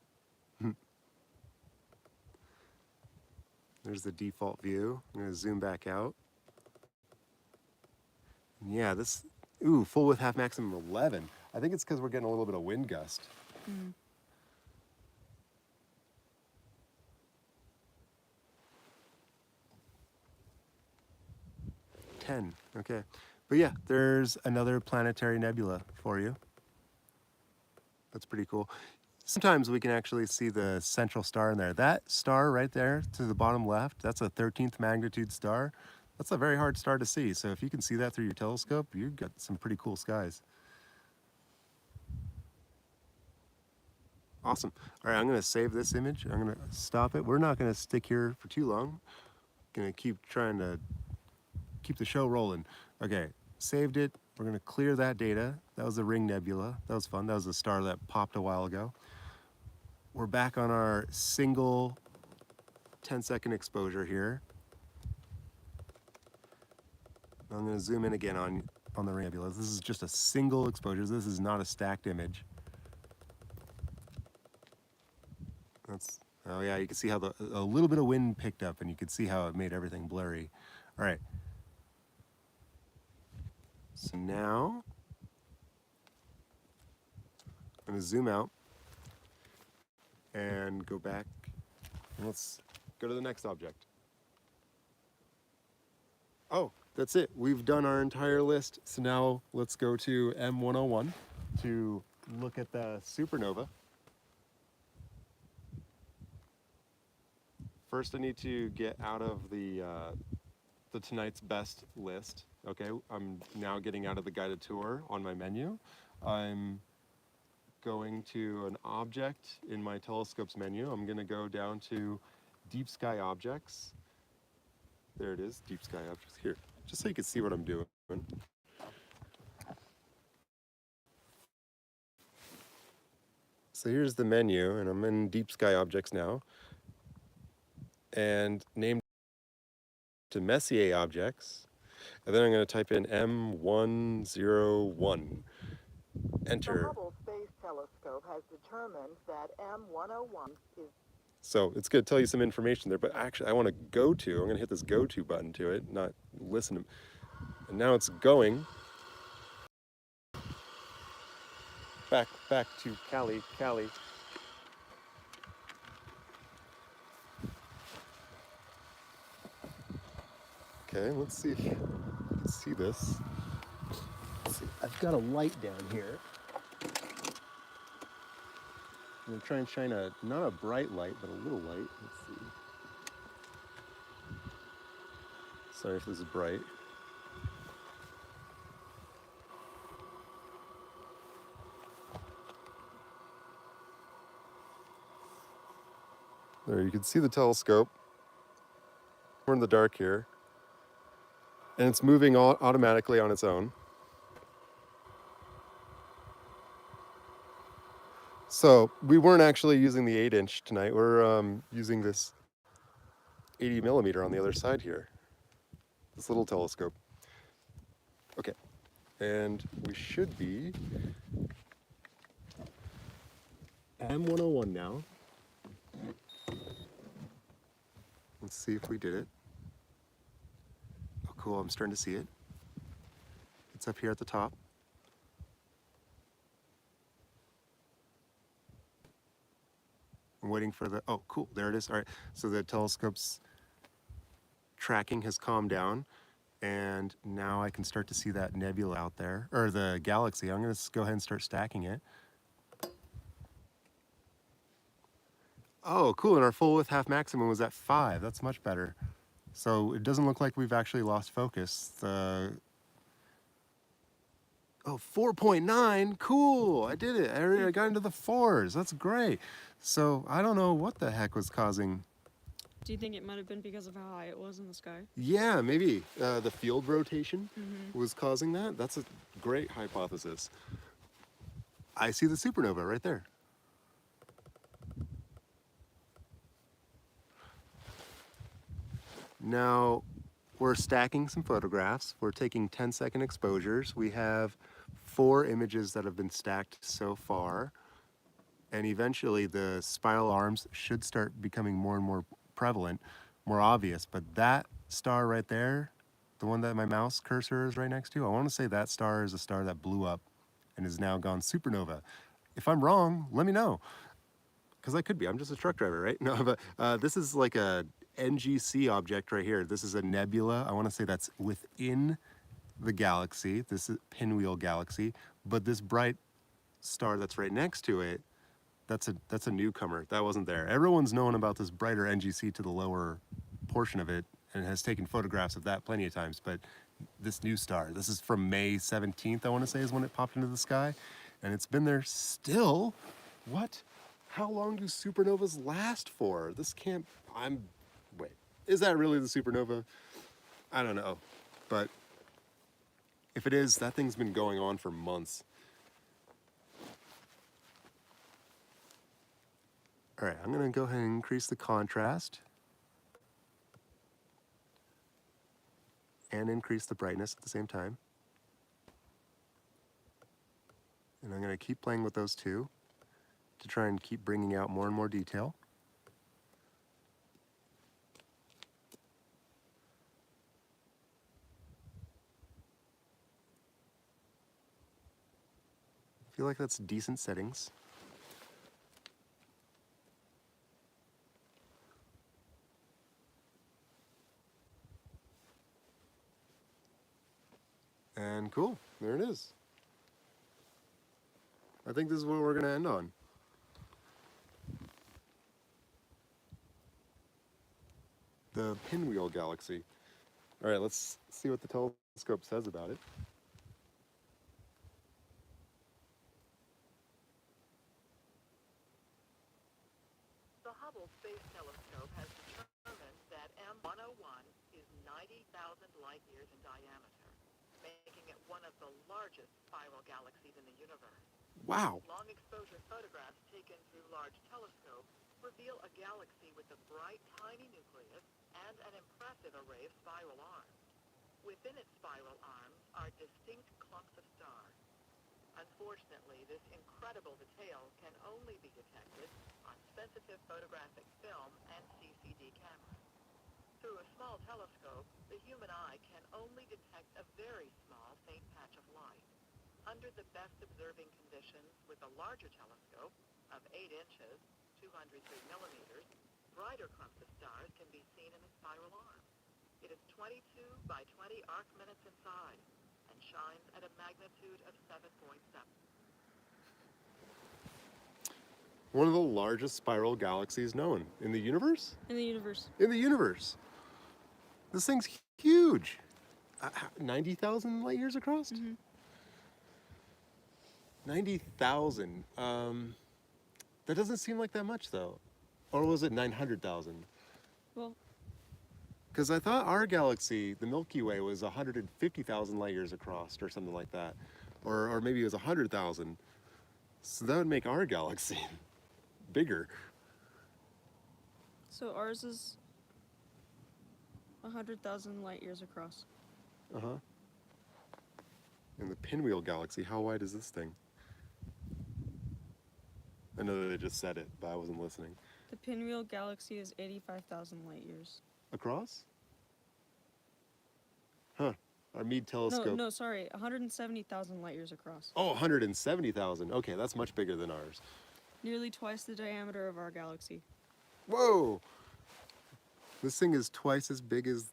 There's the default view. I'm going to zoom back out. And yeah, this, ooh, full width half maximum 11. I think it's because we're getting a little bit of wind gust. 10, okay. But yeah, there's another planetary nebula for you. That's pretty cool. Sometimes we can actually see the central star in there. That star right there to the bottom left, that's a 13th magnitude star. That's a very hard star to see. So if you can see that through your telescope, you've got some pretty cool skies. Awesome. All right, I'm going to save this image. I'm going to stop it. We're not going to stick here for too long. Going to keep trying to keep the show rolling. Okay, saved it. We're going to clear that data. That was the Ring Nebula. That was fun. That was a star that popped a while ago. We're back on our single 10-second exposure here. I'm going to zoom in again on the Ring Nebula. This is just a single exposure. This is not a stacked image. That's, oh yeah, you can see how a little bit of wind picked up, and you can see how it made everything blurry. All right. So now I'm going to zoom out and go back. And let's go to the next object. Oh, that's it. We've done our entire list. So now let's go to M101 to look at the supernova. First, I need to get out of the tonight's best list. Okay, I'm now getting out of the guided tour on my menu. I'm going to an object in my telescope's menu. I'm going to go down to deep sky objects. There it is, deep sky objects. Here, just so you can see what I'm doing. So here's the menu, and I'm in deep sky objects now. And named to Messier objects. And then I'm going to type in M101. Enter. The Hubble Space Telescope has determined that M101 is... So it's going to tell you some information there, but actually I want to go to, I'm going to hit this go to button to it, not listen to. And now it's going back to Cali. Okay, let's see if you can see this. Let's see. I've got a light down here. I'm going to try and shine not a bright light, but a little light. Let's see. Sorry if this is bright. There, you can see the telescope. We're in the dark here. And it's moving automatically on its own. So we weren't actually using the 8-inch tonight. We're using this 80 millimeter on the other side here. this little telescope. Okay, and we should be M101 now. Let's see if we did it. Oh, cool, I'm starting to see it. It's up here at the top. I'm waiting for the, oh, cool, there it is. All right, so the telescope's tracking has calmed down, and now I can start to see that nebula out there, or the galaxy. I'm gonna go ahead and start stacking it. Oh, cool, and our full width half maximum was at 5. That's much better. So it doesn't look like we've actually lost focus. Oh, 4.9, cool, I did it. I got into the 4s, that's great. So I don't know what the heck was causing. Do you think it might have been because of how high it was in the sky? Yeah, maybe the field rotation was causing that. That's a great hypothesis. I see the supernova right there. Now, we're stacking some photographs. We're taking 10-second exposures. We have 4 images that have been stacked so far. And eventually the spiral arms should start becoming more and more prevalent, more obvious. But that star right there, the one that my mouse cursor is right next to, I want to say that star is a star that blew up and is now gone supernova. If I'm wrong, let me know. Because I could be. I'm just a truck driver, right? No, but this is like a NGC object right here. This is a nebula. I want to say that's within the galaxy. This is Pinwheel Galaxy. But this bright star that's right next to it, that's a newcomer. That wasn't there. Everyone's known about this brighter NGC to the lower portion of it and has taken photographs of that plenty of times. But this new star, this is from May 17th, I want to say, is when it popped into the sky. And it's been there still. What? How long do supernovas last for? This can't, wait, is that really the supernova? I don't know, but if it is, that thing's been going on for months. All right, I'm gonna go ahead and increase the contrast and increase the brightness at the same time. And I'm gonna keep playing with those two to try and keep bringing out more and more detail. I feel like that's decent settings. And cool, there it is. I think this is what we're gonna end on. The Pinwheel Galaxy. All right, let's see what the telescope says about it. The Hubble Space Telescope has determined that M101 is 90,000 light years in diameter, making it one of the largest spiral galaxies in the universe. Wow. Long exposure photographs taken through large telescopes reveal a galaxy with a bright, tiny nucleus and an impressive array of spiral arms. Within its spiral arms are distinct clumps of stars. Unfortunately, this incredible detail can only be detected on sensitive photographic film and CCD cameras. Through a small telescope, the human eye can only detect a very small, faint patch of light. Under the best observing conditions with a larger telescope of 8 inches, 203 millimeters, brighter clumps of stars can be seen in the spiral arm. It is 22 by 20 arc minutes in size and shines at a magnitude of 7.7. One of the largest spiral galaxies known in the universe? In the universe. In the universe. This thing's huge. 90,000 light years across? 90,000. That doesn't seem like that much though. Or was it 900,000? Well, Because I thought our galaxy, the Milky Way, was 150,000 light years across or something like that. Or maybe it was 100,000. So that would make our galaxy bigger. so ours is 100,000 light years across. Uh-huh. And the Pinwheel Galaxy, how wide is this thing? I know that they just said it, but I wasn't listening. The Pinwheel Galaxy is 85,000 light years. Across? Huh. Our Meade telescope. No, sorry, 170,000 light years across. Oh, 170,000. Okay, that's much bigger than ours. Nearly twice the diameter of our galaxy. Whoa! This thing is twice as big as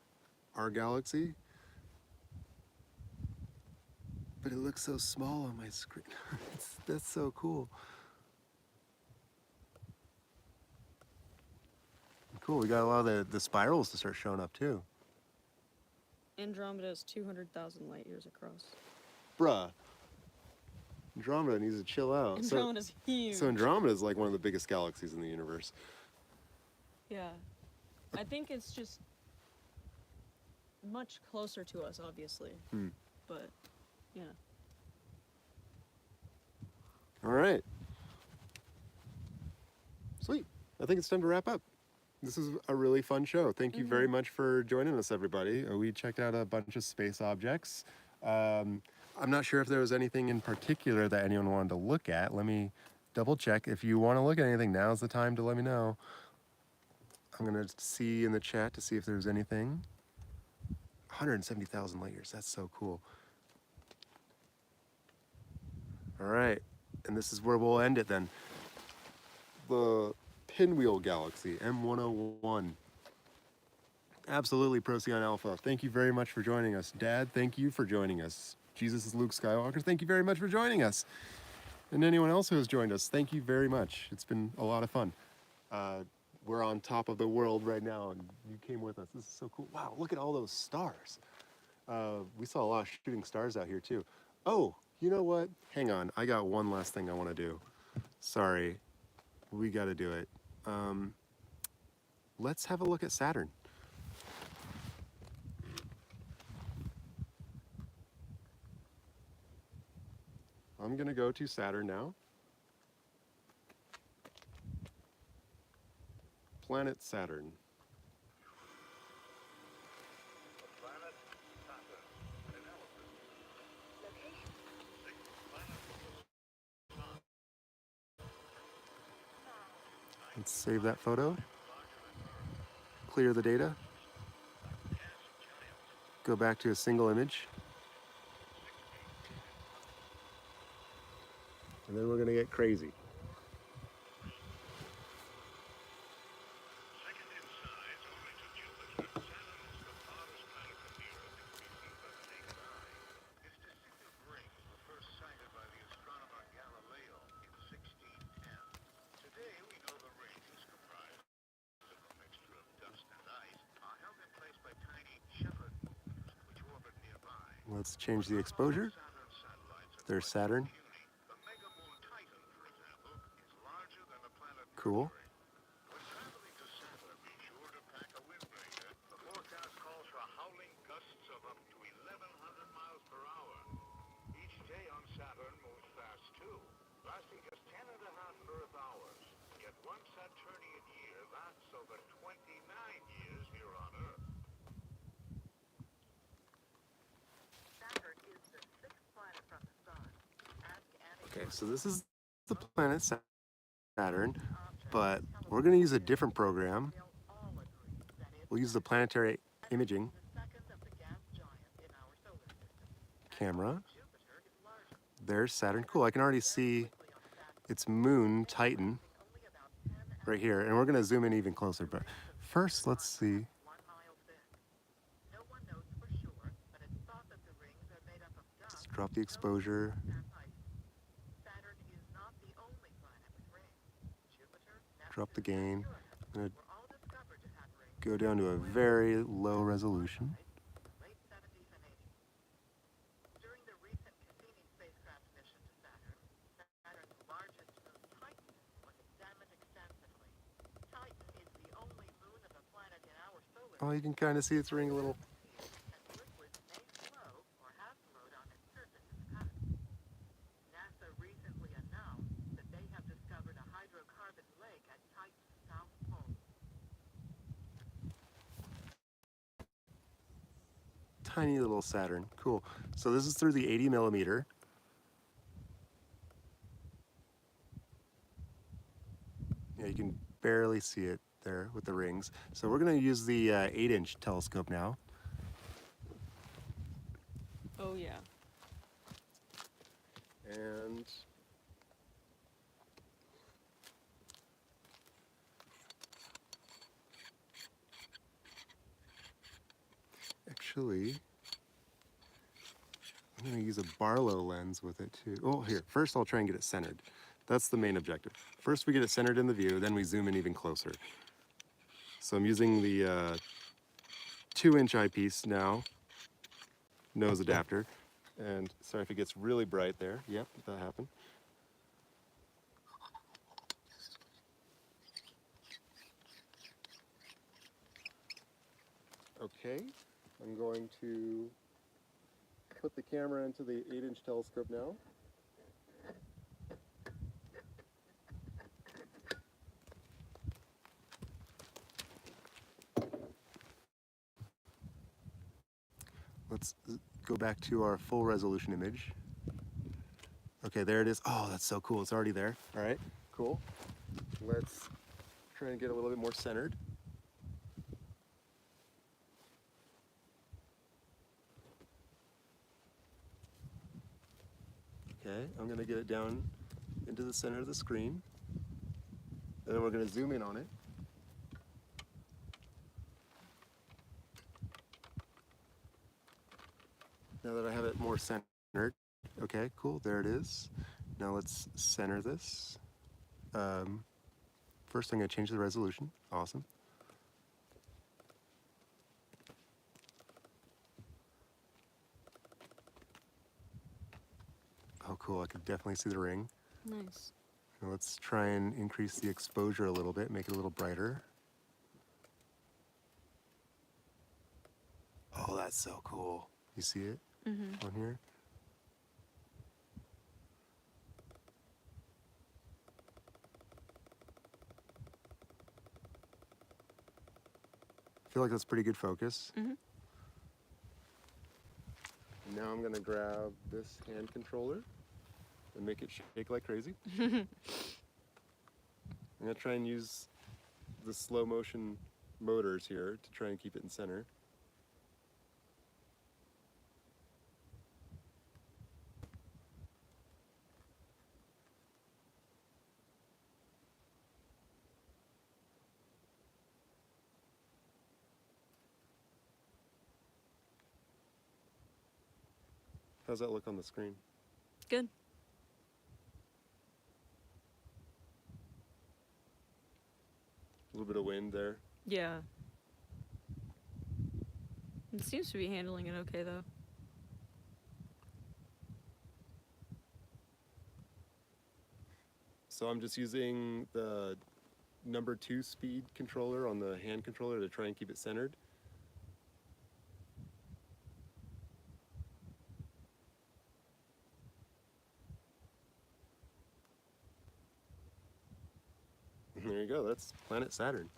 our galaxy. But it looks so small on my screen. That's so cool. Cool, we got a lot of the spirals to start showing up too. Andromeda is 200,000 light years across. Bruh. Andromeda needs to chill out. Andromeda's huge. So Andromeda is like one of the biggest galaxies in the universe. Yeah. I think it's just much closer to us, obviously. But, yeah. All right. Sweet. I think it's time to wrap up. This is a really fun show. Thank you very much for joining us, everybody. We checked out a bunch of space objects. I'm not sure if there was anything in particular that anyone wanted to look at. Let me double check. If you want to look at anything, now's the time to let me know. I'm going to see in the chat to see if there's anything. 170,000 light years. That's so cool. All right. And this is where we'll end it then. The Pinwheel Galaxy, M101. Absolutely, Procyon Alpha. Thank you very much for joining us. Dad, thank you for joining us. Jesus is Luke Skywalker, thank you very much for joining us. And anyone else who has joined us, thank you very much. It's been a lot of fun. We're on top of the world right now, and you came with us. This is so cool. Wow, look at all those stars. We saw a lot of shooting stars out here, too. Oh, you know what? Hang on. I got one last thing I want to do. Sorry. We got to do it. Let's have a look at Saturn. I'm going to go to Saturn now. Planet Saturn. Planet Saturn. Analysis. Location. 6 planets. Let's save that photo. Clear the data. Go back to a single image. And then we're going to get crazy. Second in size only to Jupiter, Saturn is the farthest planet from the Earth that can be seen by the naked eye. Its distinctive rings were first sighted by the astronomer Galileo in 1610. Today we know the rings, comprised of a mixture of dust and ice, are held in place by tiny shepherd moons which orbit nearby. Let's change the exposure. Saturn's satellites are There's quite Saturn. puny. The megamoon Titan, for example, is larger than the planet Cool. Mercury. When traveling to Saturn, be sure to pack a windbreaker. The forecast calls for howling gusts of up to 1,100 miles per hour. Each day on Saturn moves fast too, lasting just 10 and a half Earth hours. Yet one Saturnian year lasts over 29 years here on Earth. Saturn is the sixth planet from the sun. Ask any Okay, so this is the planet Saturn, but we're going to use a different program. they'll all agree that it's We'll use the planetary imaging the second of the gas giants in our solar system. camera. Jupiter is larger, There's Saturn. Cool, I can already see quickly on the back, its moon, Titan, only about 10 right here. And we're going to zoom in even closer. But first, let's see. 1 mile thick. No one knows for sure, but it's thought that the rings are made up of Let's dust drop the exposure. and ice. Saturn is not the only planet with rings. Jupiter, Drop the Neptune, and gain. Uranus I'm going to were all discovered to have rings go down to a very low resolution. late 70s and 80s. During the recent Cassini spacecraft mission to Saturn, Saturn's largest moon, Titan, was examined extensively. Titan is the only moon of a planet in our solar Oh, you can kind of see its ring a little. and liquids may flow or have flowed on its surface in the past. NASA recently announced that they have discovered a hydrocarbon lake at Titan's south pole. tiny little Saturn. Cool. So this is through the 80 millimeter. Yeah, you can barely see it there with the rings. So we're going to use the 8-inch telescope now. Oh yeah. And actually, I'm going to use a Barlow lens with it too. Oh, here, first I'll try and get it centered. That's the main objective. First we get it centered in the view, then we zoom in even closer. So I'm using the 2-inch eyepiece now, nose adapter. And sorry if it gets really bright there. Yep, that happened. Okay, I'm going to put the camera into the 8-inch telescope now. Let's go back to our full resolution image. Okay, there it is. Oh, that's so cool. It's already there. All right, cool. Let's try and get a little bit more centered. Okay, I'm going to get it down into the center of the screen. And then we're going to zoom in on it. Now that I have it more centered. Okay, cool, there it is. Now let's center this. First I'm going to change the resolution. Awesome. Oh cool, I can definitely see the ring. Nice. Now let's try and increase the exposure a little bit, make it a little brighter. Oh, that's so cool. You see it on here? I feel like that's pretty good focus. And now I'm gonna grab this hand controller and make it shake like crazy. I'm gonna try and use the slow motion motors here to try and keep it in center. How's that look on the screen? Good. A little bit of wind there. Yeah. It seems to be handling it okay though. So I'm just using the number 2 speed controller on the hand controller to try and keep it centered. There you go, that's planet Saturn.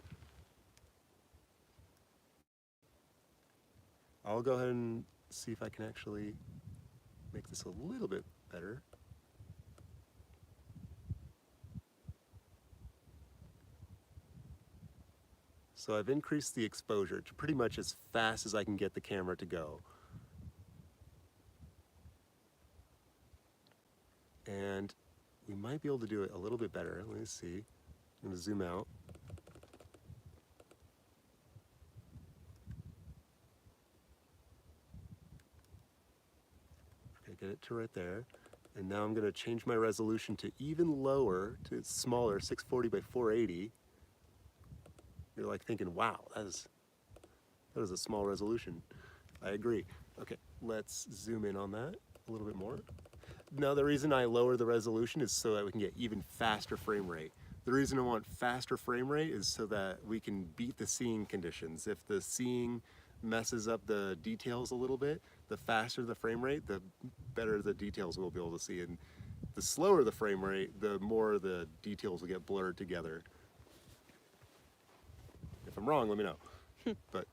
I'll go ahead and see if I can actually make this a little bit better. So I've increased the exposure to pretty much as fast as I can get the camera to go. And we might be able to do it a little bit better. Let me see. I'm going to zoom out. Okay, get it to right there. And now I'm going to change my resolution to even lower, to smaller, 640 by 480. You're like thinking, wow, that is a small resolution. I agree. Okay, let's zoom in on that a little bit more. Now the reason I lower the resolution is so that we can get even faster frame rate. The reason I want faster frame rate is so that we can beat the seeing conditions. If the seeing messes up the details a little bit, the faster the frame rate, the better the details we'll be able to see. And the slower the frame rate, the more the details will get blurred together. If I'm wrong, let me know. But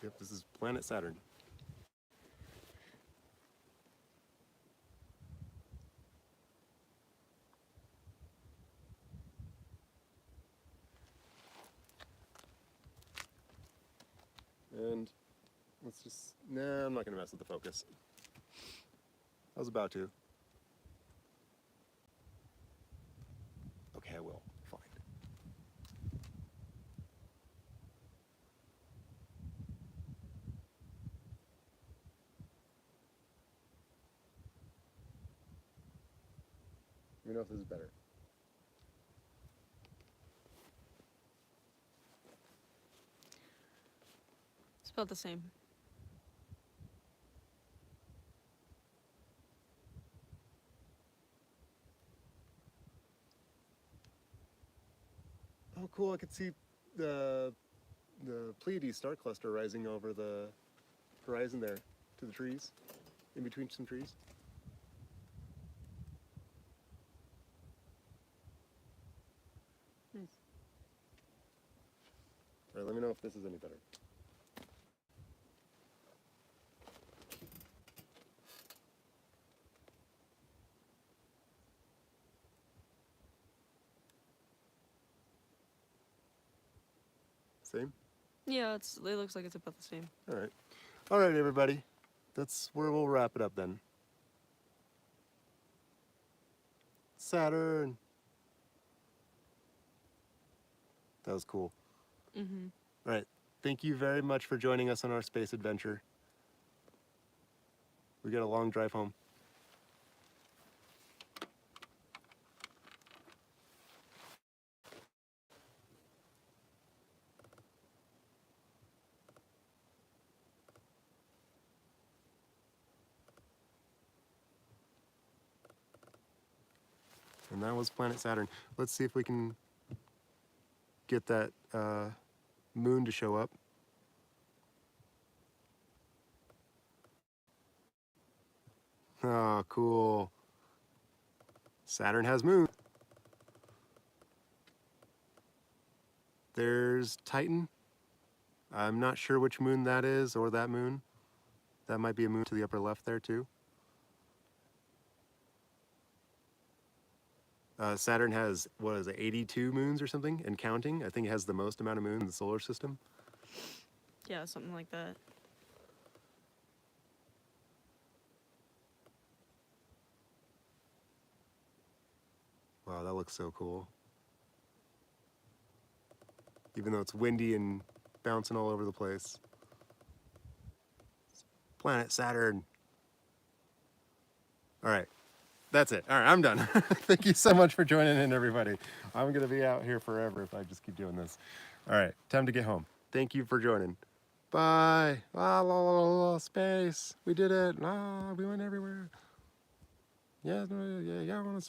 Yep, this is planet Saturn. And let's just, nah, I'm not gonna mess with the focus. I was about to. Okay, I will. Fine. Let me know if this is better. It's about the same. Oh, cool! I could see the Pleiades star cluster rising over the horizon there, to the trees, in between some trees. Nice. All right, let me know if this is any better. Same? Yeah, it looks like it's about the same. All right. All right, everybody. That's where we'll wrap it up then. Saturn. That was cool. Mm-hmm. All right. Thank you very much for joining us on our space adventure. We got a long drive home. And that was planet Saturn. Let's see if we can get that moon to show up. Oh, cool. Saturn has moon. There's Titan. I'm not sure which moon that is or that moon. That might be a moon to the upper left there too. Saturn has, what is it, 82 moons or something and counting. I think it has the most amount of moons in the solar system. Yeah, something like that. Wow, that looks so cool. Even though it's windy and bouncing all over the place. Planet Saturn. All right, that's it. All right, I'm done. Thank you so much for joining in, everybody. I'm gonna be out here forever if I just keep doing this. All right, time to get home. Thank you for joining. Bye. La la la la, space. We did it. Ah, we went everywhere. Yeah, yeah, yeah.